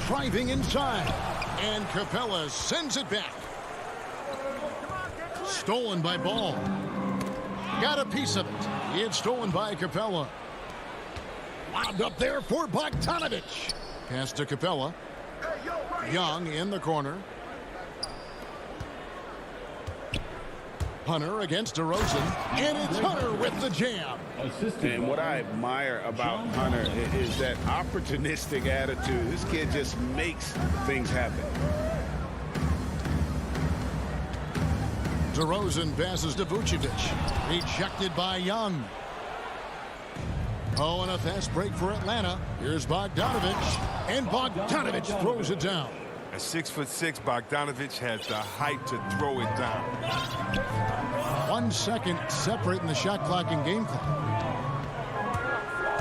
Driving inside. And Capella sends it back. Stolen by Ball. Got a piece of it. It's stolen by Capella. Lobbed up there for Bogdanovic. Pass to Capella. Young in the corner. Hunter against DeRozan. And it's Hunter with the jam. And what I admire about Hunter is that opportunistic attitude. This kid just makes things happen. DeRozan passes to Vucevic. Rejected by Young. Oh, and a fast break for Atlanta. Here's Bogdanovic. And Bogdanovic throws it down. At 6'6", Bogdanovic has the height to throw it down. 1 second separating the shot clock and game clock.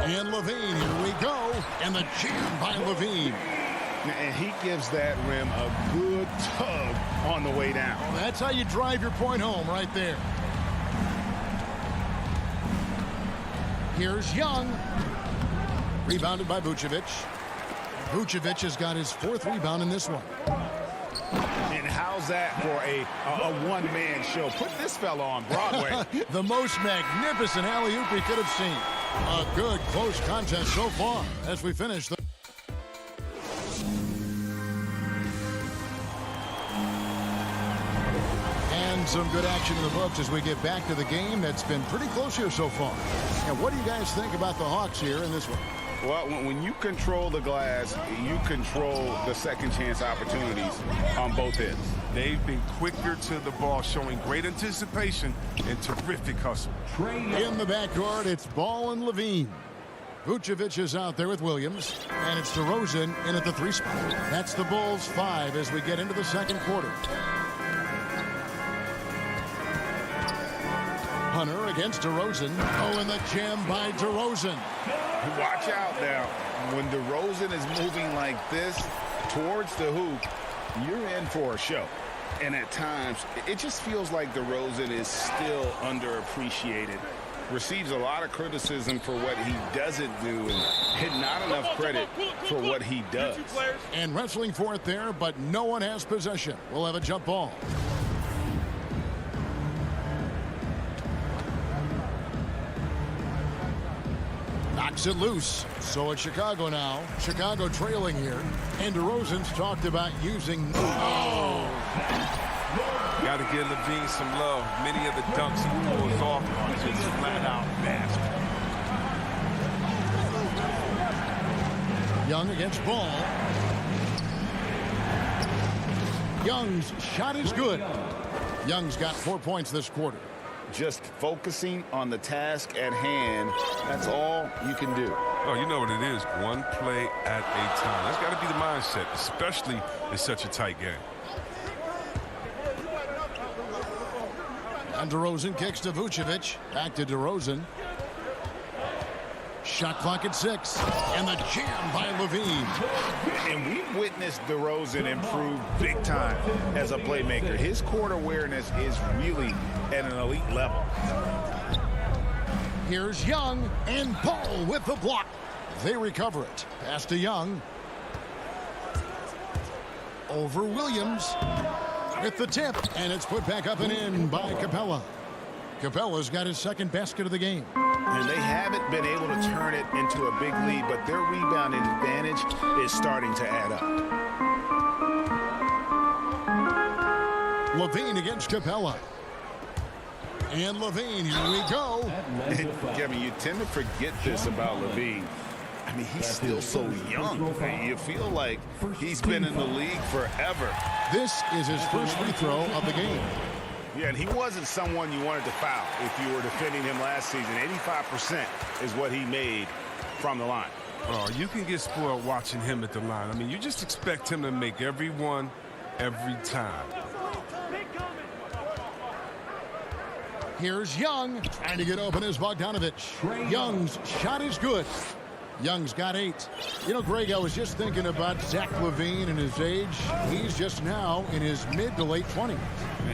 And Levine, here we go. And the jam by Levine. And he gives that rim a good tug on the way down. That's how you drive your point home right there. Here's Young. Rebounded by Vucevic. Vucevic has got his 4th rebound in this one. And how's that for a one-man show? Put this fella on Broadway. The most magnificent alley-oop we could have seen. A good, close contest so far as we finish the... And some good action in the books as we get back to the game that's been pretty close here so far. Now, what do you guys think about the Hawks here in this one? Well, when you control the glass, you control the second chance opportunities on both ends. They've been quicker to the ball, showing great anticipation and terrific hustle. In the backcourt, it's Ball and Levine. Vucevic is out there with Williams, and it's DeRozan in at the 3 spot. That's the Bulls 5 as we get into the second quarter. Hunter against DeRozan. Oh, and the jam by DeRozan. Watch out now. When DeRozan is moving like this towards the hoop, you're in for a show. And at times, it just feels like DeRozan is still underappreciated. Receives a lot of criticism for what he doesn't do and not enough credit for what he does. And wrestling for it there, but no one has possession. We'll have a jump ball. Knocks it loose. So it's Chicago now. Chicago trailing here. And DeRozan's talked about using... Oh! Got to give Levine some love. Many of the dunks he pulls off are just flat out nasty. Young against Ball. Young's shot is good. Young's got 4 points this quarter. Just focusing on the task at hand, that's all you can do. Oh, you know what it is. One play at a time. That's got to be the mindset, especially in such a tight game. And DeRozan kicks to Vucevic. Back to DeRozan. Shot clock at 6. And the jam by Levine. And we've witnessed DeRozan improve big time as a playmaker. His court awareness is really at an elite level. Here's Young and Paul with the block. They recover it. Pass to Young. Over Williams with the tip. And it's put back up and in by Capella. Capella's got his 2nd basket of the game. And they haven't been able to turn it into a big lead, but their rebounding advantage is starting to add up. Levine against Capella. And Levine, here we go. Kevin, you tend to forget this about Levine. I mean, he's still so young. You feel like he's been in the league forever. This is his first free throw of the game. Yeah, and he wasn't someone you wanted to foul if you were defending him last season. 85% is what he made from the line. Oh, you can get spoiled watching him at the line. I mean, you just expect him to make every one, every time. Here's Young. Trying to get open is Bogdanovich. Young's shot is good. Young's got 8. You know, Greg, I was just thinking about Zach LaVine and his age. He's just now in his mid to late 20s.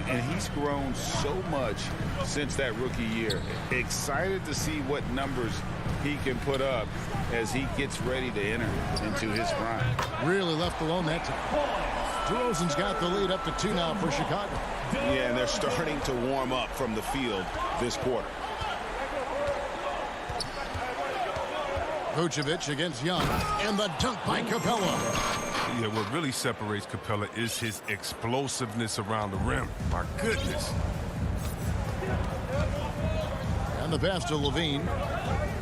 And he's grown so much since that rookie year. Excited to see what numbers he can put up as he gets ready to enter into his prime. Really left alone that time. DeRozan's got the lead up to 2 now for Chicago. Yeah, and they're starting to warm up from the field this quarter. Vucevic against Young, and the dunk by Capella. Yeah, what really separates Capella is his explosiveness around the rim. My goodness. And the pass to Levine.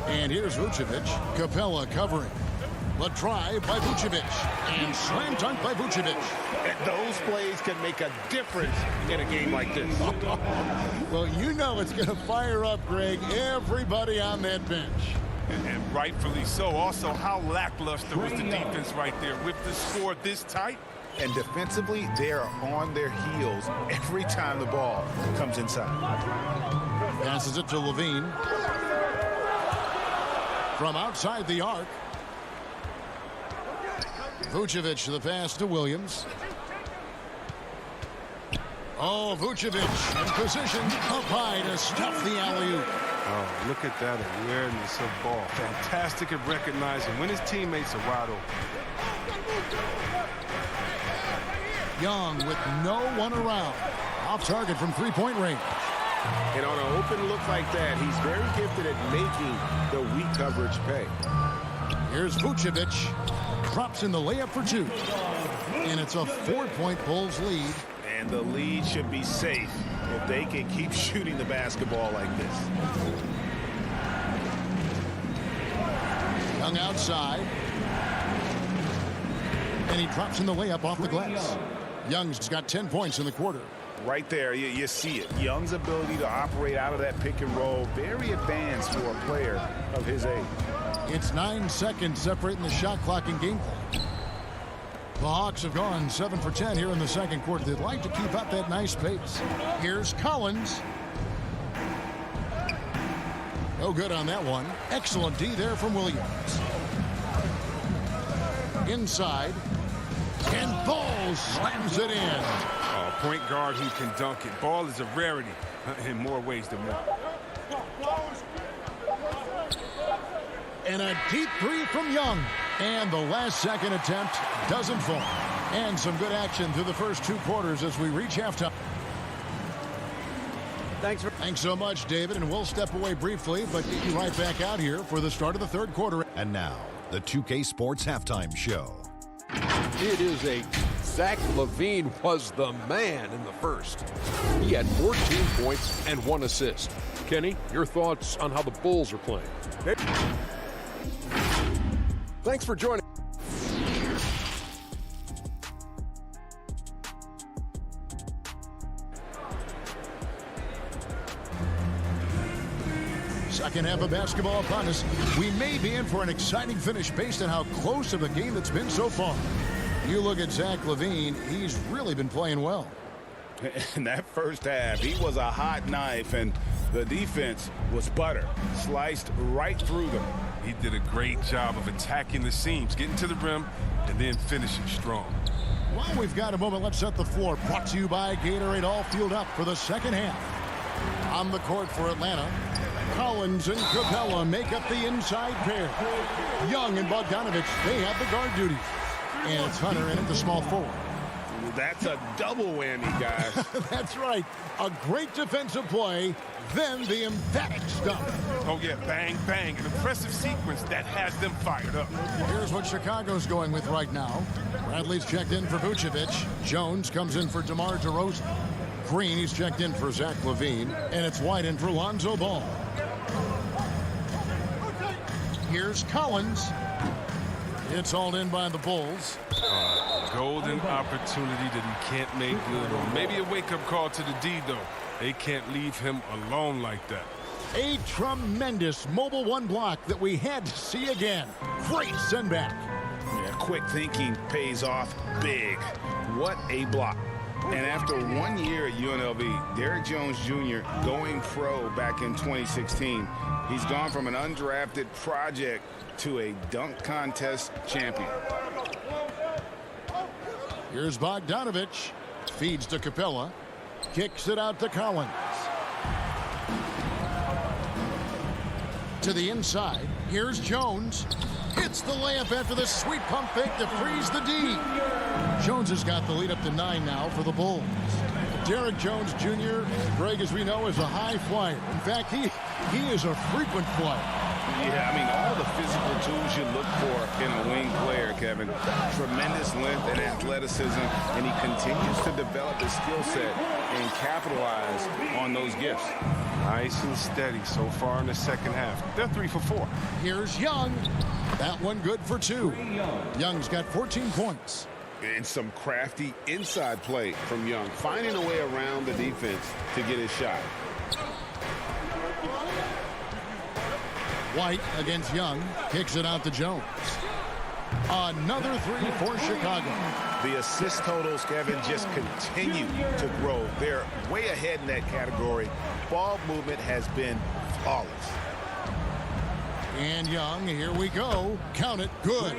And here's Vucevic. Capella covering. The drive by Vucevic. And slam dunk by Vucevic. And those plays can make a difference in a game like this. Well, you know it's going to fire up, Greg, everybody on that bench. And rightfully so. Also, how lackluster was the defense right there with the score this tight? And defensively, they are on their heels every time the ball comes inside. Passes it to Levine. From outside the arc. Vucevic, the pass to Williams. Oh, Vucevic in position up high to stuff the alley-oop. Oh, look at that awareness of ball. Fantastic at recognizing when his teammates are wide open. Young with no one around. Off target from three-point range. And on an open look like that, he's very gifted at making the weak coverage pay. Here's Vucevic. Drops in the layup for two. And it's a 4-point Bulls lead. And the lead should be safe if they can keep shooting the basketball like this. Young outside. And he drops in the layup off the glass. Young's got 10 points in the quarter. Right there, you see it. Young's ability to operate out of that pick and roll, very advanced for a player of his age. It's 9 seconds separating the shot clock and game clock. The Hawks have gone 7 for 10 here in the second quarter. They'd like to keep up that nice pace. Here's Collins. No good on that one. Excellent D there from Williams. Inside. And Ball slams it in. Oh, point guard who can dunk it. Ball is a rarity in more ways than one. And a deep three from Young. And the last second attempt doesn't fall. And some good action through the first 2 quarters as we reach halftime. Thanks so much, David. And we'll step away briefly, but get you right back out here for the start of the third quarter. And now, the 2K Sports Halftime Show. It is a Zach LaVine was the man in the first. He had 14 points and 1 assist. Kenny, your thoughts on how the Bulls are playing? Thanks for joining. Second half of basketball upon us. We may be in for an exciting finish based on how close of a game it's been so far. You look at Zach LaVine, he's really been playing well. In that first half, he was a hot knife, and the defense was butter. Sliced right through them. He did a great job of attacking the seams, getting to the rim, and then finishing strong. Well, we've got a moment. Let's set the floor. Brought to you by Gatorade. All fueled up for the second half. On the court for Atlanta, Collins and Capella make up the inside pair. Young and Bogdanovich, they have the guard duty. And it's Hunter in at the small forward. That's a double whammy, guys. That's right. A great defensive play, then the emphatic stop. Oh, yeah, bang, bang. An impressive sequence that has them fired up. Here's what Chicago's going with right now. Bradley's checked in for Vucevic. Jones comes in for DeMar DeRozan. Green, he's checked in for Zach LaVine. And it's White in for Lonzo Ball. Here's Collins. It's hauled in by the Bulls. Golden opportunity that he can't make good on. Maybe a wake-up call to the D, though. They can't leave him alone like that. A tremendous mobile one block that we had to see again. Great send back. Yeah, quick thinking pays off big. What a block. And after 1 year at UNLV, Derrick Jones Jr. going pro back in 2016, he's gone from an undrafted project to a dunk contest champion. Here's Bogdanovich. Feeds to Capella. Kicks it out to Collins. To the inside. Here's Jones. Hits the layup after the sweet pump fake to freeze the D. Jones has got the lead up to 9 now for the Bulls. Derrick Jones Jr., Greg, as we know, is a high flyer. In fact, he is a frequent flyer. Yeah, I mean, all the physical tools you look for in a wing player, Kevin. Tremendous length and athleticism, and he continues to develop his skill set and capitalize on those gifts. Nice and steady so far in the second half. They're 3 for 4. Here's Young. That one good for 2. Young's got 14 points. And some crafty inside play from Young, finding a way around the defense to get his shot. White against Young. Kicks it out to Jones. Another 3 for Chicago. The assist totals, Kevin, just continue to grow. They're way ahead in that category. Ball movement has been flawless. And Young, here we go. Count it. Good.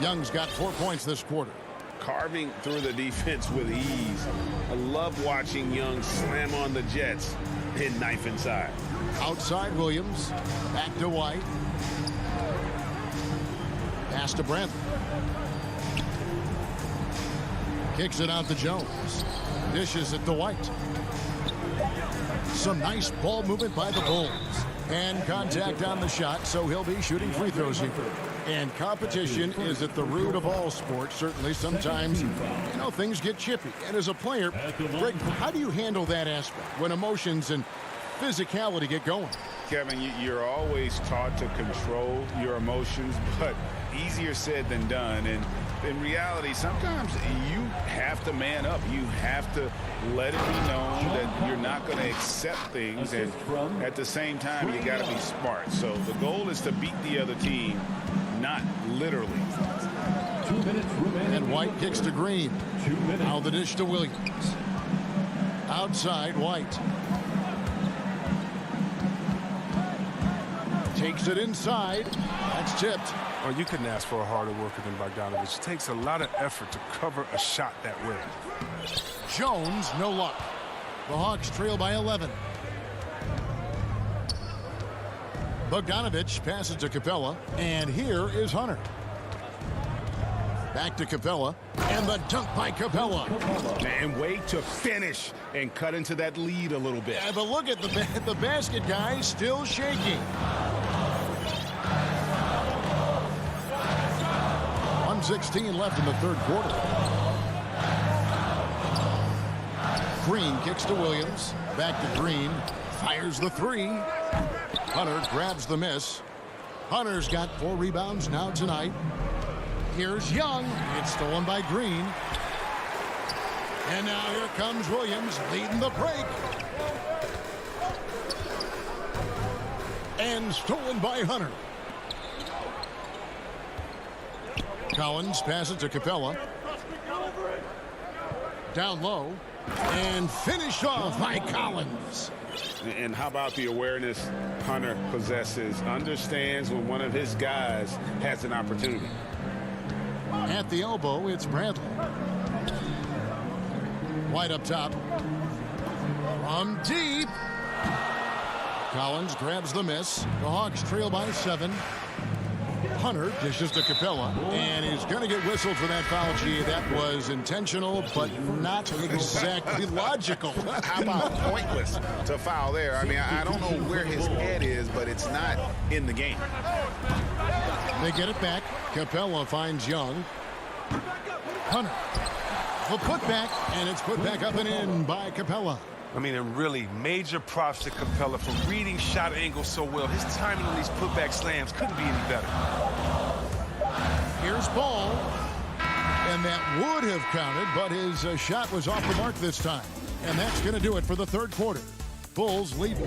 Young's got 4 points this quarter. Carving through the defense with ease. I love watching Young slam on the Jets and knife inside. Outside Williams. Back to White. Pass to Brantley. Kicks it out to Jones. Dishes it to White. Some nice ball movement by the Bulls. And contact on the shot, so he'll be shooting free throws here. And competition is at the root of all sports. Certainly, sometimes, things get chippy. And as a player, Greg, how do you handle that aspect when emotions and physicality get going? Kevin, you're always taught to control your emotions, but easier said than done. And in reality, sometimes you have to man up. You have to let it be known that you're not going to accept things. And at the same time, you got to be smart. So the goal is to beat the other team, not literally. 2 minutes remaining. And White kicks to Green. Now the dish to Williams. Outside White. Takes it inside. That's tipped. Oh, you couldn't ask for a harder worker than Bogdanovich. It takes a lot of effort to cover a shot that way. Jones, no luck. The Hawks trail by 11. Bogdanovich passes to Capella, and here is Hunter. Back to Capella, and the dunk by Capella. And way to finish and cut into that lead a little bit. Yeah, but look at the basket, guys, still shaking. 1:16 left in the third quarter. Green kicks to Williams. Back to Green. Fires the three. Hunter grabs the miss. Hunter's got 4 rebounds now tonight. Here's Young. It's stolen by Green. And now here comes Williams leading the break. And stolen by Hunter. Collins passes to Capella. Down low. And finished off by Collins. And how about the awareness Hunter possesses? Understands when one of his guys has an opportunity. At the elbow, it's Brantley. White up top. From deep. Collins grabs the miss. The Hawks trail by 7. Hunter dishes to Capella, and is going to get whistled for that foul. Gee, that was intentional, but not exactly logical. How about pointless to foul there? I mean, I don't know where his head is, but it's not in the game. They get it back. Capella finds Young. Hunter. The putback, and it's put back up and in by Capella. I mean, and really major props to Capella for reading shot angles so well. His timing on these putback slams couldn't be any better. Here's Ball. And that would have counted, but his shot was off the mark this time. And that's going to do it for the third quarter. Bulls lead.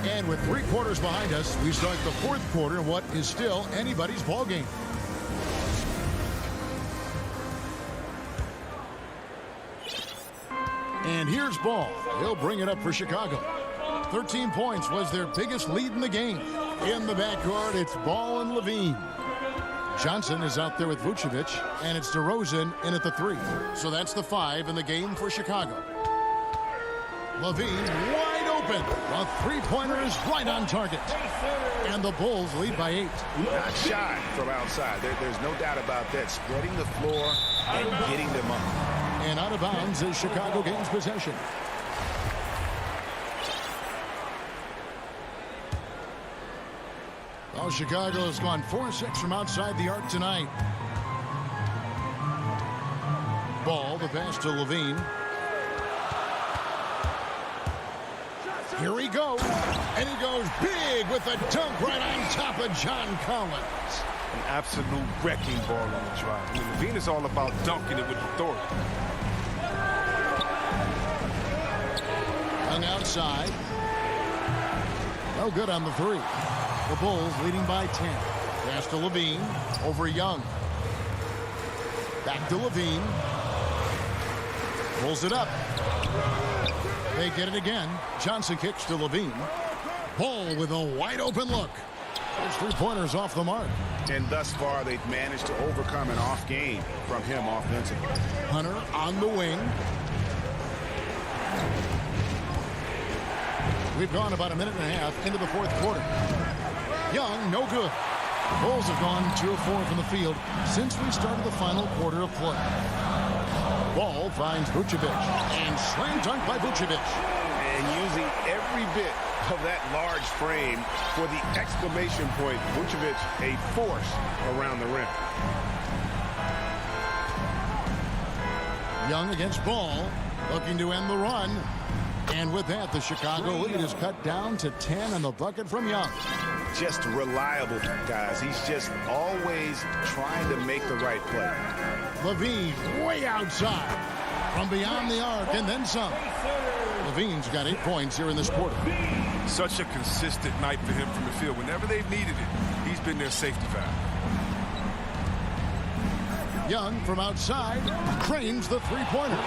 And with 3 quarters behind us, we start the fourth quarter in what is still anybody's ball game. And here's Ball. He'll bring it up for Chicago. 13 points was their biggest lead in the game. In the backcourt, it's Ball and Levine. Johnson is out there with Vucevic, and it's DeRozan in at the 3. So that's the 5 in the game for Chicago. Levine wide open. The three-pointer is right on target. And the Bulls lead by 8. Not shy from outside. There's no doubt about that. Spreading the floor and getting them up. And out of bounds is Chicago gains possession. Well, Chicago has gone 4-6 from outside the arc tonight. Ball, the pass to Levine. Here he goes. And he goes big with the dunk right on top of John Collins. An absolute wrecking ball on the drive. I mean, Levine is all about dunking it with authority. Young outside. No good on the 3. The Bulls leading by 10. Pass to Levine. Over Young. Back to Levine. Pulls it up. They get it again. Johnson kicks to Levine. Ball with a wide open look. Those 3-pointers off the mark. And thus far, they've managed to overcome an off game from him offensively. Hunter on the wing. We've gone about a minute and a half into the fourth quarter. Young, no good. Bulls have gone 2 of 4 from the field since we started the final quarter of play. Ball finds Vucevic, and slam dunk by Vucevic. And using every bit of that large frame for the exclamation point, Vucevic, a force around the rim. Young against Ball, looking to end the run. And with that, the Chicago lead is cut down to 10 on the bucket from Young. Just reliable, guys. He's just always trying to make the right play. Levine way outside from beyond the arc and then some. Levine's got 8 points here in this quarter. Such a consistent night for him from the field. Whenever they've needed it, he's been their safety valve. Young from outside cranes the three-pointer.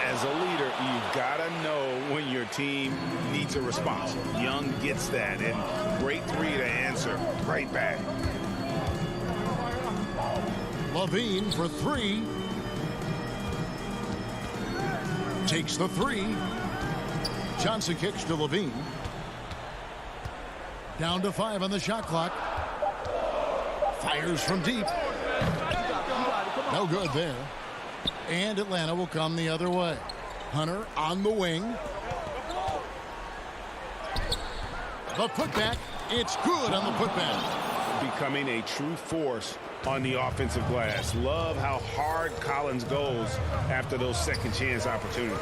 As a leader, you've got to know when your team needs a response. Young gets that, and great three to answer right back. Levine for 3. Takes the 3. Johnson kicks to Levine. Down to 5 on the shot clock. Fires from deep. No good there. And Atlanta will come the other way. Hunter on the wing. The putback. It's good on the putback. Becoming a true force on the offensive glass. Love how hard Collins goes after those second chance opportunities.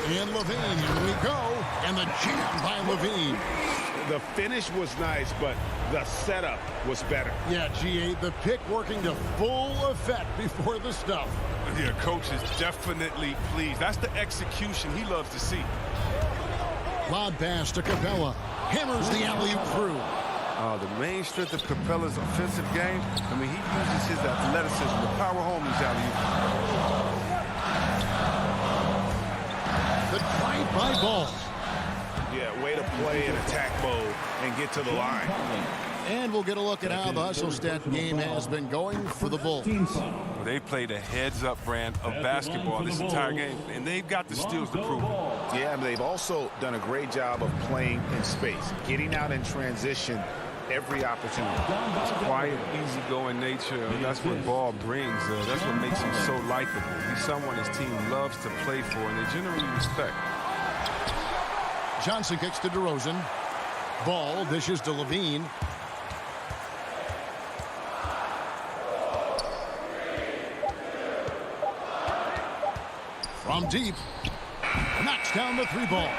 And Levine, here we go. And the jam by Levine. The finish was nice, but the setup was better. Yeah, G8, the pick working to full effect before the stuff. Yeah, coach is definitely pleased. That's the execution he loves to see. Lob pass to Capella. Hammers the alley-oop through. The main strength of Capella's offensive game, I mean, he uses his athleticism to power home these alley-oops. The drive by Ball. Yeah, way to play in attack mode and get to the line. And we'll get a look at how the hustle stat game has been going for the Bulls. Well, they played a heads-up brand of basketball this entire game, and they've got the steals to prove it. Yeah, they've also done a great job of playing in space, getting out in transition every opportunity. His quiet, easygoing nature, that's what Ball brings. That's what makes him so likable. He's someone his team loves to play for, and they generally respect. Johnson kicks to DeRozan. Ball dishes to Levine. From deep. Knocks down the 3 ball.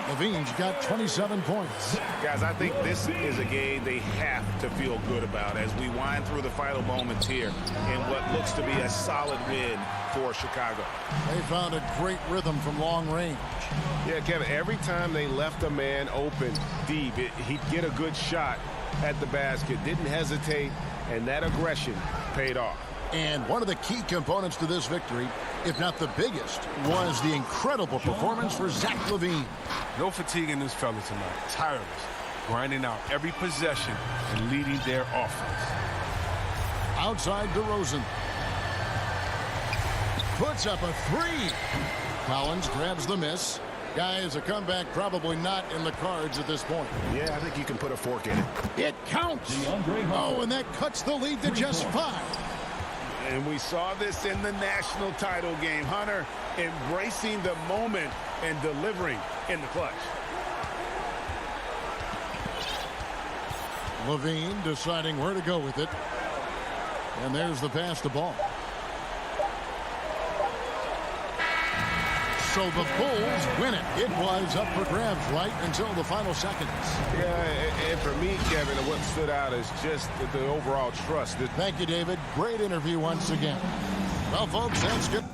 Levine's got 27 points. Guys, I think this is a game they have to feel good about as we wind through the final moments here in what looks to be a solid win for Chicago. They found a great rhythm from long range. Yeah, Kevin, every time they left a man open deep, he'd get a good shot at the basket, didn't hesitate, and that aggression paid off. And one of the key components to this victory, if not the biggest, was the incredible performance for Zach LaVine. No fatigue in this fella tonight. Tireless, grinding out every possession and leading their offense. Outside DeRozan. Puts up a 3. Collins grabs the miss. Guys, a comeback probably not in the cards at this point. Yeah, I think you can put a fork in it. It counts. Oh, and that cuts the lead to just 5. And we saw this in the national title game. Hunter embracing the moment and delivering in the clutch. Levine deciding where to go with it. And there's the pass to Ball. So the Bulls win it. It was up for grabs right until the final seconds. Yeah, and for me, Kevin, what stood out is just the overall trust. Thank you, David. Great interview once again. Well, folks, that's good.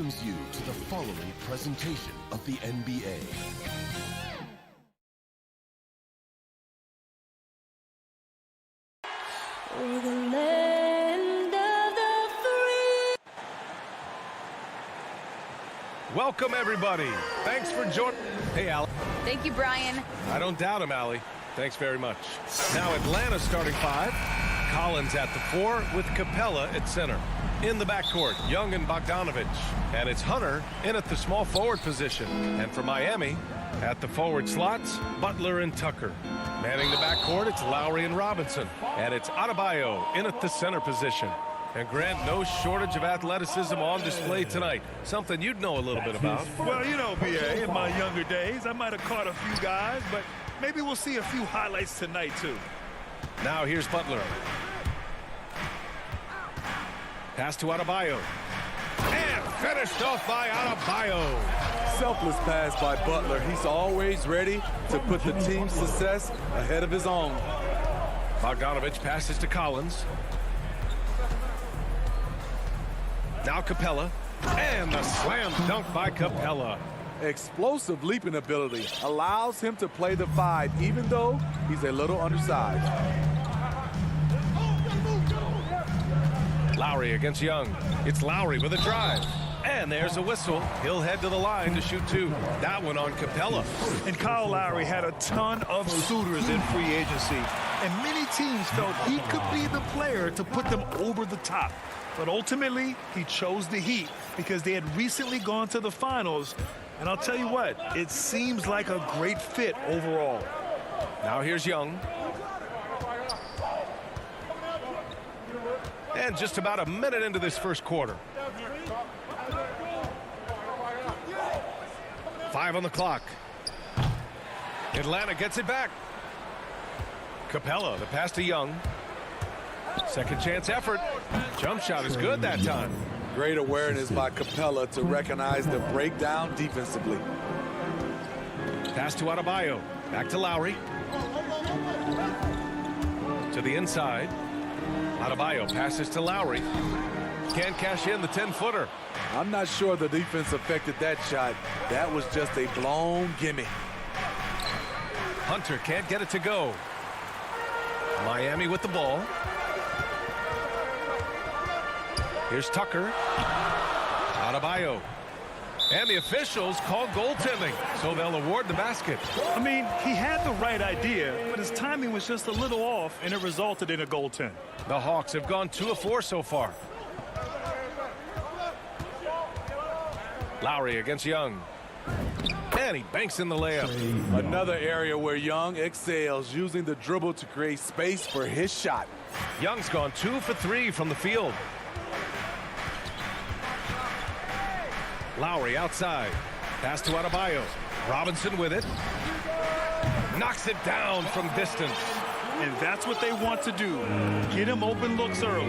welcomes you to the following presentation of the NBA. For the land of the free. Welcome, everybody. Thanks for joining. Hey, Allie. Thank you, Brian. I don't doubt him, Allie. Thanks very much. Now Atlanta starting 5. Collins at the 4 with Capella at center. In the backcourt, Young and Bogdanovich. And it's Hunter in at the small forward position. And for Miami, at the forward slots, Butler and Tucker. Manning the backcourt, it's Lowry and Robinson. And it's Adebayo in at the center position. And Grant, no shortage of athleticism on display tonight. Something you'd know a little bit about. Well, you know, BA, in my younger days, I might have caught a few guys, but maybe we'll see a few highlights tonight, too. Now here's Butler. Pass to Adebayo. And finished off by Adebayo. Selfless pass by Butler. He's always ready to put the team's success ahead of his own. Bogdanovich passes to Collins. Now Capella. And the slam dunk by Capella. Explosive leaping ability allows him to play the 5, even though he's a little undersized. Lowry against Young. It's Lowry with a drive. And there's a whistle. He'll head to the line to shoot 2. That one on Capella. And Kyle Lowry had a ton of suitors in free agency. And many teams felt he could be the player to put them over the top. But ultimately, he chose the Heat because they had recently gone to the finals. And I'll tell you what, it seems like a great fit overall. Now here's Young. And just about a minute into this first quarter. 5 on the clock. Atlanta gets it back. Capella, the pass to Young. Second chance effort. Jump shot is good that time. Great awareness by Capella to recognize the breakdown defensively. Pass to Adebayo. Back to Lowry. To the inside. Adebayo passes to Lowry. Can't cash in the 10-footer. I'm not sure the defense affected that shot. That was just a blown gimme. Hunter can't get it to go. Miami with the ball. Here's Tucker. Adebayo. And the officials call goaltending, so they'll award the basket. I mean, he had the right idea, but his timing was just a little off, and it resulted in a goaltend. The Hawks have gone 2 of 4 so far. Lowry against Young. And he banks in the layup. Another area where Young excels, using the dribble to create space for his shot. Young's gone 2 for 3 from the field. Lowry outside. Pass to Adebayo. Robinson with it. Knocks it down from distance. And that's what they want to do. Get him open looks early.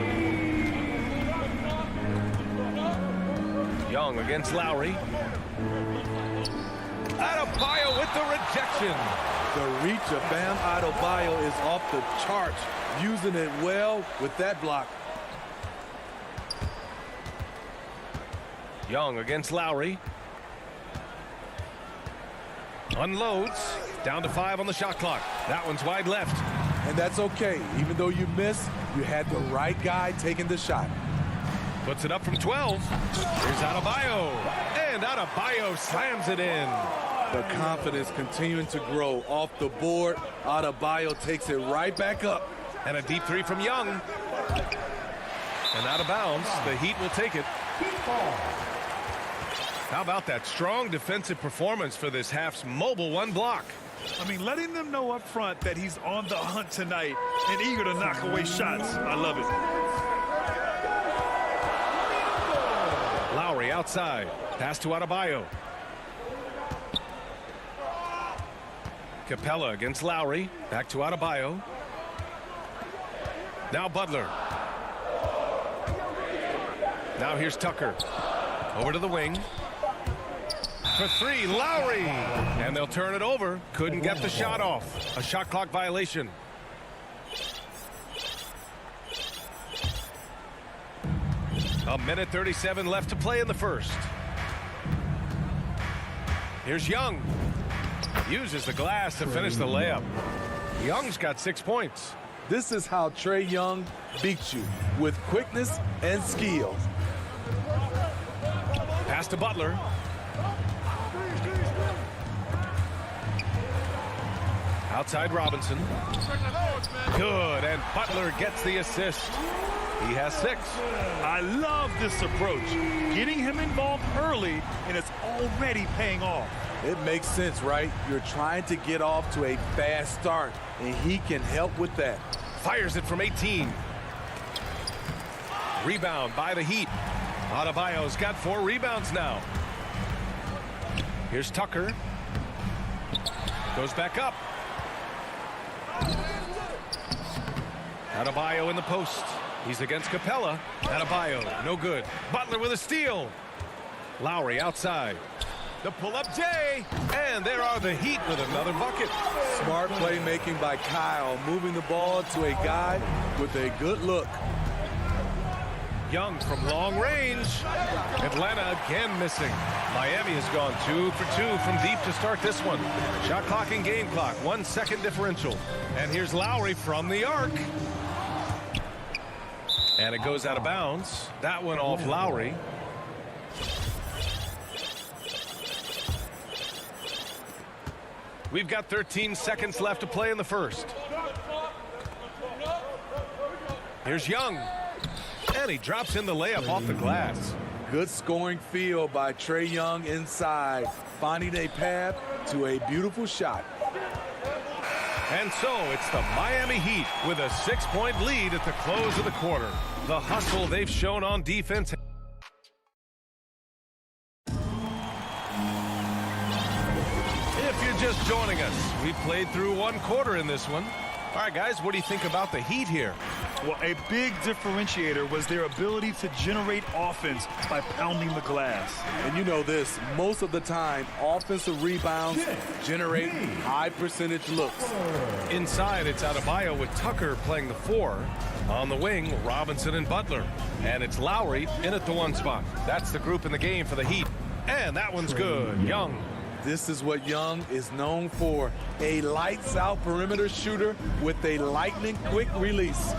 Young against Lowry. Adebayo with the rejection. The reach of Bam Adebayo is off the charts, using it well with that block. Young against Lowry. Unloads. Down to 5 on the shot clock. That one's wide left. And that's okay. Even though you missed, you had the right guy taking the shot. Puts it up from 12. Here's Adebayo. And Adebayo slams it in. The confidence continuing to grow off the board. Adebayo takes it right back up. And a deep 3 from Young. And out of bounds. The Heat will take it. How about that strong defensive performance for this half's mobile 1 block? I mean, letting them know up front that he's on the hunt tonight and eager to knock away shots. I love it. Lowry outside. Pass to Adebayo. Capella against Lowry. Back to Adebayo. Now Butler. Now here's Tucker. Over to the wing. For 3, Lowry. And they'll turn it over. Couldn't get the shot off. A shot clock violation. A minute 37 left to play in the first. Here's Young. Uses the glass to finish the layup. Young's got 6 points. This is how Trae Young beats you, with quickness and skill. Pass to Butler. Outside Robinson. Good, and Butler gets the assist. He has 6. I love this approach. Getting him involved early, and it's already paying off. It makes sense, right? You're trying to get off to a fast start, and he can help with that. Fires it from 18. Rebound by the Heat. Adebayo's got 4 rebounds now. Here's Tucker. Goes back up. Adebayo in the post. He's against Capella. Adebayo, no good. Butler with a steal. Lowry outside. The pull-up J. And there are the Heat with another bucket. Smart playmaking by Kyle, moving the ball to a guy with a good look. Young from long range. Atlanta again missing. Miami has gone 2 for 2 from deep to start this one. Shot clock and game clock, 1 second differential. And here's Lowry from the arc. And it goes out of bounds. That one off Lowry. We've got 13 seconds left to play in the first. Here's Young. And he drops in the layup off the glass. Good scoring field by Trae Young inside, finding a path to a beautiful shot. And so it's the Miami Heat with a 6-point lead at the close of the quarter. The hustle they've shown on defense. If you're just joining us, we played through 1 quarter in this one. All right, guys, what do you think about the Heat here? Well, a big differentiator was their ability to generate offense by pounding the glass. And you know this, most of the time, offensive rebounds generate high percentage looks. Inside, it's Adebayo with Tucker playing the 4. On the wing, Robinson and Butler. And it's Lowry in at the 1 spot. That's the group in the game for the Heat. And that one's good. Young. This is what Young is known for, a lights-out perimeter shooter with a lightning-quick release.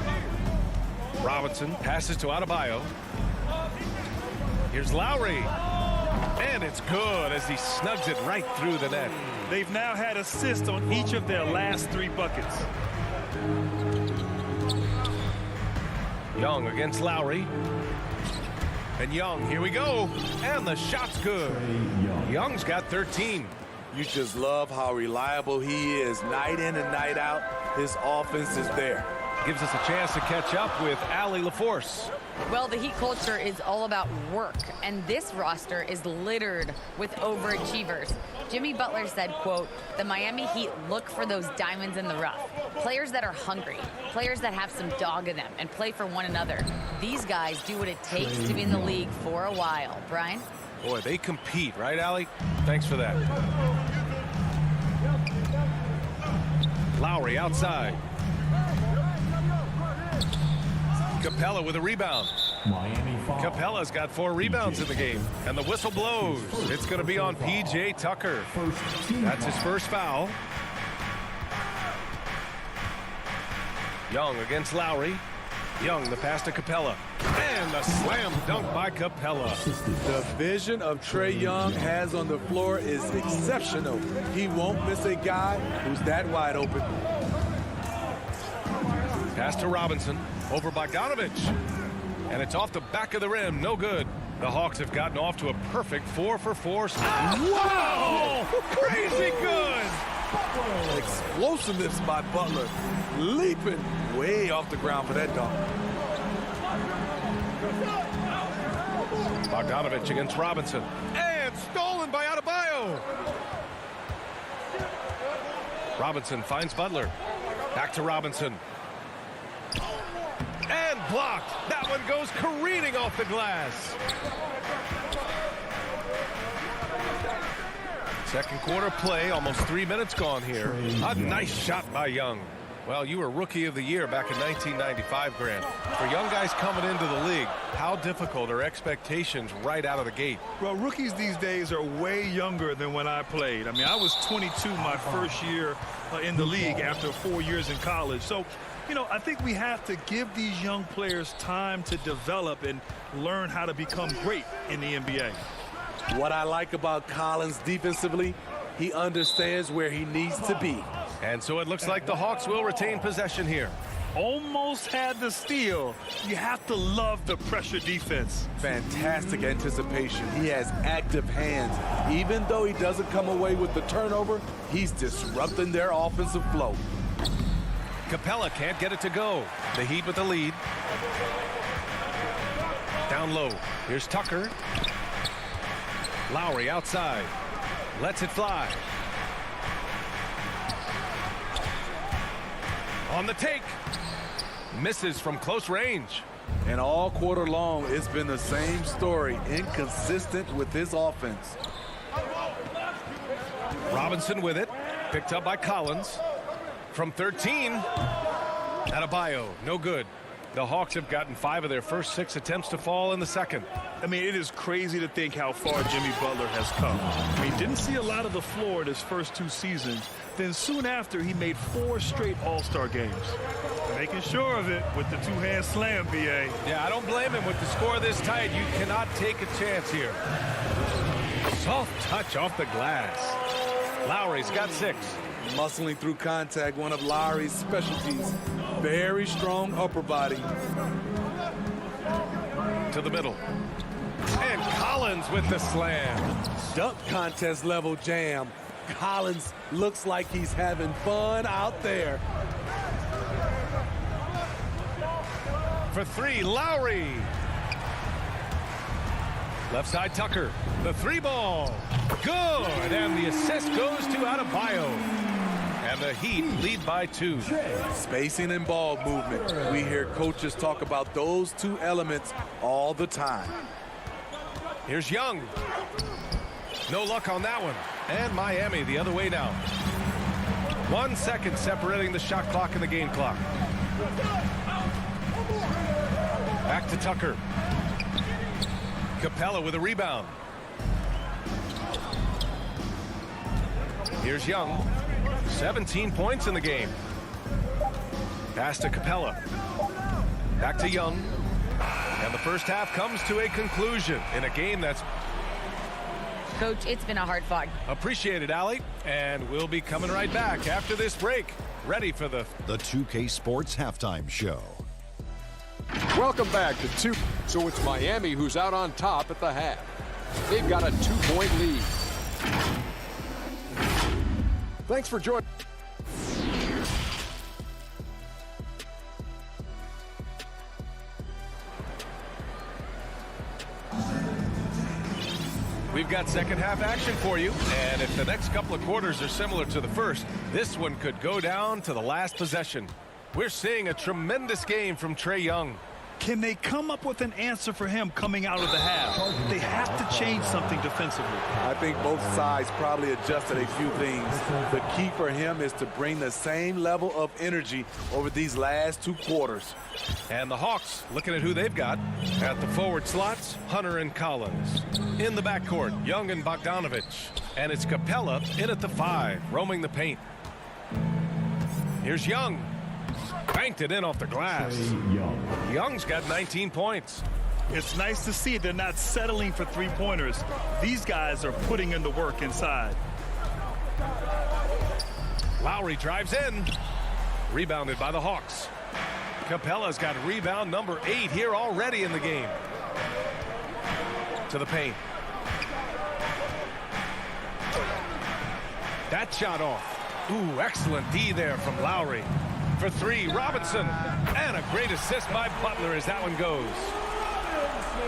Robinson passes to Adebayo. Here's Lowry. And it's good as he snugs it right through the net. They've now had assists on each of their last 3 buckets. Young against Lowry. And Young, here we go. And the shot's good. Young's got 13. You just love how reliable he is. Night in and night out, his offense is there. Gives us a chance to catch up with Allie LaForce. Well, the Heat culture is all about work, and this roster is littered with overachievers. Jimmy Butler said, quote, "The Miami Heat look for those diamonds in the rough. Players that are hungry, players that have some dog in them and play for one another. These guys do what it takes to be in the league for a while." Brian? Boy, they compete, right, Allie? Thanks for that. Lowry outside. Capella with a rebound. Capella's got 4 rebounds in the game. And the whistle blows. It's going to be on P.J. Tucker. That's his first foul. Young against Lowry. Young, the pass to Capella. And the slam dunk by Capella. The vision of Trae Young has on the floor is exceptional. He won't miss a guy who's that wide open. Pass to Robinson. Over Bogdanovich. And it's off the back of the rim. No good. The Hawks have gotten off to a perfect 4 for 4 start. Wow! Crazy good! Explosiveness by Butler. Leaping way off the ground for that dunk. Bogdanovich against Robinson. And stolen by Adebayo. Robinson finds Butler. Back to Robinson. And blocked. That one goes careening off the glass. Second quarter play, almost 3 minutes gone here. A nice shot by Young. Well, you were Rookie of the Year back in 1995, Grant. For young guys coming into the league, how difficult are expectations right out of the gate? Well, rookies these days are way younger than when I played. I mean, I was 22 my first year in the league after 4 years in college. So, you know, I think we have to give these young players time to develop and learn how to become great in the NBA. What I like about Collins defensively, he understands where he needs to be. And so it looks like the Hawks will retain possession here. Almost had the steal. You have to love the pressure defense. Fantastic anticipation. He has active hands. Even though he doesn't come away with the turnover, he's disrupting their offensive flow. Capella can't get it to go. The Heat with the lead. Down low. Here's Tucker. Lowry outside. Lets it fly. On the take. Misses from close range. And all quarter long, it's been the same story. Inconsistent with his offense. Robinson with it. Picked up by Collins. From 13. Adebayo, no good. The Hawks have gotten 5 of their first 6 attempts to fall in the second. I mean, it is crazy to think how far Jimmy Butler has come. I mean, didn't see a lot of the floor in his first 2 seasons. Then soon after, he made 4 straight All-Star games. Making sure of it with the 2-hand slam, BA. Yeah, I don't blame him with the score this tight. You cannot take a chance here. Soft touch off the glass. Lowry's got 6. Muscling through contact, one of Lowry's specialties. Very strong upper body. To the middle. And Collins with the slam. Dunk contest level jam. Collins looks like he's having fun out there. For 3, Lowry. Left side, Tucker. The 3-ball. Good. And the assist goes to Adebayo. And the Heat lead by 2. Spacing and ball movement. We hear coaches talk about those 2 elements all the time. Here's Young. No luck on that one. And Miami the other way down. 1 second separating the shot clock and the game clock. Back to Tucker. Capella with a rebound. Here's Young. 17 points in the game. Pass to Capella. Back to Young. And the first half comes to a conclusion in a game that's... Coach, it's been a hard fought. Appreciate it, Allie. And we'll be coming right back after this break. Ready for the 2K Sports Halftime Show. Welcome back to 2. So it's Miami who's out on top at the half. They've got a 2-point lead. Thanks for joining. We've got second half action for you, and if the next couple of quarters are similar to the first, this one could go down to the last possession. We're seeing a tremendous game from Trae Young. Can they come up with an answer for him coming out of the half? They have to change something defensively. I think both sides probably adjusted a few things. The key for him is to bring the same level of energy over these last 2 quarters. And the Hawks, looking at who they've got. At the forward slots, Hunter and Collins. In the backcourt, Young and Bogdanovich. And it's Capella in at the 5, roaming the paint. Here's Young. Banked it in off the glass. Young's got 19 points. It's nice to see they're not settling for 3-pointers. These guys are putting in the work inside. Lowry drives in. Rebounded by the Hawks. Capella's got rebound number 8 here already in the game. To the paint. That shot off. Ooh, excellent D there from Lowry. For 3, Robinson. And a great assist by Butler as that one goes.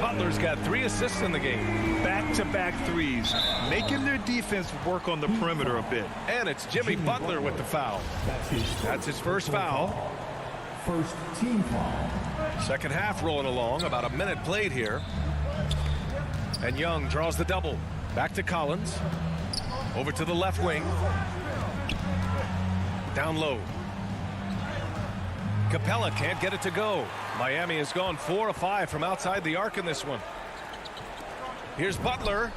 Butler's got 3 assists in the game. Back-to-back threes, making their defense work on the perimeter a bit. And it's Jimmy Butler with the foul. That's his first foul. First team foul. Second half rolling along, about a minute played here. And Young draws the double. Back to Collins. Over to the left wing. Down low. Capella can't get it to go. Miami has gone 4 of 5 from outside the arc in this one. Here's Butler.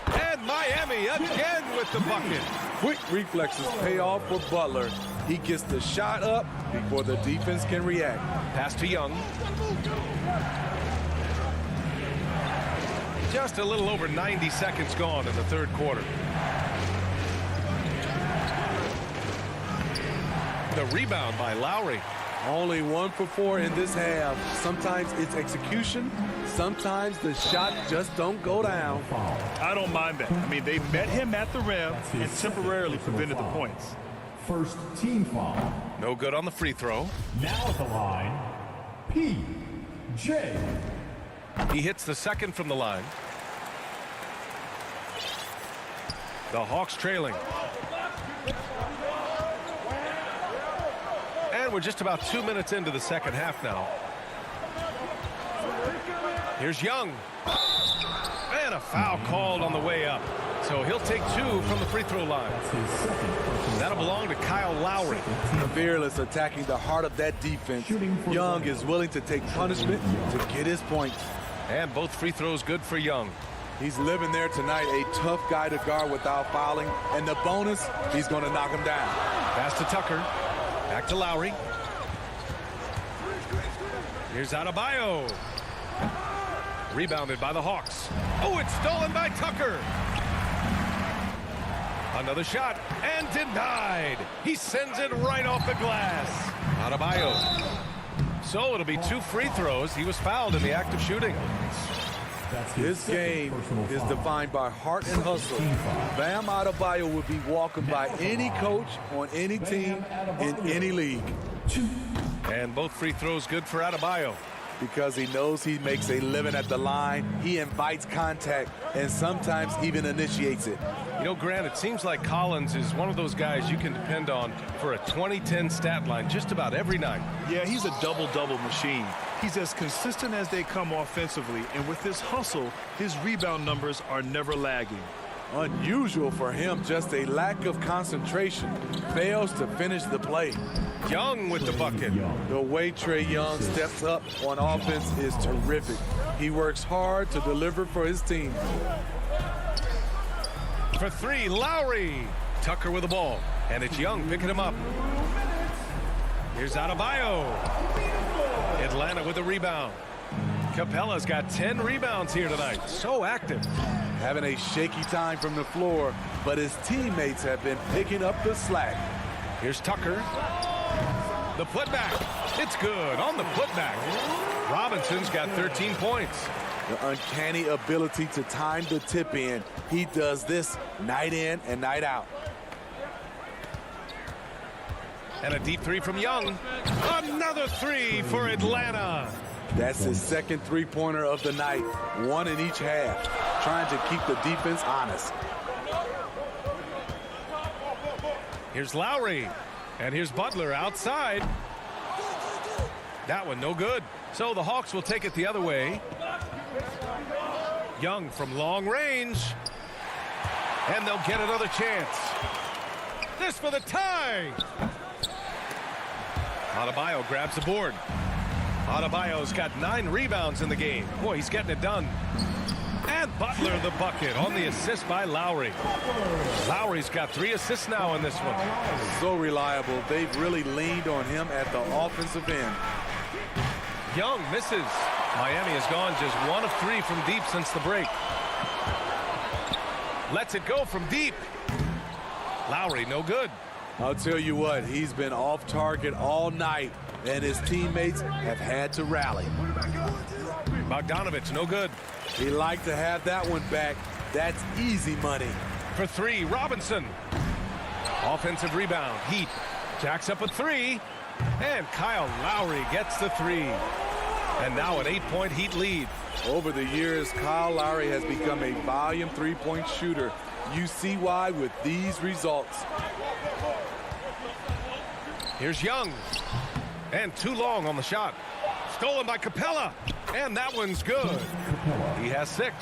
And Miami again with the bucket. Quick reflexes pay off for Butler. He gets the shot up before the defense can react. Pass to Young. Just a little over 90 seconds gone in the third quarter. The rebound by Lowry. Only 1 for 4 in this half. Sometimes it's execution. Sometimes the shot just don't go down. I don't mind that. I mean, they met him at the rim and temporarily prevented the points. First team foul. No good on the free throw. Now at the line, P.J. He hits the second from the line. The Hawks trailing. And we're just about 2 minutes into the second half now. Here's Young. And a foul called on the way up. So he'll take 2 from the free throw line. That'll belong to Kyle Lowry. Fearless attacking the heart of that defense. Young is willing to take punishment to get his points. And both free throws good for Young. He's living there tonight, a tough guy to guard without fouling. And the bonus, he's going to knock him down. Pass to Tucker. Back to Lowry. Here's Adebayo. Rebounded by the Hawks. Oh, it's stolen by Tucker. Another shot and denied. He sends it right off the glass. Adebayo. So it'll be 2 free throws. He was fouled in the act of shooting. His game is defined by heart and hustle. Bam Adebayo will be welcomed by any coach on any team in any league. And both free throws good for Adebayo. Because he knows he makes a living at the line, he invites contact and sometimes even initiates it. You know, Grant, it seems like Collins is one of those guys you can depend on for a 2010 stat line just about every night. Yeah, he's a double-double machine. He's as consistent as they come offensively, and with his hustle, his rebound numbers are never lagging. Unusual for him, just a lack of concentration. Fails to finish the play. Young with the bucket. The way Trae Young steps up on offense is terrific. He works hard to deliver for his team. For 3, Lowry. Tucker with the ball. And it's Young picking him up. Here's Adebayo. Atlanta with the rebound. Capella's got 10 rebounds here tonight. So active. Having a shaky time from the floor, but his teammates have been picking up the slack. Here's Tucker. The putback. It's good on the putback. Robinson's got 13 points. The uncanny ability to time the tip in. He does this night in and night out. And a deep 3 from Young. Another 3 for Atlanta. That's his second three-pointer of the night. 1 in each half. Trying to keep the defense honest. Here's Lowry. And here's Butler outside. That one no good. So the Hawks will take it the other way. Young from long range. And they'll get another chance. This for the tie. Adebayo grabs the board. Adebayo's got 9 rebounds in the game. Boy, he's getting it done. And Butler the bucket on the assist by Lowry. Lowry's got 3 assists now in this one. So reliable. They've really leaned on him at the offensive end. Young misses. Miami has gone just 1 of 3 from deep since the break. Lets it go from deep. Lowry no good. I'll tell you what, he's been off target all night, and his teammates have had to rally. Bogdanovich no good. He liked to have that one back. That's easy money. For 3, Robinson. Offensive rebound. Heat jacks up a 3. And Kyle Lowry gets the 3. And now an 8-point Heat lead. Over the years, Kyle Lowry has become a volume three-point shooter. You see why with these results. Here's Young. And too long on the shot. Stolen by Capella. And that one's good. He has 6.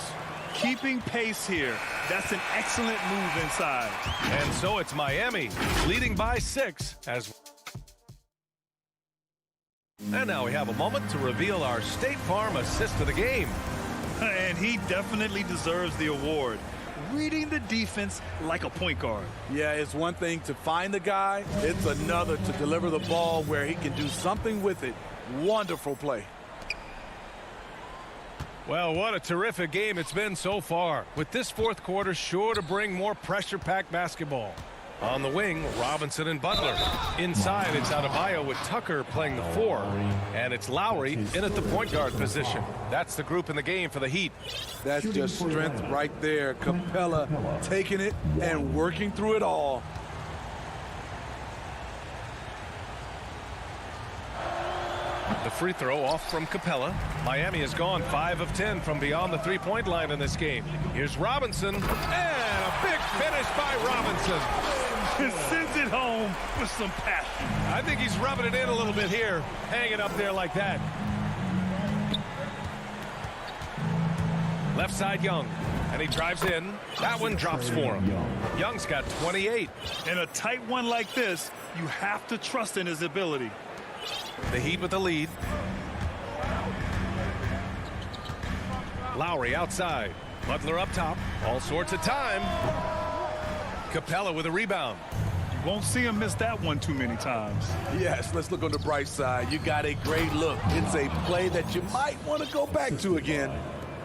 Keeping pace here. That's an excellent move inside. And so it's Miami leading by 6 as And now we have a moment to reveal our State Farm assist of the game. And he definitely deserves the award. Reading the defense like a point guard. Yeah, it's one thing to find the guy. It's another to deliver the ball where he can do something with it. Wonderful play. Well, what a terrific game it's been so far, with this fourth quarter sure to bring more pressure-packed basketball. On the wing, Robinson and Butler. Inside, it's Adebayo with Tucker playing the 4. And it's Lowry in at the point guard position. That's the group in the game for the Heat. That's just strength right there. Capella taking it and working through it all. The free throw off from Capella. Miami has gone 5 of 10 from beyond the three-point line in this game. Here's Robinson, and a big finish by Robinson. Sends it home with some passion. I think he's rubbing it in a little bit here, hanging up there like that. Left side, Young, and he drives in. That one drops for him. Young's got 28. In a tight one like this, you have to trust in his ability. The Heat with the lead. Lowry outside. Butler up top. All sorts of time. Capella with a rebound. You won't see him miss that one too many times. Yes, let's look on the bright side. You got a great look. It's a play that you might want to go back to again.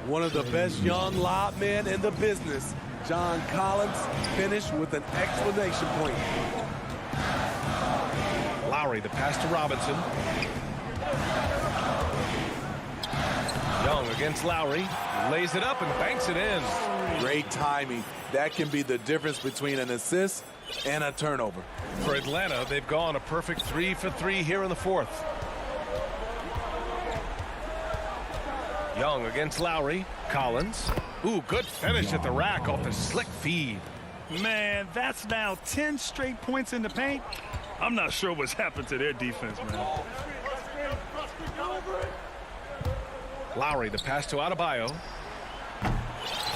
One of the best young lob men in the business. John Collins finished with an exclamation point. Lowry, the pass to Robinson. Young against Lowry. Lays it up and banks it in. Great timing. That can be the difference between an assist and a turnover. For Atlanta, they've gone a perfect 3 for 3 here in the fourth. Young against Lowry. Collins. Ooh, good finish at the rack off the slick feed. Man, that's now 10 straight points in the paint. I'm not sure what's happened to their defense, man. Lowry, the pass to Adebayo.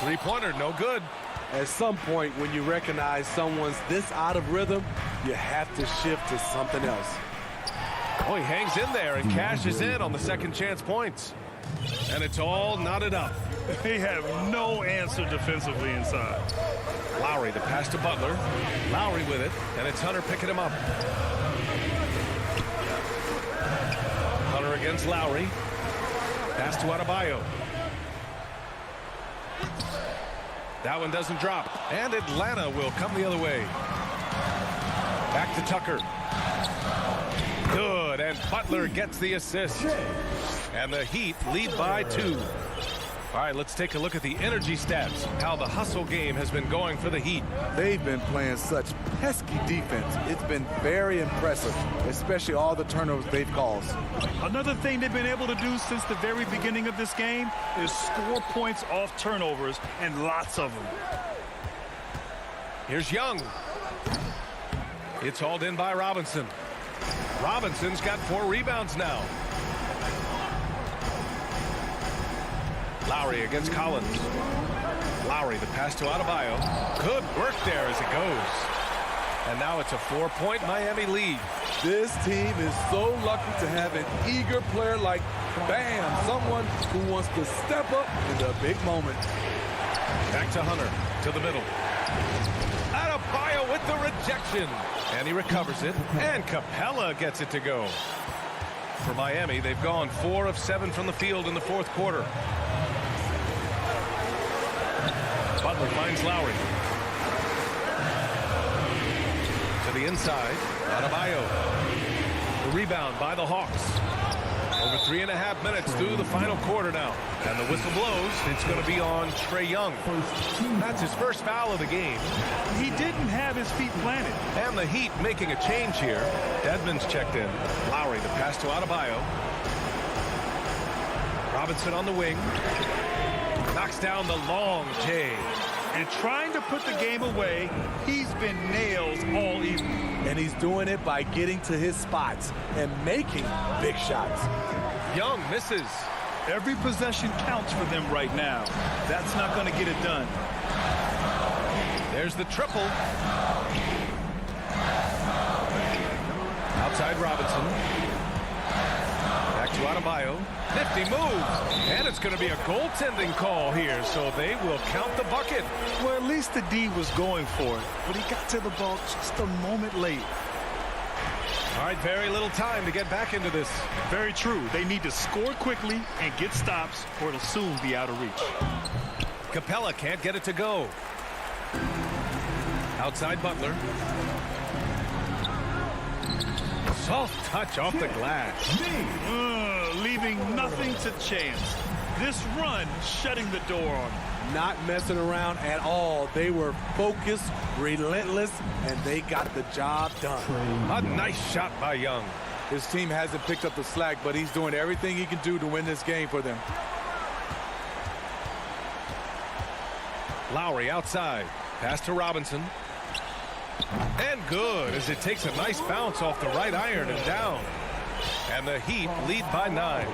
Three-pointer, no good. At some point, when you recognize someone's this out of rhythm, you have to shift to something else. Oh, he hangs in there and cashes in on the second chance points. And it's all knotted up. They have no answer defensively inside. Lowry, the pass to Butler. Lowry with it, and it's Hunter picking him up. Hunter against Lowry. Pass to Adebayo. That one doesn't drop. And Atlanta will come the other way. Back to Tucker. Good, and Butler gets the assist. And the Heat lead by 2. All right, let's take a look at the energy stats, how the hustle game has been going for the Heat. They've been playing such pesky defense. It's been very impressive, especially all the turnovers they've caused. Another thing they've been able to do since the very beginning of this game is score points off turnovers, and lots of them. Here's Young. It's hauled in by Robinson. Robinson's got 4 rebounds now. Lowry against Collins. Lowry, the pass to Adebayo. Good work there as it goes. And now it's a 4-point Miami lead. This team is so lucky to have an eager player like Bam, someone who wants to step up in the big moment. Back to Hunter, to the middle. Adebayo with the rejection. And he recovers it. And Capella gets it to go. For Miami, they've gone 4 of 7 from the field in the fourth quarter. Butler finds Lowry. To the inside, Adebayo. The rebound by the Hawks. Over 3.5 minutes through the final quarter now. And the whistle blows. It's going to be on Trae Young. That's his first foul of the game. He didn't have his feet planted. And the Heat making a change here. Dedmon's checked in. Lowry, the pass to Adebayo. Robinson on the wing. Knocks down the long J. And trying to put the game away, he's been nails all evening. And he's doing it by getting to his spots and making big shots. Young misses. Every possession counts for them right now. That's not going to get it done. There's the triple. Outside Robinson. Back to Adebayo. Nifty move. And it's going to be a goaltending call here, so they will count the bucket. Well, at least the D was going for it, but he got to the ball just a moment late. All right, very little time to get back into this. Very true. They need to score quickly and get stops, or it'll soon be out of reach. Capella can't get it to go. Outside Butler. Soft touch off the glass. Leaving nothing to chance. This run shutting the door on him. Not messing around at all. They were focused, relentless, and they got the job done. A nice shot by Young. His team hasn't picked up the slack, but he's doing everything he can do to win this game for them. Lowry outside. Pass to Robinson. And good, as it takes a nice bounce off the right iron and down. And the Heat lead by 9.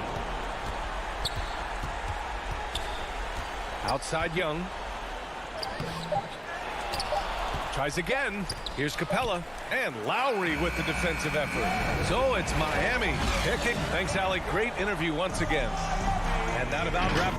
Outside Young. Tries again. Here's Capella. And Lowry with the defensive effort. So it's Miami picking. Thanks, Alec. Great interview once again. And that about wraps.